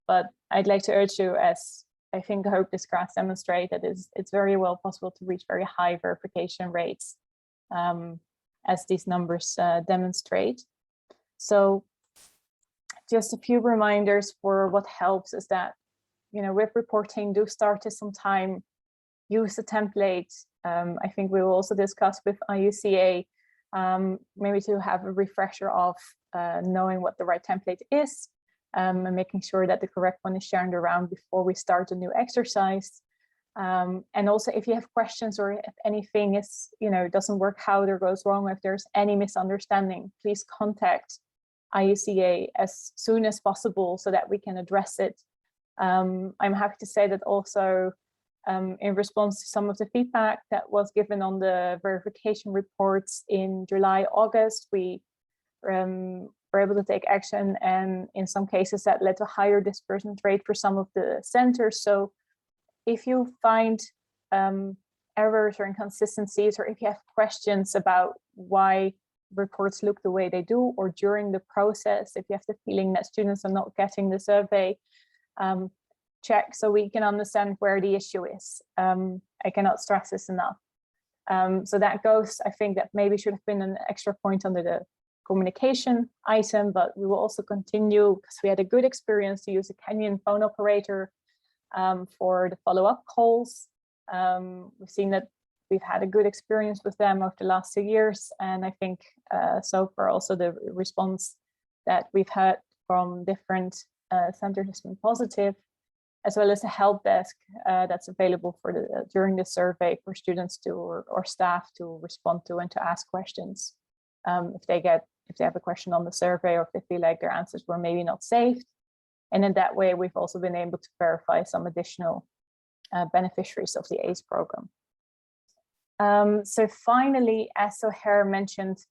But I'd like to urge you, as I hope this graphs demonstrate, that it's very well possible to reach very high verification rates, as these numbers demonstrate. So just a few reminders for what helps is that, with reporting, do start to some time, use the template. I think we will also discuss with IUCA, maybe to have a refresher of knowing what the right template is, and making sure that the correct one is shared around before we start a new exercise. And also, if you have questions or if anything is, doesn't work out or goes wrong, if there's any misunderstanding, please contact IUCA as soon as possible so that we can address it. I'm happy to say that also in response to some of the feedback that was given on the verification reports in July, August, we were able to take action, and in some cases that led to higher disbursement rate for some of the centers. So if you find errors or inconsistencies, or if you have questions about why reports look the way they do, or during the process, if you have the feeling that students are not getting the survey, check so we can understand where the issue is. I cannot stress this enough. So that goes, I think that maybe should have been an extra point under the communication item, but we will also continue, because we had a good experience, to use a Kenyan phone operator for the follow-up calls. We've seen that we've had a good experience with them over the last 2 years, and I think so far also the response that we've had from different centers has been positive, as well as a help desk that's available for the during the survey for students to or staff to respond to and to ask questions if they have a question on the survey, or if they feel like their answers were maybe not saved. And in that way, we've also been able to verify some additional beneficiaries of the ACE program. So finally, as Sohair mentioned,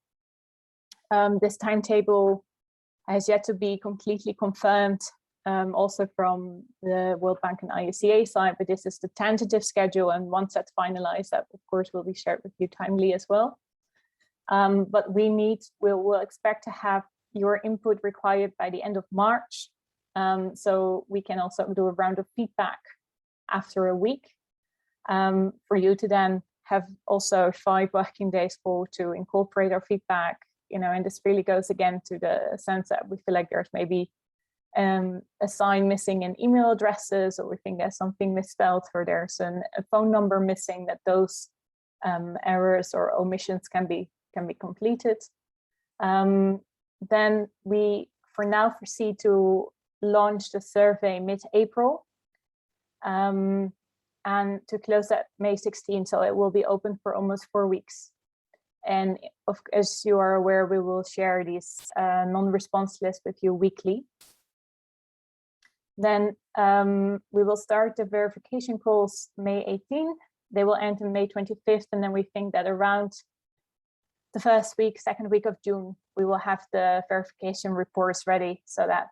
this timetable has yet to be completely confirmed, also from the World Bank and IUCA side, but this is the tentative schedule, and once that's finalized, that of course will be shared with you timely as well. But we'll expect to have your input required by the end of March, so we can also do a round of feedback after a week, for you to then have also 5 working days to incorporate our feedback, and this really goes again to the sense that we feel like there's maybe a sign missing in email addresses, or we think there's something misspelled, or there's a phone number missing, that those errors or omissions can be completed. Then we for now foresee to launch the survey mid-April, and to close that May 16, so it will be open for almost 4 weeks. And as you are aware, we will share these non-response lists with you weekly. Then we will start the verification calls May 18. They will end on May 25th, and then we think that around the second week of June, we will have the verification reports ready, so that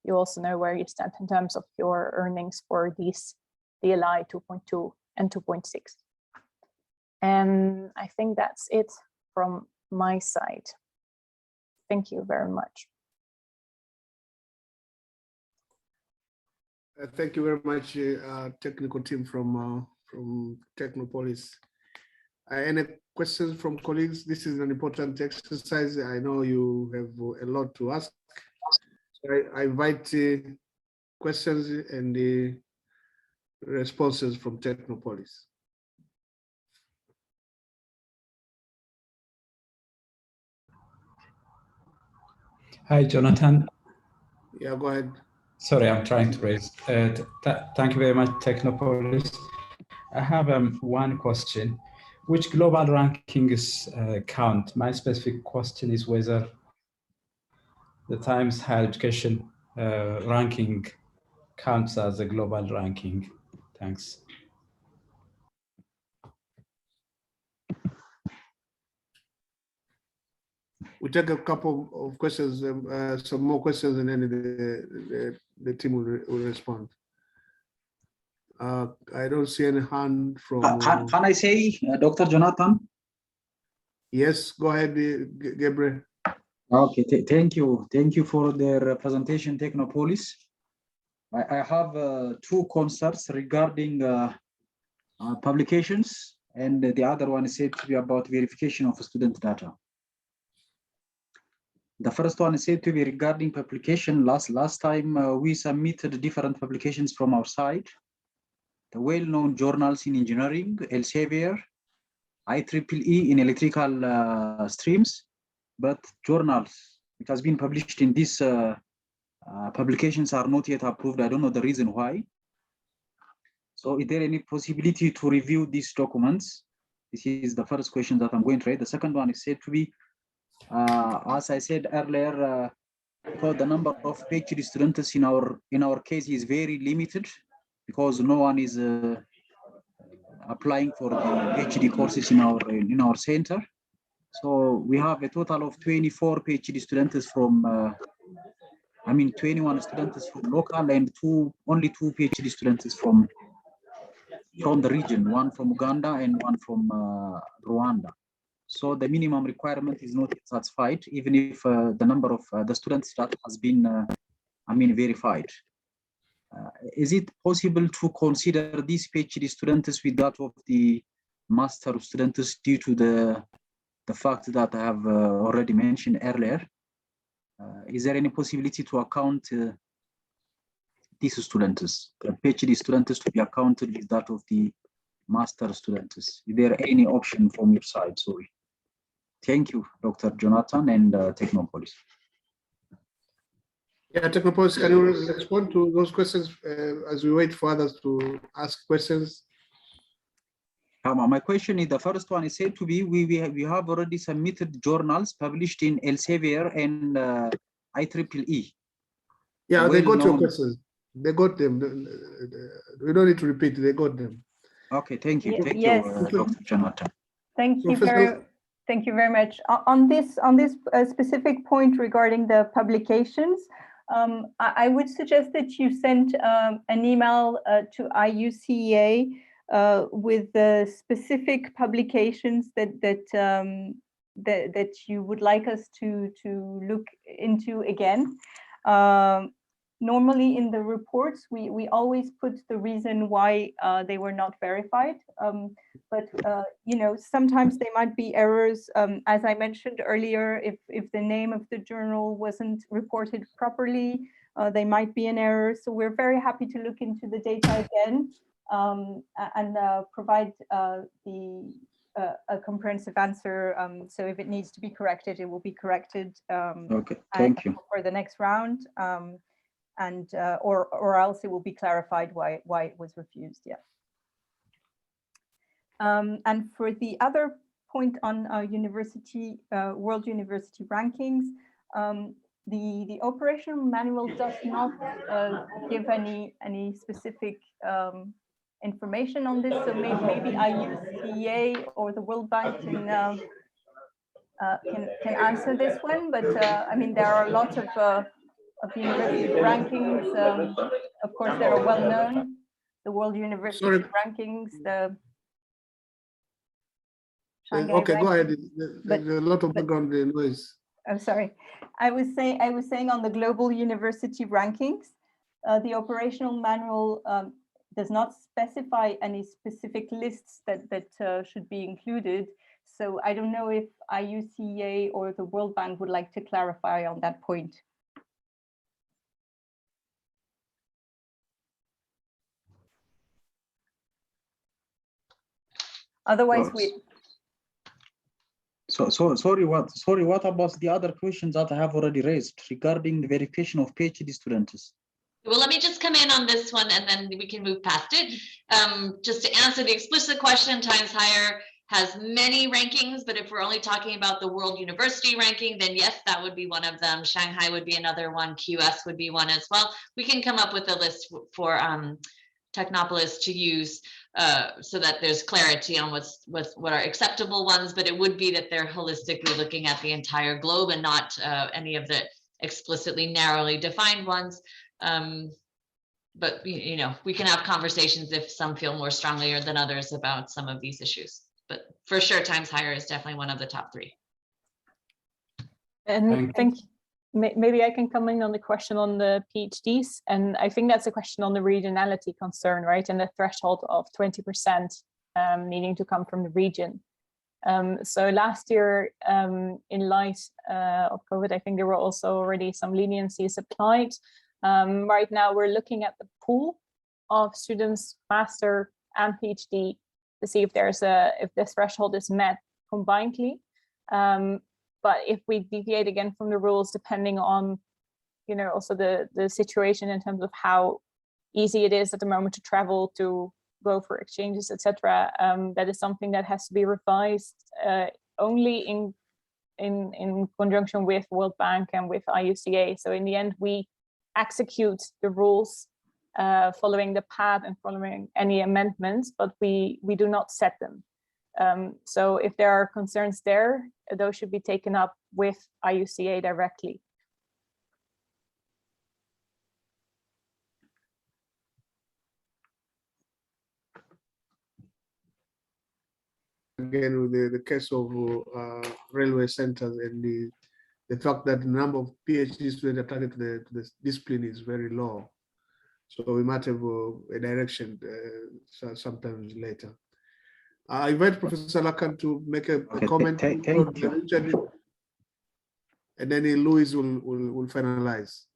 you also know where you stand in terms of your earnings for these DLI 2.2 and 2.6. And I think that's it from my side. Thank you very much. Thank you very much, technical team from Technopolis. Any questions from colleagues? This is an important exercise. I know you have a lot to ask. So I invite questions and the responses from Technopolis. Hi, Jonathan. Yeah, go ahead. Sorry, I'm trying to raise. Thank you very much, Technopolis. I have one question. Which global rankings count? My specific question is whether the Times Higher Education ranking counts as a global ranking. Thanks. We take a couple of questions, some more questions, and then the team will respond. I don't see any hand from. Can I say, Dr. Jonathan? Yes, go ahead, Gabriel. Okay, thank you. Thank you for the presentation, Technopolis. I have 2 concerns regarding publications, and the other one is said to be about verification of student data. The first one is said to be regarding publication. Last time we submitted different publications from our side. The well-known journals in engineering, Elsevier, IEEE in electrical streams, but journals which has been published in these publications are not yet approved. I don't know the reason why. So is there any possibility to review these documents? This is the first question that I'm going to raise. The second one is said to be, as I said earlier, because the number of PhD students in our case is very limited, because no one is applying for the PhD courses in our center. So we have a total of 24 PhD students from, 21 students from local and only two PhD students from the region, one from Uganda and one from Rwanda. So the minimum requirement is not satisfied, even if the number of the students that has been, verified. Is it possible to consider these PhD students with that of the master students due to the fact that I have already mentioned earlier? Is there any possibility to account these students, PhD students, to be accounted with that of the master students? Is there any option from your side? Sorry. Thank you, Dr. Jonathan and Technopolis. Yeah, Technopolis, can you respond to those questions as we wait for others to ask questions? My question is, the first one is said to be, we have already submitted journals published in Elsevier and IEEE. Yeah, they got your questions. They got them. We don't need to repeat. They got them. Okay, thank you. Thank Yes. you, Dr. Jonathan. Thank you very much. On this specific point regarding the publications, I would suggest that you send an email to IUCEA with the specific publications that you would like us to look into again. Normally in the reports, we always put the reason why they were not verified. But sometimes there might be errors. As I mentioned earlier, if the name of the journal wasn't reported properly, there might be an error. So we're very happy to look into the data again and provide a comprehensive answer. So if it needs to be corrected, it will be corrected. Okay, thank you. For the next round. Or else it will be clarified why it was refused. Yeah. And for the other point on world university rankings, the operational manual does not give any specific information on this. So maybe IUCEA or the World Bank can answer this one. But there are a lot of university rankings. Of course, they are well known. The World University rankings, the Shanghai Okay, rankings. go ahead. There's a lot of background noise. I'm sorry. I was saying on the global university rankings, the operational manual does not specify any specific lists that should be included. So I don't know if IUCEA or the World Bank would like to clarify on that point. Otherwise, sorry, what about the other questions that I have already raised regarding the verification of PhD students? Well, let me just come in on this one and then we can move past it. Just to answer the explicit question, Times Higher has many rankings, but if we're only talking about the World University ranking, then yes, that would be one of them. Shanghai would be another one. QS would be one as well. We can come up with a list for Technopolis to use so that there's clarity on what are acceptable ones, but it would be that they're holistically looking at the entire globe and not any of the explicitly narrowly defined ones. But we can have conversations if some feel more strongly than others about some of these issues. But for sure, Times Higher is definitely one of the top three. And maybe I can come in on the question on the PhDs. And I think that's a question on the regionality concern, right? And the threshold of 20% needing to come from the region. So last year, in light of COVID, I think there were also already some leniencies applied. Right now, we're looking at the pool of students, master and PhD, to see if if this threshold is met combinedly. But if we deviate again from the rules, depending on, also the situation in terms of how easy it is at the moment to travel, to go for exchanges, etc., that is something that has to be revised only in conjunction with World Bank and with IUCA. So in the end, we execute the rules following the path and following any amendments, but we do not set them. So if there are concerns there, those should be taken up with IUCA directly. Again, with the case of railway centers and the fact that the number of PhD students attracted to the discipline is very low. So we might have a direction sometimes later. I invite Professor Lakan to make a comment. Thank you. And then Louis will finalize.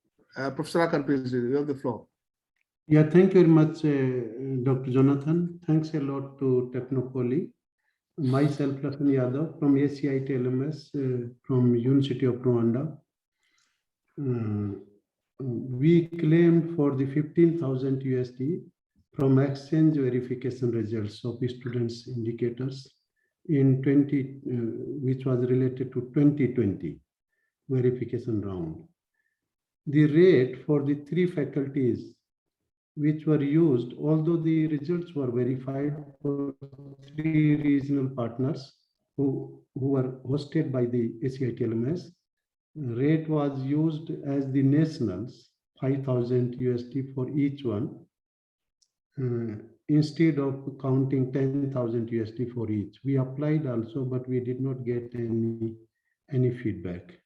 Professor Lakan, please, you have the floor. Yeah, thank you very much, Dr. Jonathan. Thanks a lot to Technopoly. Myself, Lakan Yadav from ACIT LMS from University of Rwanda. We claimed for the 15,000 USD from exchange verification results of students' indicators in which was related to 2020 verification round. The rate for the 3 faculties which were used, although the results were verified for 3 regional partners who were hosted by the ACIT LMS, rate was used as the nationals, 5,000 USD for each one, instead of counting 10,000 USD for each. We applied also, but we did not get any feedback.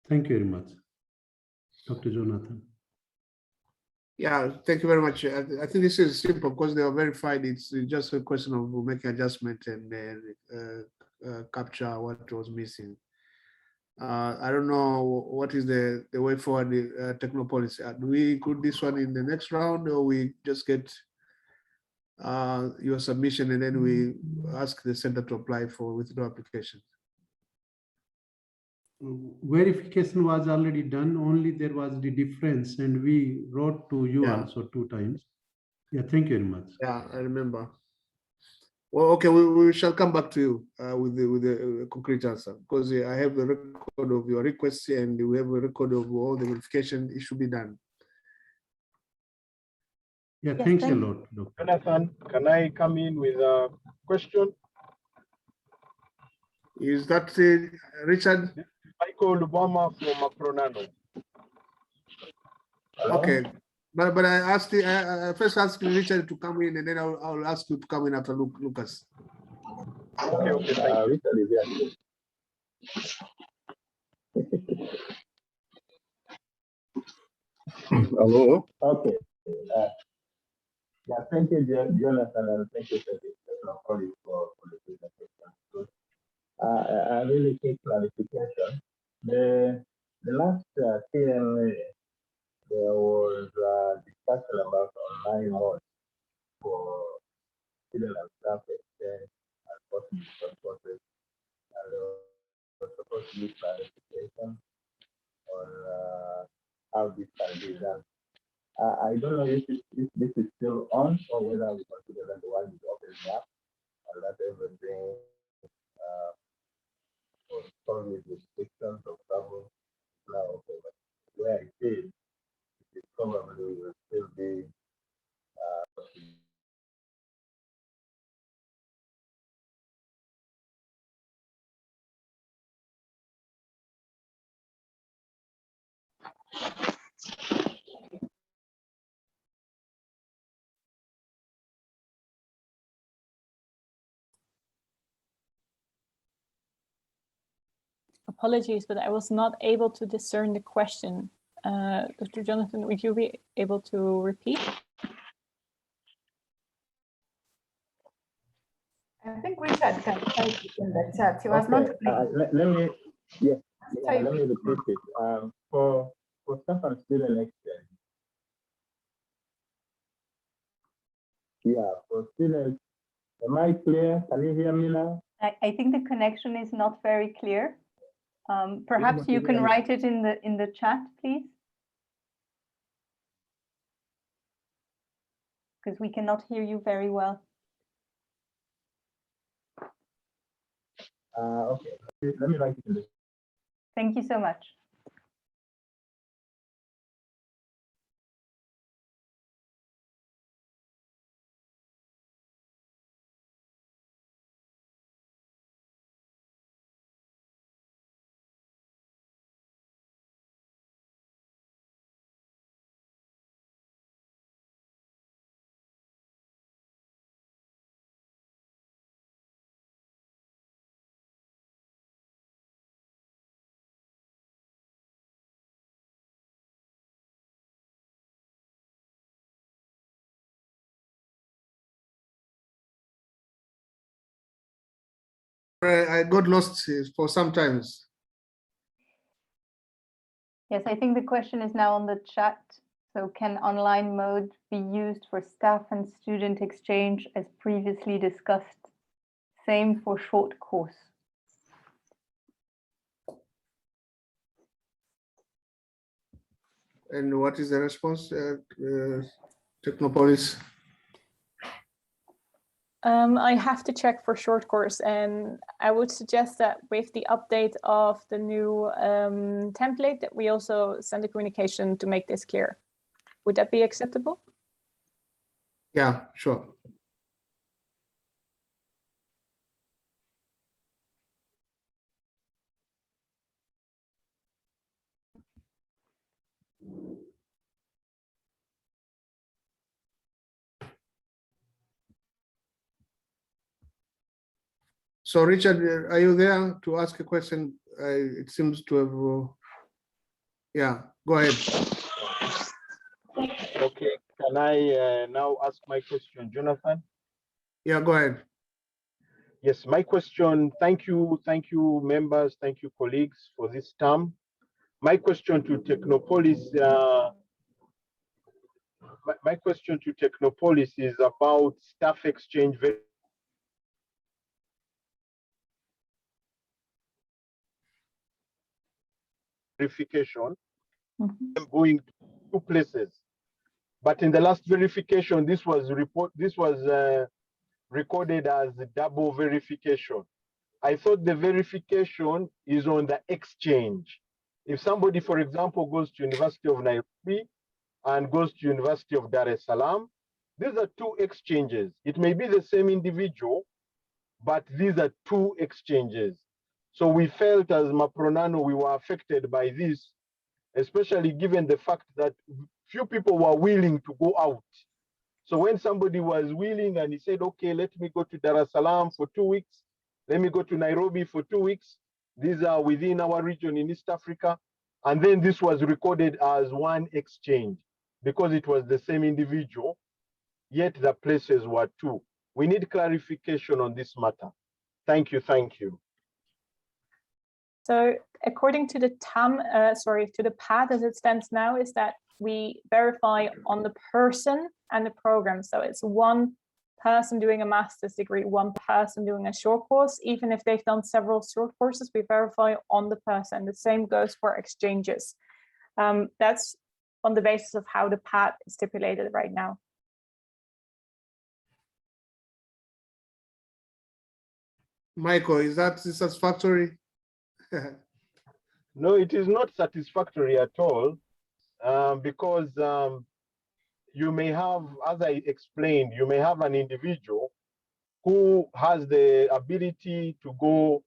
Thank you very much, Dr. Jonathan. Yeah, thank you very much. I think this is simple because they are verified. It's just a question of making adjustment and capture what was missing. I don't know what is the way forward, the Technopolis. Do we include this one in the next round, or we just get your submission and then we ask the center to apply for withdrawal application? Verification was already done, only there was the difference, and we wrote to you also 2 times. Yeah, thank you very much. Yeah, I remember. Well, okay, we shall come back to you with the concrete answer, because I have a record of your requests and we have a record of all the verification. It should be done. Yeah, thanks a lot, Doctor. Jonathan, can I come in with a question? Is that Richard? Michael Obama from Apronano. Okay, but I asked I first asked Richard to come in, and then I'll ask you to come in after Lucas. Okay, thank you. Richard is here. Hello. Okay. Yeah, thank you, Jonathan, and thank you for the presentation. So, I really take clarification. The last TMA, there was a discussion about online mode for student and staff exchange and possible process, and there was supposed to be clarification on how this can be done. I don't know if this is still on or whether we consider that the one is opening up and that everything was COVID restrictions of travel now okay. But where I see it probably will still be Apologies, but I was not able to discern the question. Dr. Jonathan, would you be able to repeat? I think Richard can type it in the chat. He was not. let me repeat it. For staff and student exchange. Yeah, for students, am I clear? Can you hear me now? I think the connection is not very clear. Perhaps you can write it in the chat, please. Because we cannot hear you very well. Okay, let me write it in the. Thank you so much. I got lost for some times. Yes, I think the question is now on the chat. So can online mode be used for staff and student exchange as previously discussed? Same for short course. And what is the response, Technopolis? I have to check for short course, and I would suggest that with the update of the new template that we also send a communication to make this clear. Would that be acceptable? Yeah, sure. So Richard, are you there to ask a question? It seems to have, yeah, go ahead. Okay, can I now ask my question, Jonathan? Yeah, go ahead. Yes, my question, thank you members, thank you colleagues for this term. My question to Technopolis, my question to Technopolis is about staff exchange verification. I'm going to 2 places, but in the last verification, this was recorded as double verification. I thought the verification is on the exchange. If somebody, for example, goes to University of Nairobi and goes to University of Dar es Salaam, these are 2 exchanges. It may be the same individual, but these are 2 exchanges. So we felt as Mapronano, we were affected by this, especially given the fact that few people were willing to go out. So when somebody was willing and he said, okay, let me go to Dar es Salaam for 2 weeks, let me go to Nairobi for 2 weeks. These are within our region in East Africa. And then this was recorded as one exchange because it was the same individual, yet the places were 2. We need clarification on this matter. Thank you, thank you. So according to the TAM, to the path as it stands now, is that we verify on the person and the program. So it's one person doing a master's degree, one person doing a short course. Even if they've done several short courses, we verify on the person. The same goes for exchanges. That's on the basis of how the path is stipulated right now. Michael, is that satisfactory? No, it is not satisfactory at all, because you may have, as I explained, you may have an individual who has the ability to go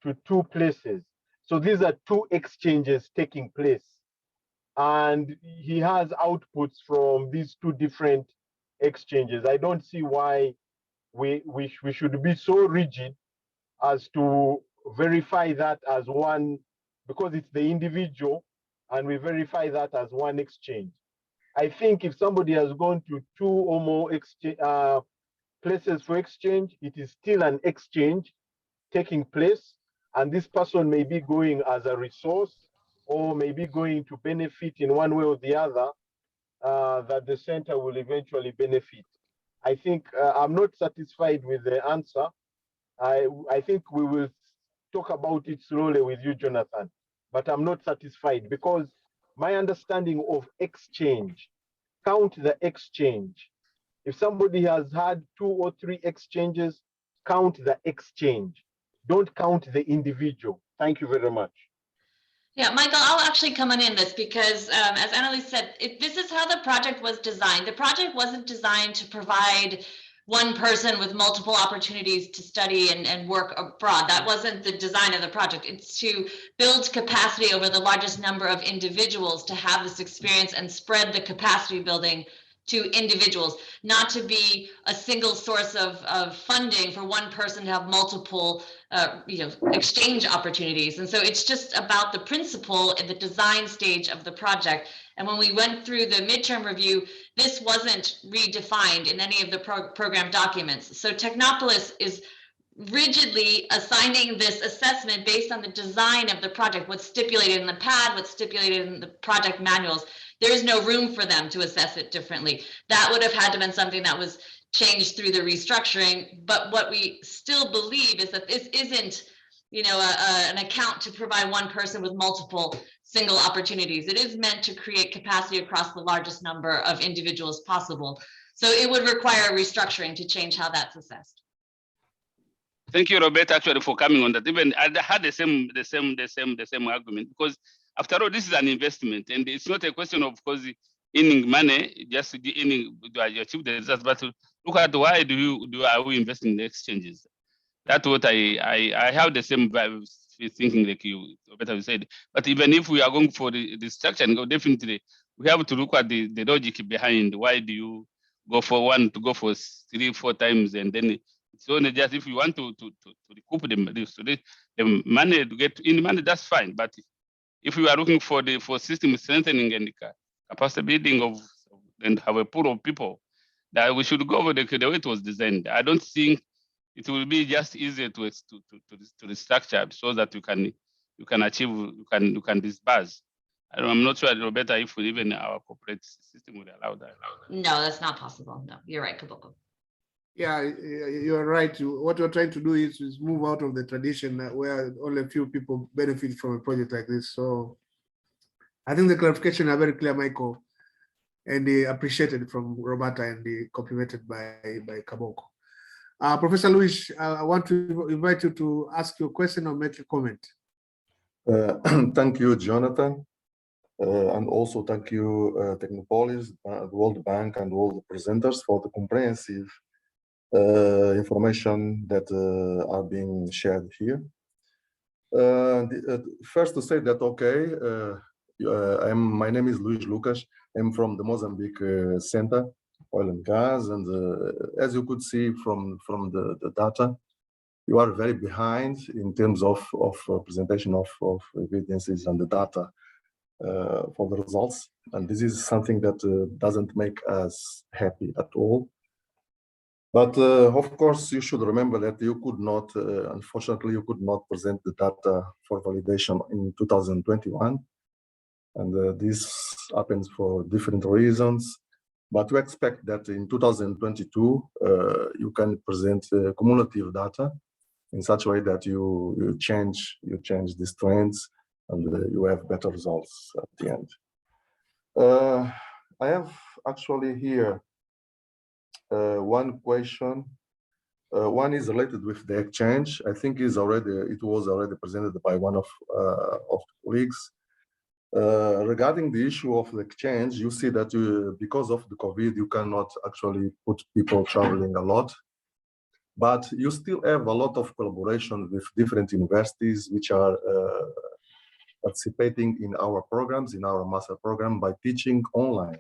to 2 places. So these are 2 exchanges taking place. And he has outputs from these 2 different exchanges. I don't see why we should be so rigid as to verify that as one, because it's the individual, and we verify that as one exchange. I think if somebody has gone to 2 or more places for exchange, it is still an exchange taking place, and this person may be going as a resource or maybe going to benefit in one way or the other, that the center will eventually benefit. I think I'm not satisfied with the answer. I think we will talk about it slowly with you, Jonathan, but I'm not satisfied because my understanding of exchange, count the exchange. If somebody has had 2 or 3 exchanges, count the exchange. Don't count the individual. Thank you very much. Yeah, Michael, I'll actually come in this because as Annalise said, this is how the project was designed. The project wasn't designed to provide one person with multiple opportunities to study and work abroad. That wasn't the design of the project. It's to build capacity over the largest number of individuals to have this experience and spread the capacity building to individuals, not to be a single source of funding for one person to have multiple exchange opportunities. And so it's just about the principle in the design stage of the project. And when we went through the midterm review, this wasn't redefined in any of the program documents. So Technopolis is rigidly assigning this assessment based on the design of the project, what's stipulated in the pad, what's stipulated in the project manuals. There's no room for them to assess it differently. That would have had to been something that was changed through the restructuring. But what we still believe is that this isn't, you know, an account to provide one person with multiple single opportunities. It is meant to create capacity across the largest number of individuals possible. So it would require restructuring to change how that's assessed. Thank you, Robert, actually, for coming on that. Even I had the same argument, because after all, this is an investment, and it's not a question of course earning money, just earning to achieve the results, but look at why are we investing in the exchanges? That's what I have the same thinking like you, Robert, you said. But even if we are going for the structure and go, definitely we have to look at the logic behind why do you go for one to go for 3-4 times, and then it's only just if you want to recoup the money to get in money, that's fine. But if we are looking for system strengthening and capacity building and have a pool of people, that we should go over the way it was designed. I don't think it will be just easier to restructure so that you can achieve, you can disburse. I'm not sure, Roberta, if even our corporate system would allow that. No, that's not possible. No, you're right, Kaboko. Yeah, you're right. What we're trying to do is move out of the tradition where only a few people benefit from a project like this. So I think the clarification are very clear, Michael, and appreciated from Roberta and complimented by Kaboko. Professor Luis, I want to invite you to ask your question or make a comment. Thank you, Jonathan. And also thank you, Technopolis, World Bank, and all the presenters for the comprehensive information that are being shared here. First to say that, okay, my name is Luis Lucas. I'm from the Mozambique Center, Oil and Gas, and as you could see from the data, you are very behind in terms of presentation of evidences and the data for the results. And this is something that doesn't make us happy at all. But of course, you should remember that you could not, unfortunately, you could not present the data for validation in 2021. And this happens for different reasons. But we expect that in 2022, you can present cumulative data in such a way that you change these trends and you have better results at the end. I have actually here one question. One is related with the exchange. I think it was already presented by one of colleagues. Regarding the issue of the exchange, you see that because of the COVID, you cannot actually put people traveling a lot, but you still have a lot of collaboration with different universities which are participating in our programs, in our master program, by teaching online.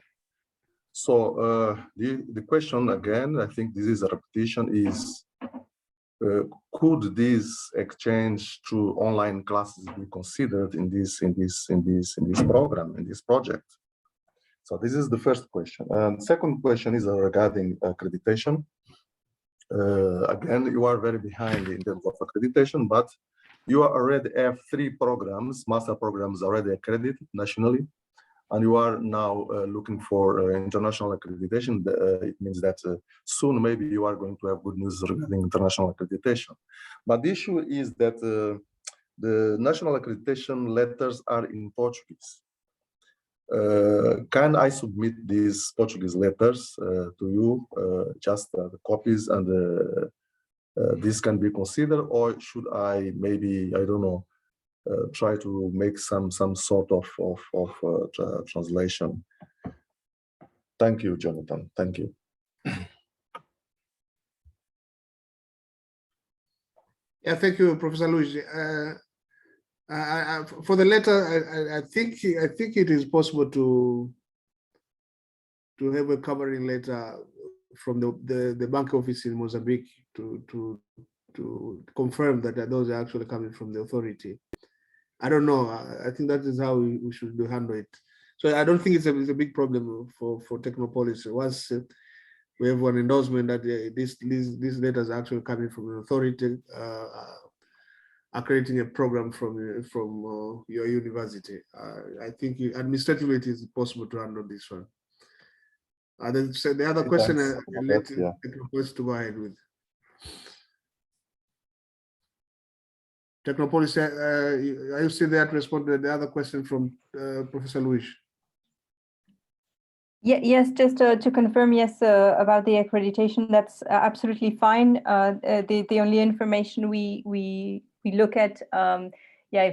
So the question again, I think this is a repetition, is could this exchange through online classes be considered in this program, in this project? So this is the first question. And second question is regarding accreditation. Again, you are very behind in terms of accreditation, but you already have 3 programs, master programs already accredited nationally, and you are now looking for international accreditation. It means that soon maybe you are going to have good news regarding international accreditation. But the issue is that the national accreditation letters are in Portuguese. Can I submit these Portuguese letters to you, just the copies, and this can be considered, or should I maybe, I don't know, try to make some sort of translation? Thank you, Jonathan. Thank you. Yeah, thank you, Professor Luis. For the letter, I think it is possible to have a covering letter from the bank office in Mozambique to confirm that those are actually coming from the authority. I don't know. I think that is how we should handle it. So I don't think it's a big problem for Technopolis. Once we have one endorsement that these letters are actually coming from an authority accrediting a program from your university. I think administratively it is possible to handle this one. The other question, let Technopolis to go ahead with. Technopolis, are you still there to respond to the other question from Professor Luis? Yeah, yes, just to confirm, yes, about the accreditation, that's absolutely fine. The only information we look at, yeah,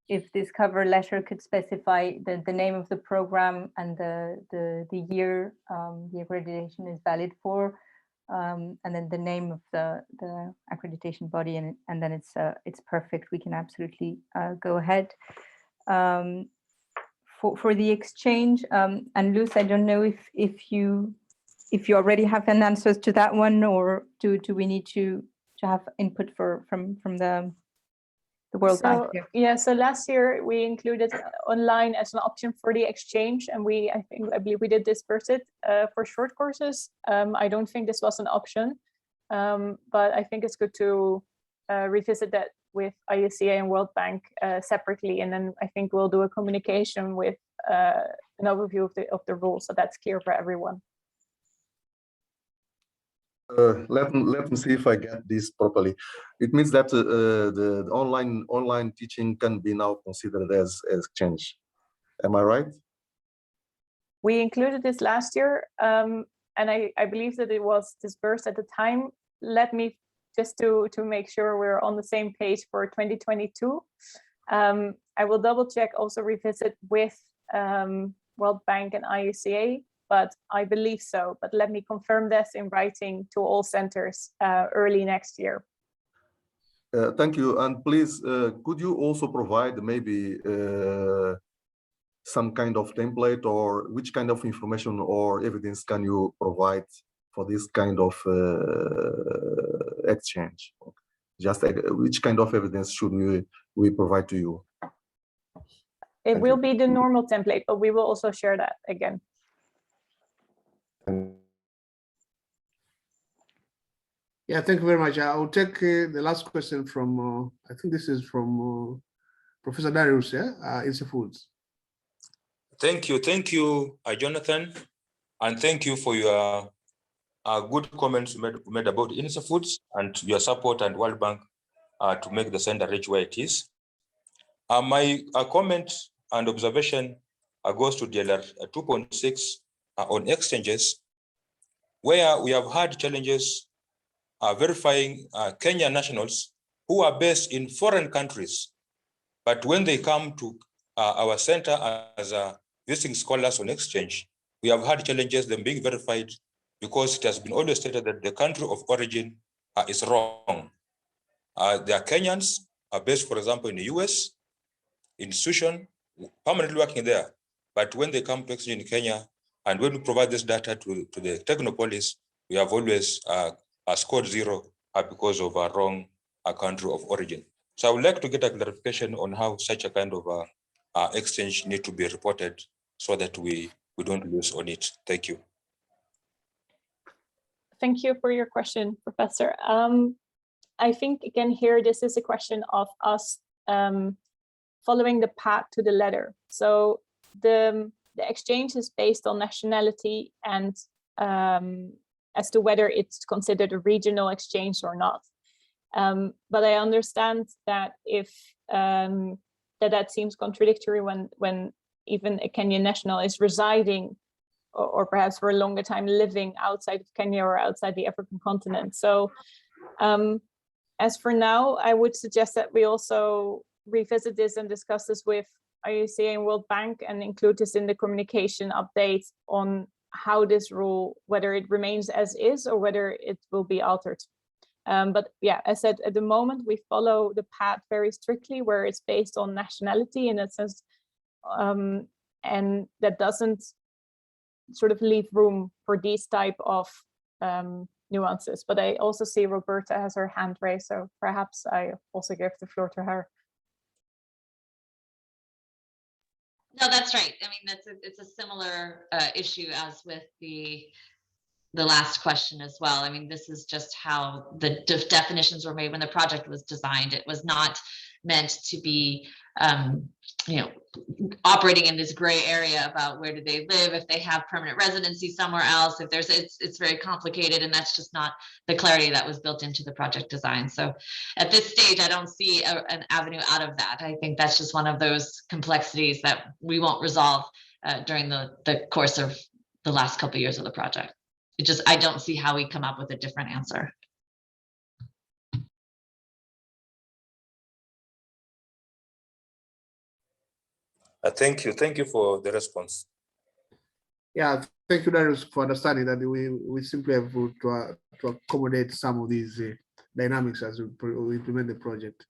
if this cover letter could specify the name of the program and the year the accreditation is valid for, and then the name of the accreditation body, and then it's perfect. We can absolutely go ahead. For the exchange, and Luz, I don't know if you already have an answer to that one, or do we need to have input from the World Bank here? Yeah, so last year we included online as an option for the exchange, and I believe we did disperse it for short courses. I don't think this was an option, but I think it's good to revisit that with IUCA and World Bank separately, and then I think we'll do a communication with an overview of the rules, so that's clear for everyone. Let me see if I get this properly. It means that the online teaching can be now considered as exchange. Am I right? We included this last year, and I believe that it was dispersed at the time. Let me just to make sure we're on the same page for 2022. I will double check, also revisit with World Bank and IUCA, but I believe so. But let me confirm this in writing to all centers early next year. Thank you. And please, could you also provide maybe some kind of template, or which kind of information or evidence can you provide for this kind of exchange? Just which kind of evidence should we provide to you? It will be the normal template, but we will also share that again. Yeah, thank you very much. I will take the last question from, I think this is from Professor Darius, yeah, INSE Foods. Thank you, Jonathan, and thank you for your good comments you made about INSE Foods and your support and World Bank to make the center reach where it is. My comment and observation goes to DLR 2.6 on exchanges, where we have had challenges verifying Kenyan nationals who are based in foreign countries, but when they come to our center as visiting scholars on exchange, we have had challenges them being verified because it has been always stated that the country of origin is wrong. They are Kenyans are based, for example, in the US, institution, permanently working there. But when they come to exchange in Kenya, and when we provide this data to the Technopolis, we have always scored 0 because of a wrong country of origin. So I would like to get a clarification on how such a kind of exchange need to be reported so that we don't lose on it. Thank you. Thank you for your question, Professor. I think, again, here, this is a question of us following the path to the letter. So the exchange is based on nationality and as to whether it's considered a regional exchange or not. But I understand that if that seems contradictory when even a Kenyan national is residing or perhaps for a longer time living outside of Kenya or outside the African continent. So as for now, I would suggest that we also revisit this and discuss this with IUCA and World Bank and include this in the communication update on how this rule, whether it remains as is or whether it will be altered. But yeah, as said, at the moment, we follow the path very strictly where it's based on nationality in that sense, and that doesn't sort of leave room for these type of nuances. But I also see Roberta has her hand raised, so perhaps I also give the floor to her. No, that's right. I mean, it's a similar issue as with the the last question as well. I mean, this is just how the definitions were made when the project was designed. It was not meant to be, you know, operating in this gray area about where do they live, if they have permanent residency somewhere else, if there's, it's very complicated, and that's just not the clarity that was built into the project design. So at this stage, I don't see an avenue out of that. I think that's just one of those complexities that we won't resolve during the course of the last couple of years of the project. It just, I don't see how we come up with a different answer. Thank you for the response. Yeah, thank you, Darius, for understanding that we simply have to accommodate some of these dynamics as we implement the project.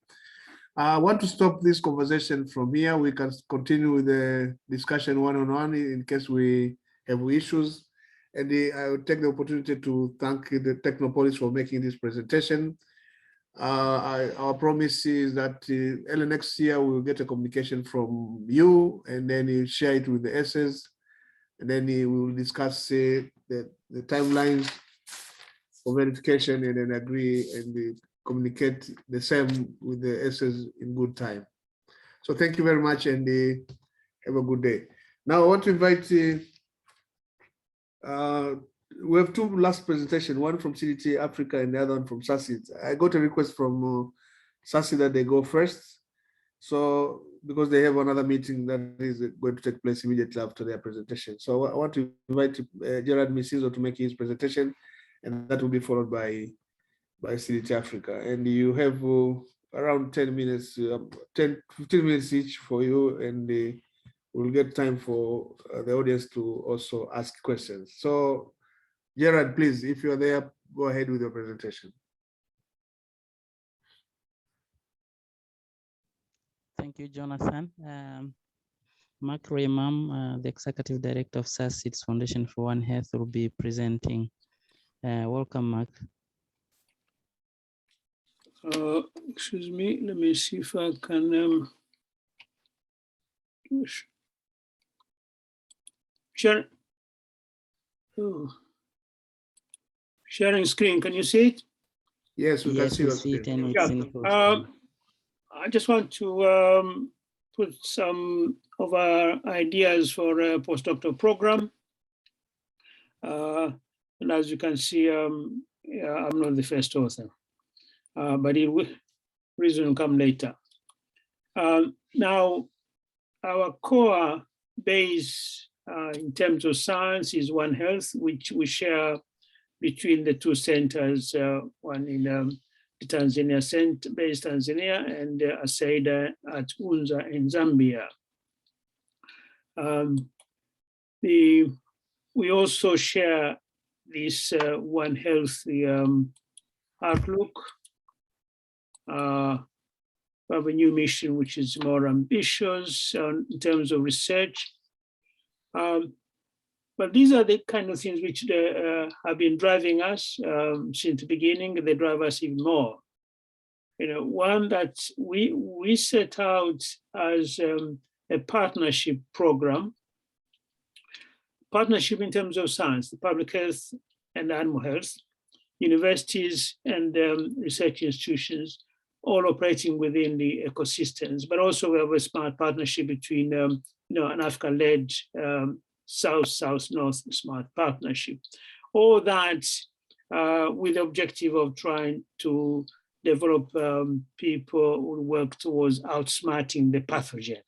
I want to stop this conversation from here. We can continue with the discussion one-on-one in case we have issues. And I will take the opportunity to thank the Technopolis for making this presentation. Our promise is that early next year we will get a communication from you, and then you share it with the ACEs, and then we will discuss the timelines for verification, and then agree and communicate the same with the ACEs in good time. So thank you very much, and have a good day. Now I want to invite we have two last presentations, one from CDT Africa and the other one from SACID. I got a request from SACID that they go first. So because they have another meeting that is going to take place immediately after their presentation. So I want to invite Gerard Misizo to make his presentation, and that will be followed by CDT Africa. And you have around 10 minutes, 15 minutes each for you, and we'll get time for the audience to also ask questions. So Gerard, please, if you're there, go ahead with your presentation. Thank you, Jonathan. Mark Raymam, the Executive Director of SACID's Foundation for One Health, will be presenting. Welcome, Mark. Excuse me, let me see if I can share. Oh. Sharing screen, can you see it? Yes, we can see your screen. Yeah. I just want to put some of our ideas for a postdoctoral program. And as you can see, yeah, I'm not the first author, but reason will come later. Now, our core base in terms of science is One Health, which we share between the two centers, one in the Tanzania center, based Tanzania, and ASAIDA at Unza in Zambia. We also share this One Health outlook. We have a new mission which is more ambitious in terms of research. But these are the kind of things which have been driving us since the beginning. They drive us even more. You know, one that we set out as a partnership program, partnership in terms of science, the public health and animal health, universities and research institutions, all operating within the ecosystems. But also we have a smart partnership between, you know, an Africa-led South-South-North smart partnership. All that with the objective of trying to develop people who work towards outsmarting the pathogen.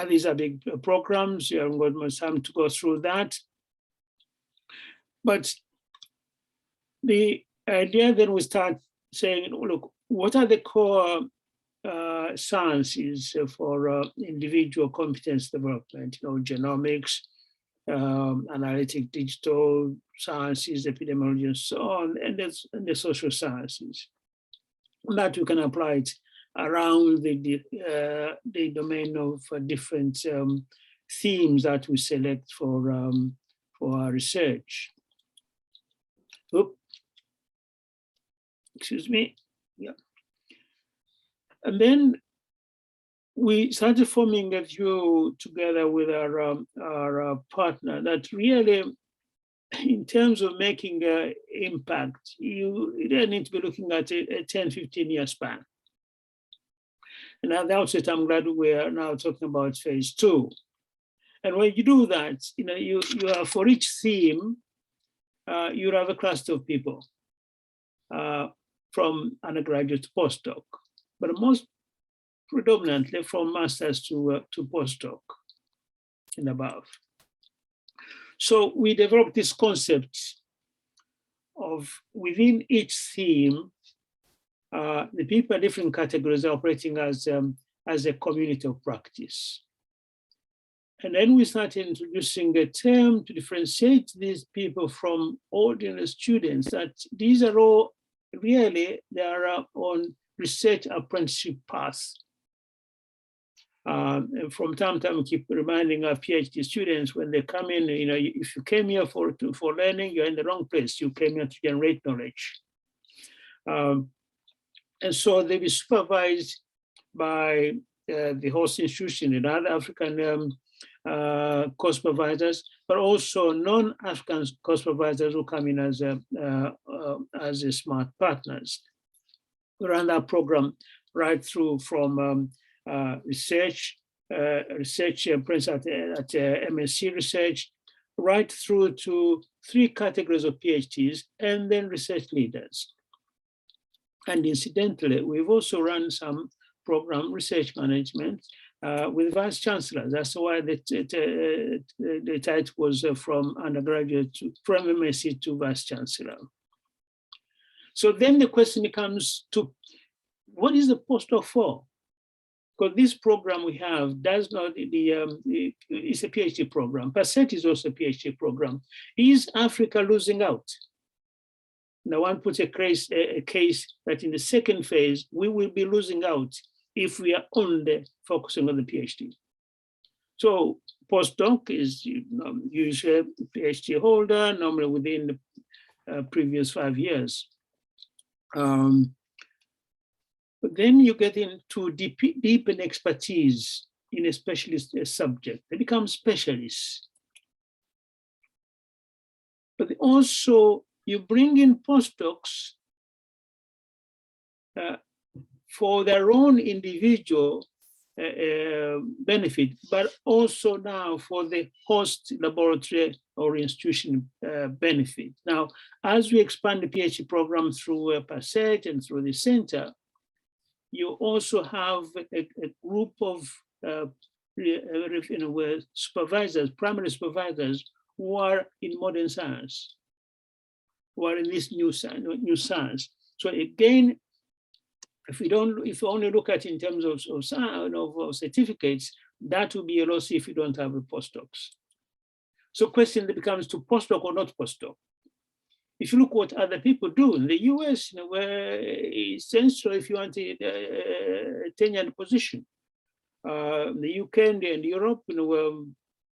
These are big programs. You haven't got much time to go through that. But the idea then we start saying, look, what are the core sciences for individual competence development? You know, genomics, analytic, digital sciences, epidemiology, and so on, and the social sciences. That we can apply it around the domain of different themes that we select for our research. Oops. Excuse me. Yeah. And then we started forming a view together with our partner that really, in terms of making impact, you really need to be looking at a 10, 15-year span. And at the outset, I'm glad we are now talking about phase 2. And when you do that, you are, for each theme, you have a cluster of people from undergraduate to postdoc, but most predominantly from masters to postdoc and above. So we developed this concept of within each theme, the people in different categories are operating as a community of practice. And then we started introducing a term to differentiate these people from ordinary students, that these are all really, they are on research apprenticeship paths. And from time to time, we keep reminding our PhD students when they come in, if you came here for learning, you're in the wrong place. You came here to generate knowledge. And so they be supervised by the host institution and other African course providers, but also non-African course providers who come in as smart partners. We run that program right through from research prints at MSc research, right through to 3 categories of PhDs, and then research leaders. And incidentally, we've also run some program research management with vice chancellors. That's why the title was from undergraduate from MSc to vice chancellor. So then the question becomes to, what is the postdoc for? Because this program we have does not, it's a PhD program. PASET is also a PhD program. Is Africa losing out? Now one puts a case that in the second phase, we will be losing out if we are only focusing on the PhD. So postdoc is usually a PhD holder, normally within the previous 5 years. But then you get into deepen expertise in a specialist subject. They become specialists. But also you bring in postdocs for their own individual benefit, but also now for the host laboratory or institution benefit. Now, as we expand the PhD program through PASET and through the center, you also have a group of supervisors, primary supervisors, who are in modern science, who are in this new science. So again, if you only look at it in terms of certificates, that will be a loss if you don't have the postdocs. So question that becomes to postdoc or not postdoc. If you look what other people do in the US, where it's essential if you want a tenured position. The UK and Europe,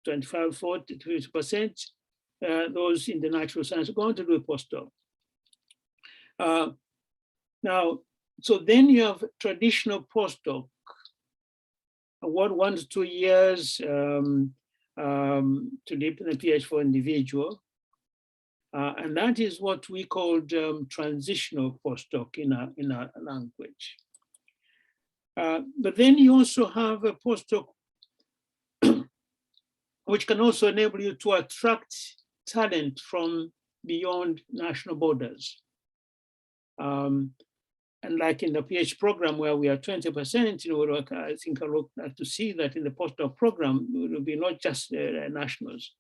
25, 40, 50%, those in the natural science are going to do a postdoc. Now, so then you have traditional postdoc, 1 to 2 years to deepen a PhD for individual. And that is what we called transitional postdoc in our language. But then you also have a postdoc which can also enable you to attract talent from beyond national borders. And like in the PhD program where we are 20%, I think I look at to see that in the postdoc program, it will be not just nationals.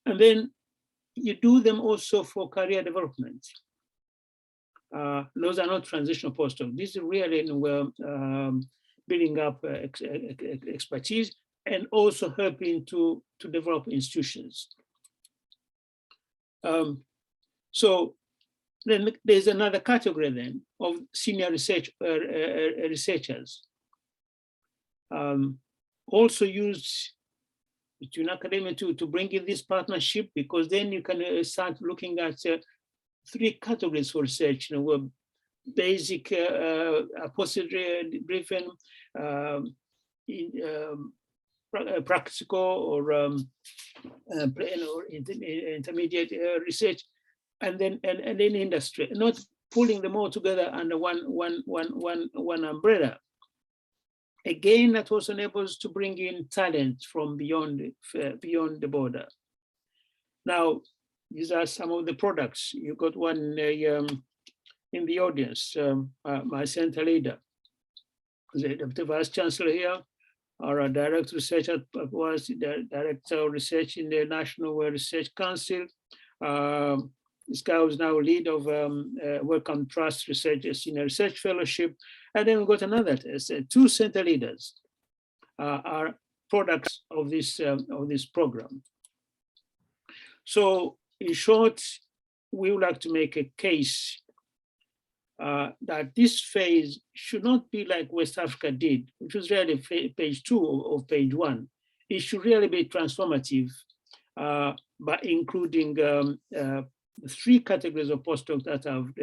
And then you do them also for career development. Those are not transitional postdocs. This is really building up expertise and also helping to develop institutions. So then there's another category then of senior researchers. Also used between academia to bring in this partnership, because then you can start looking at 3 categories for research. basic postgraduate briefing, practical or intermediate research, and then industry, not pulling them all together under one umbrella. Again, that also enables to bring in talent from beyond the border. Now, these are some of the products. You got one in the audience, my center leader, the Vice Chancellor here, our Director of Research was the Director of Research in the National Research Council. This guy was now lead of Wellcome Trust Research Senior Research Fellowship. And then we got another, two center leaders are products of this program. So in short, we would like to make a case that this phase should not be like West Africa did, which was really page 2 of page 1. It should really be transformative by including 3 categories of postdocs that I've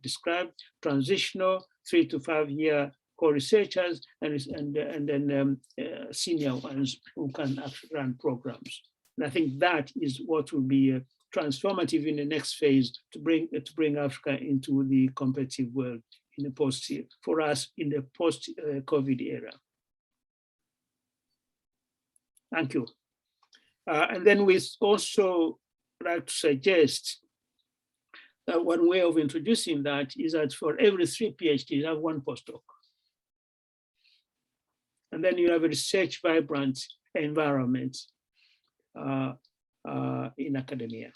described: transitional, 3 to 5 year co-researchers, and then senior ones who can actually run programs. And I think that is what will be transformative in the next phase to bring Africa into the competitive world in the for us in the post-COVID era. Thank you. And then we also like to suggest that one way of introducing that is that for every 3 PhDs, you have 1 postdoc. And then you have a research vibrant environment in academia.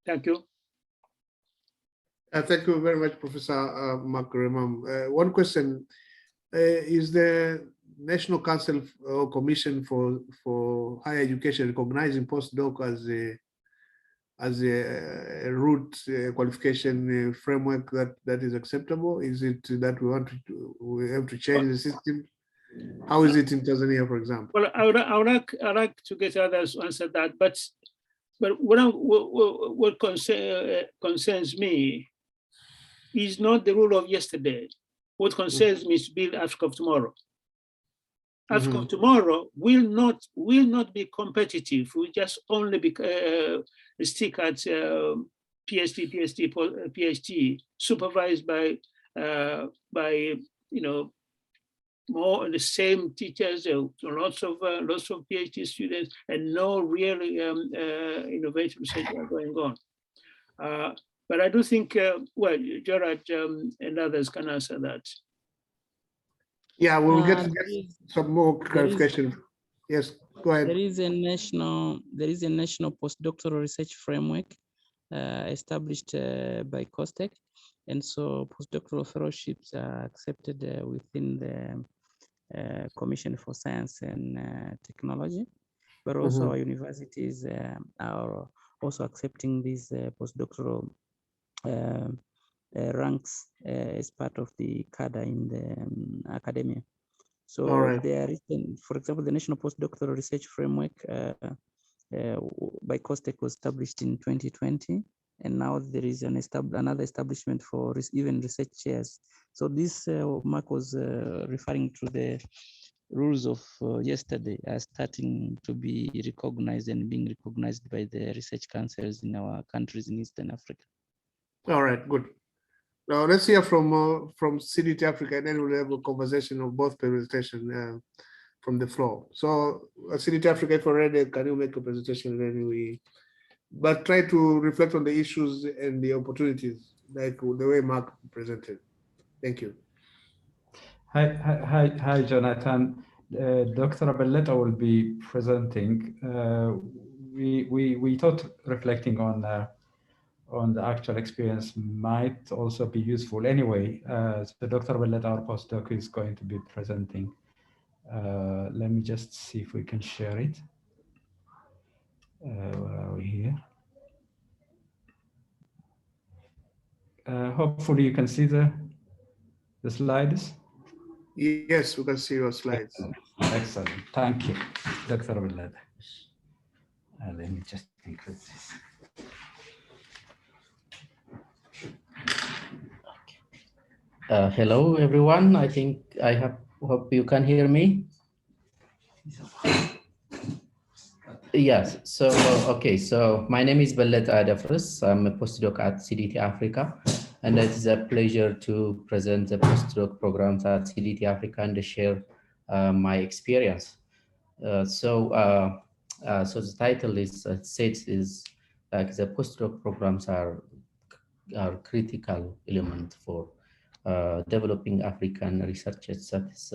Thank you. Thank you very much, Professor Makuremam. One question, is the National Council or Commission for Higher Education recognizing postdoc as a route qualification framework that is acceptable? Is it that we have to change the system? How is it in Tanzania, for example? Well, I would like to get others to answer that, but what concerns me is not the rule of yesterday. What concerns me is to build Africa of tomorrow. Africa of tomorrow will not be competitive. We just only stick at PhD, supervised by more the same teachers, lots of PhD students, and no really innovative research going on. But I do think, well, Gerard and others can answer that. Yeah, we'll get some more clarification. Yes, go ahead. There is a national postdoctoral research framework established by COSTECH, and so postdoctoral fellowships are accepted within the Commission for Science and Technology, but also our universities are also accepting these postdoctoral ranks as part of the cadre in the academia. So there is, for example, the National Postdoctoral Research Framework by COSTECH was established in 2020, and now there is another establishment for even research chairs. So this, Mark was referring to the rules of yesterday are starting to be recognized and being recognized by the research councils in our countries in Eastern Africa. All right, good. Now let's hear from CDT Africa, and then we'll have a conversation of both presentations from the floor. So CDT Africa, if you're ready, can you make a presentation? Then but try to reflect on the issues and the opportunities, like the way Mark presented. Thank you. Hi, Jonathan. Dr. Abelletta will be presenting. We thought reflecting on the actual experience might also be useful. Anyway, so Dr. Abelletta, our postdoc, is going to be presenting. Let me just see if we can share it. Where are we here? Hopefully you can see the slides. Yes, we can see your slides. Excellent. Thank you, Dr. Abelletta. Let me just include this. Hello, everyone. I think hope you can hear me. Yes. So, okay. So my name is Bellet Adafrus. I'm a postdoc at CDT Africa, and it is a pleasure to present the postdoc programs at CDT Africa and share my experience. So the title is states is like the postdoc programs are critical element for developing African researchers. That is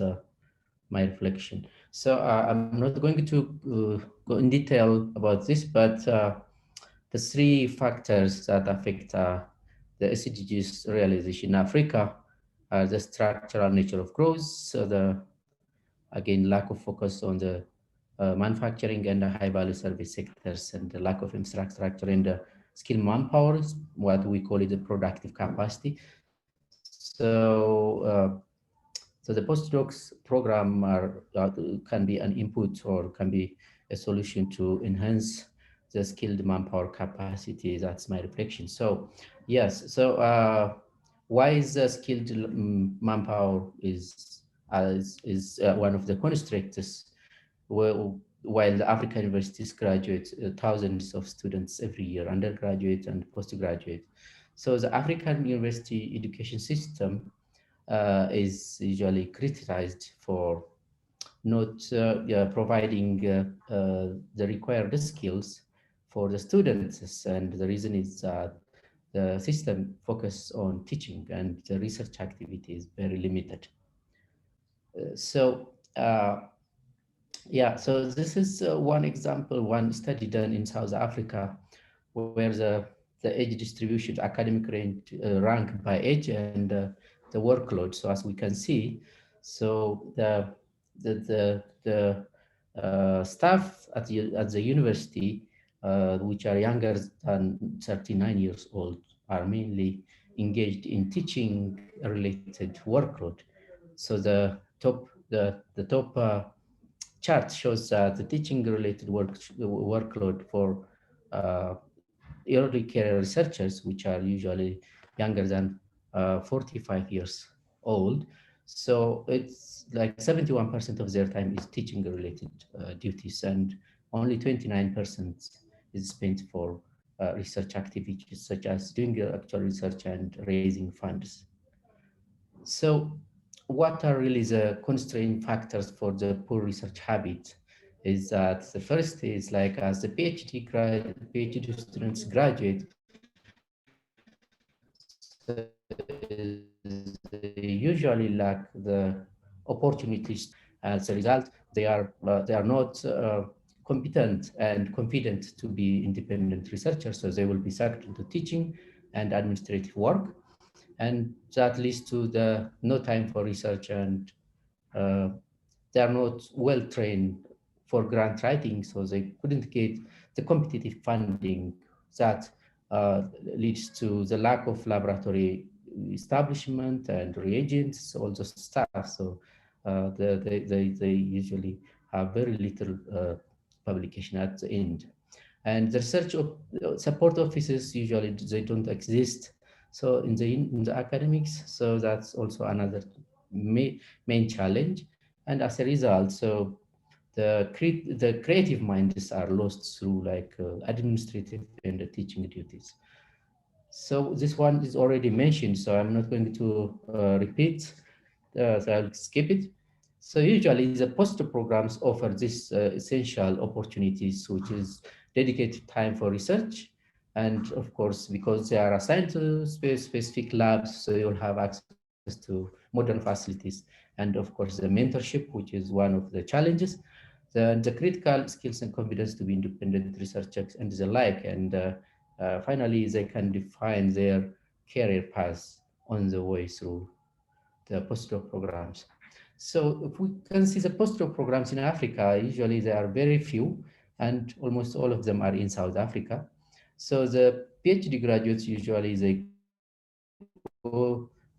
my reflection. So I'm not going to go in detail about this, but the three factors that affect the SDGs realization in Africa are the structural nature of growth, so the, again, lack of focus on the manufacturing and the high value service sectors, and the lack of infrastructure and the skilled manpower, what we call it the productive capacity. So so the postdocs program can be an input or can be a solution to enhance the skilled manpower capacity. That's my reflection. So yes, so why is the skilled manpower is one of the constraints? Well, while the African universities graduate thousands of students every year, undergraduate and postgraduate. So the African university education system is usually criticized for not providing the required skills for the students. And the reason is that the system focuses on teaching and the research activity is very limited. Yeah, so this is one example, one study done in South Africa, where the age distribution, academic rank by age and the workload. So as we can see, so the staff at the university, which are younger than 39 years old, are mainly engaged in teaching related workload. So the top chart shows the teaching related workload for early career researchers, which are usually younger than 45 years old. So it's like 71% of their time is teaching related duties, and only 29% is spent for research activities such as doing actual research and raising funds. So what are really the constraining factors for the poor research habit? Is that the first is like as the PhD students graduate, they usually lack the opportunities. As a result, they are not competent and confident to be independent researchers, so they will be sucked into teaching and administrative work, and that leads to the no time for research, and they are not well trained for grant writing, so they couldn't get the competitive funding that leads to the lack of laboratory establishment and reagents, all the stuff. So they usually have very little publication at the end. And the research support offices, usually they don't exist. So in the academics, so that's also another main challenge. And as a result, so the creative minds are lost through like administrative and teaching duties. So this one is already mentioned, so I'm not going to repeat, so I'll skip it. So usually the postdoc programs offer this essential opportunities, which is dedicated time for research. And of course, because they are assigned to specific labs, so you'll have access to modern facilities. And of course, the mentorship, which is one of the challenges, the critical skills and confidence to be independent researchers and the like. And finally, they can define their career paths on the way through the postdoc programs. So if we can see the postdoc programs in Africa, usually there are very few, and almost all of them are in South Africa. So the PhD graduates usually they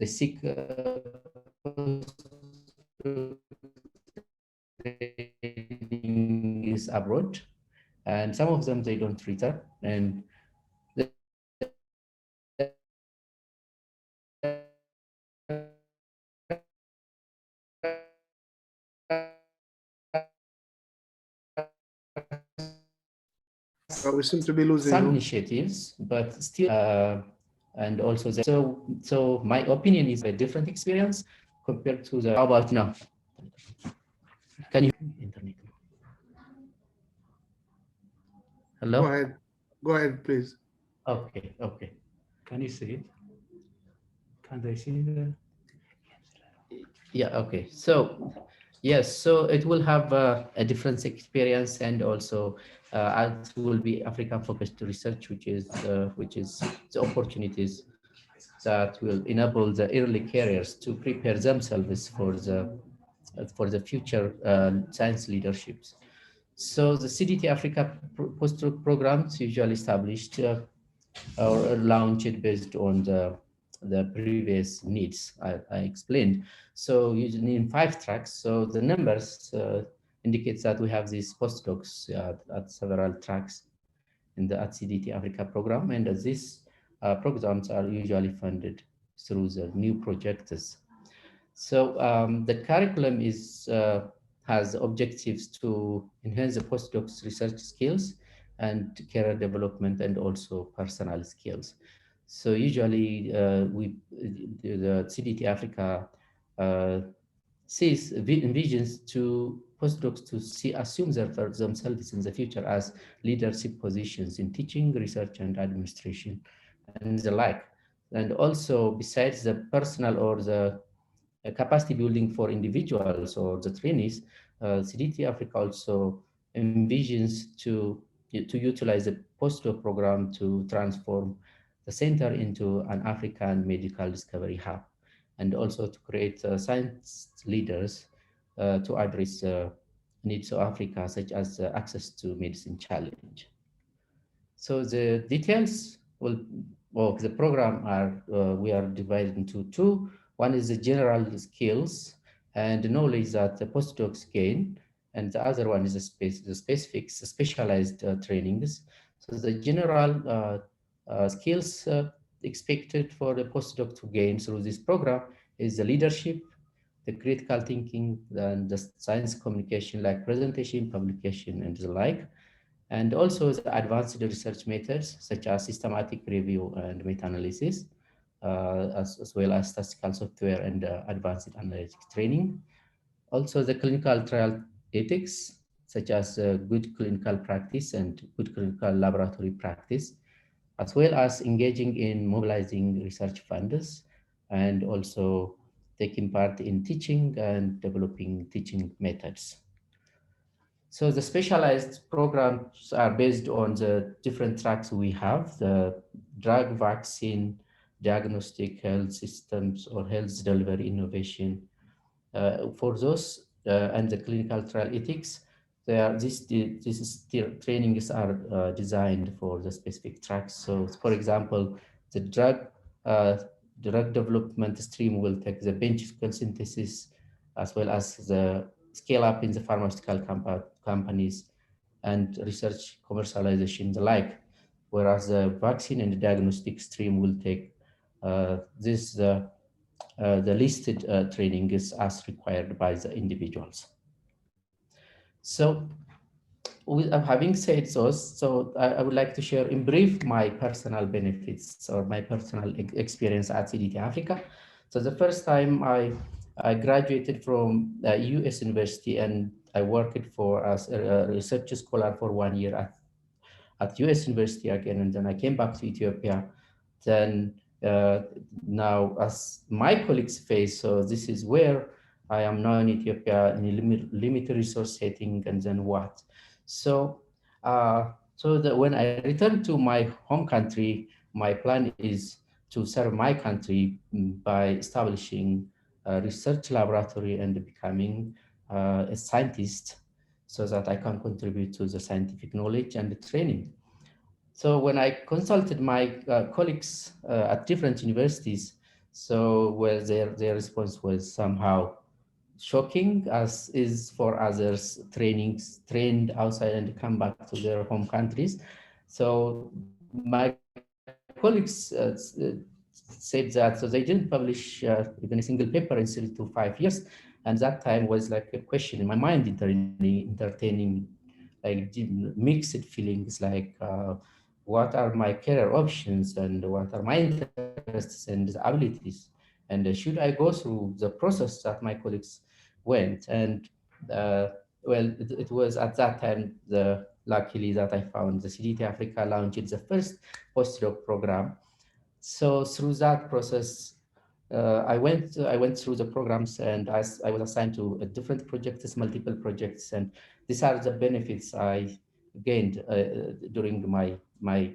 seek training is abroad, and some of them they don't return, and we seem to be losing some you. initiatives, but still, and also, so my opinion is a different experience compared to the, how about now? Can you, internet? Hello? Go ahead, please. Okay, okay. Can you see it? Can they see the? Yeah, okay. So, yes, so it will have a different experience, and also it will be African-focused research, which is the opportunities that will enable the early careers to prepare themselves for the future science leaderships. So the CDT Africa postdoc programs usually established or launched based on the previous needs I explained. So usually in 5 tracks. So the numbers indicates that we have these postdocs at several tracks in the CDT Africa program, and these programs are usually funded through the new projects. So the curriculum has objectives to enhance the postdocs' research skills and career development, and also personal skills. So usually the CDT Africa envisions to postdocs to assume themselves in the future as leadership positions in teaching, research, and administration, and the like. And also, besides the personal or the capacity building for individuals or the trainees, CDT Africa also envisions to utilize the postdoc program to transform the center into an African medical discovery hub, and also to create science leaders to address needs of Africa, such as access to medicine challenge. So the details of the program are, we are divided into 2. One is the general skills and knowledge that the postdocs gain, and the other one is the specific, specialized trainings. So the general skills expected for the postdoc to gain through this program is the leadership, the critical thinking, and the science communication like presentation, publication, and the like. And also the advanced research methods such as systematic review and meta-analysis, as well as statistical software and advanced analytics training. Also the clinical trial ethics, such as good clinical practice and good clinical laboratory practice, as well as engaging in mobilizing research funders, and also taking part in teaching and developing teaching methods. So the specialized programs are based on the different tracks we have: the drug, vaccine, diagnostic, health systems, or health delivery innovation. For those and the clinical trial ethics, these trainings are designed for the specific tracks. So, for example, the drug development stream will take the bench synthesis, as well as the scale up in the pharmaceutical companies and research commercialization the like, whereas the vaccine and the diagnostic stream will take the listed training is as required by the individuals. So having said so I would like to share in brief my personal benefits or my personal experience at CDT Africa. So the first time I graduated from US University, and I worked as a research scholar for 1 year at US University again, and then I came back to Ethiopia. Then now, as my colleagues face, so this is where I am now in Ethiopia in a limited resource setting, and then what? So, when I return to my home country, my plan is to serve my country by establishing a research laboratory and becoming a scientist, so that I can contribute to the scientific knowledge and the training. So when I consulted my colleagues at different universities, so where their response was somehow shocking, as is for others trained outside and come back to their home countries. So my colleagues said that so they didn't publish even a single paper in 3 to 5 years, and that time was like a question in my mind, entertaining like mixed feelings, like what are my career options and what are my interests and disabilities, and should I go through the process that my colleagues went. And well, it was at that time luckily that I found the CDT Africa launched the first postdoc program. So through that process, I went through the programs, and I was assigned to different projects, multiple projects, and these are the benefits I gained during my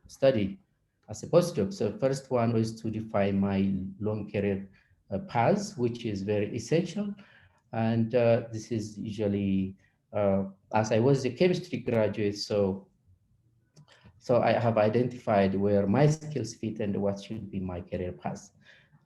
study as a postdoc. So first one was to define my long career path, which is very essential, and this is usually as I was a chemistry graduate, so I have identified where my skills fit and what should be my career path.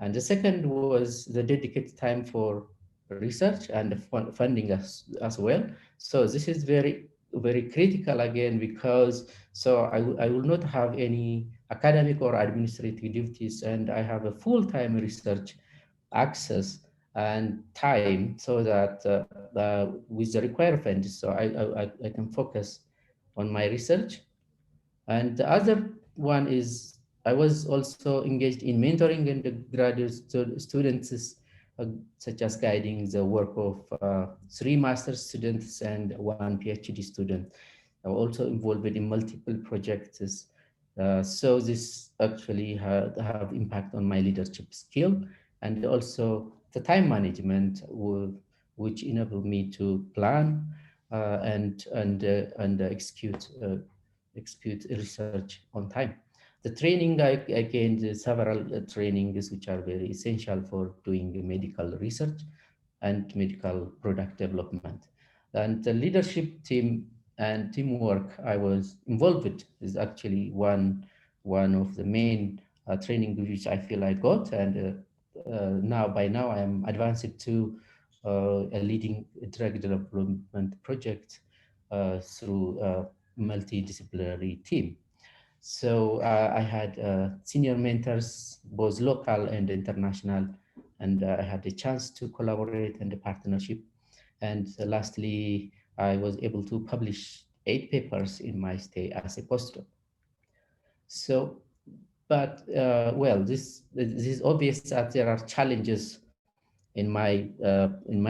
And the second was the dedicated time for research and funding as well. So this is very, very critical again, because I will not have any academic or administrative duties, and I have a full-time research access and time, so that with the required funds, so I can focus on my research. And the other one is I was also engaged in mentoring undergraduate students, such as guiding the work of 3 master's students and 1 PhD student. I was also involved in multiple projects. So this actually have impact on my leadership skill, and also the time management, which enabled me to plan and execute research on time. The training I gained several trainings which are very essential for doing medical research and medical product development. And the leadership team and teamwork I was involved with is actually one of the main training which I feel I got, and by now I am advanced to a leading drug development project through multidisciplinary team. So I had senior mentors, both local and international, and I had the chance to collaborate in the partnership. And lastly, I was able to publish 8 papers in my stay as a postdoc. So, but well, this is obvious that there are challenges in my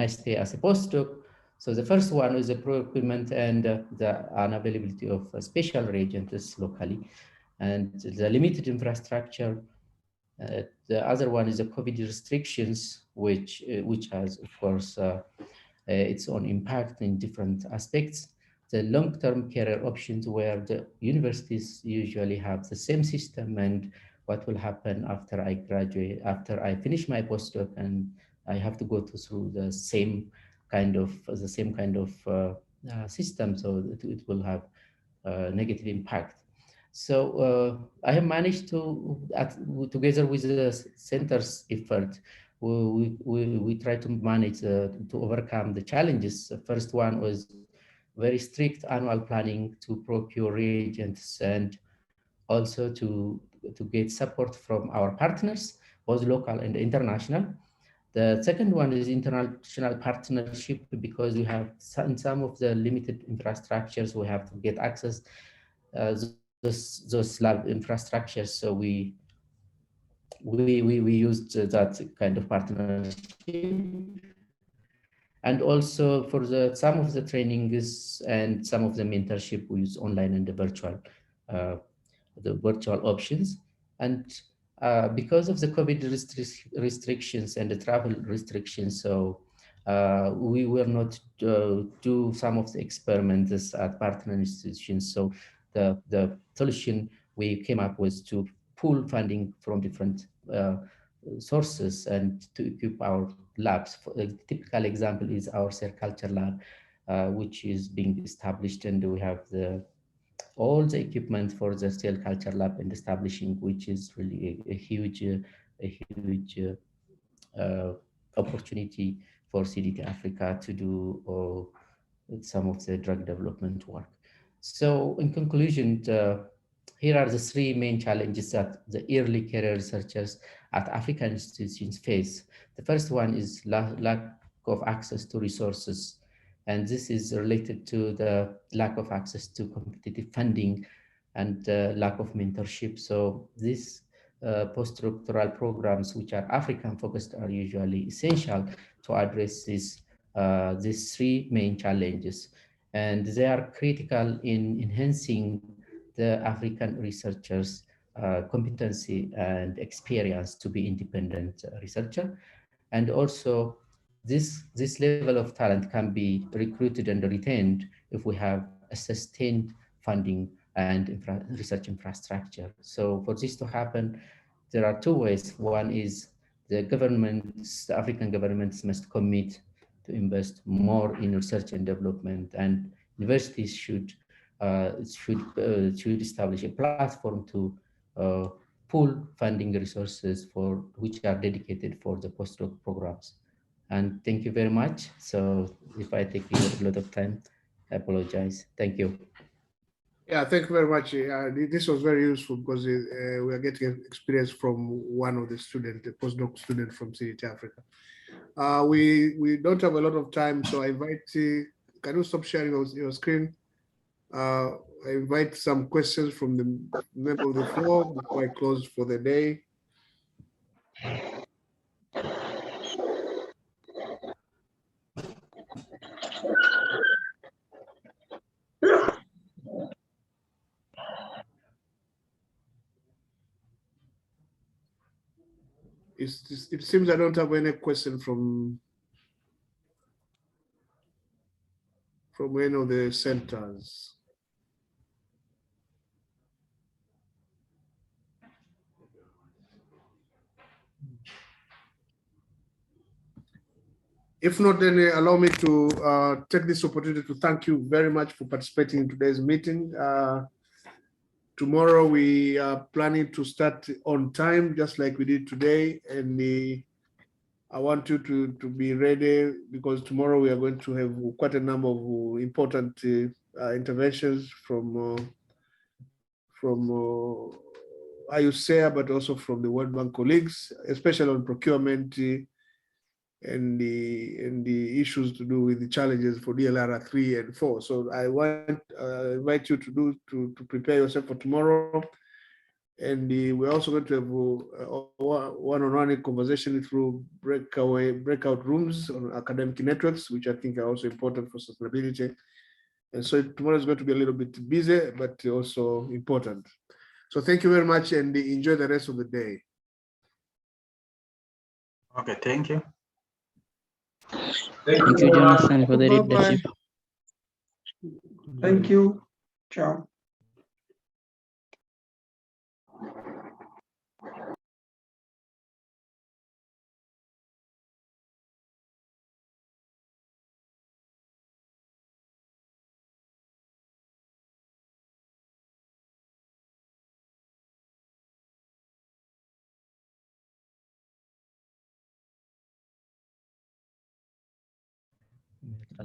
stay as a postdoc. So the first one is the procurement and the unavailability of special reagents locally, and the limited infrastructure. The other one is the COVID restrictions, which has, of course, its own impact in different aspects. The long-term career options, where the universities usually have the same system, and what will happen after I graduate, after I finish my postdoc, and I have to go through the same kind of system, so it will have negative impact. So I have managed to, together with the center's effort, we try to manage to overcome the challenges. The first one was very strict annual planning to procure reagents, and also to get support from our partners, both local and international. The second one is international partnership, because we have some of the limited infrastructures, we have to get access those lab infrastructures. So we used that kind of partnership. And also for some of the trainings and some of the mentorship, we use online and the virtual options. And because of the COVID restrictions and the travel restrictions, so we were not do some of the experiments at partner institutions. So the solution we came up with to pool funding from different sources and to equip our labs. A typical example is our cell culture lab, which is being established, and we have all the equipment for the cell culture lab and establishing, which is really a huge opportunity for CDT Africa to do some of the drug development work. So in conclusion, here are the 3 main challenges that the early career researchers at African institutions face. The first one is lack of access to resources And this is related to the lack of access to competitive funding and lack of mentorship. So these postdoctoral programs, which are African focused, are usually essential to address these three main challenges. And they are critical in enhancing the African researchers' competency and experience to be independent researcher. And also, this level of talent can be recruited and retained if we have a sustained funding and research infrastructure. So for this to happen, there are two ways. One is the African governments must commit to invest more in research and development, and universities should establish a platform to pool funding resources for which are dedicated for the postdoc programs. And thank you very much. So if I take a lot of time, I apologize. Thank you. Yeah, thank you very much. This was very useful because we are getting experience from one of the students, the postdoc student from CDT Africa. We don't have a lot of time, so I invite, can you stop sharing your screen? I invite some questions from the member of the floor before I close for the day. It seems I don't have any question from any of the centers. If not, then allow me to take this opportunity to thank you very much for participating in today's meeting. Tomorrow we are planning to start on time, just like we did today. And I want you to be ready, because tomorrow we are going to have quite a number of important interventions from IUCEA, but also from the World Bank colleagues, especially on procurement and the issues to do with the challenges for DLR 3 and 4. So I want invite you to prepare yourself for tomorrow. And we're also going to have one-on-one conversation through breakout rooms on academic networks, which I think are also important for sustainability. And so tomorrow is going to be a little bit busy, but also important. So thank you very much, and enjoy the rest of the day. Okay, thank you. Thank you, Jonathan, for the leadership. Thank you. Ciao.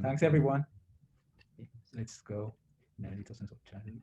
Thanks, everyone. Let's go in a little sense of challenge.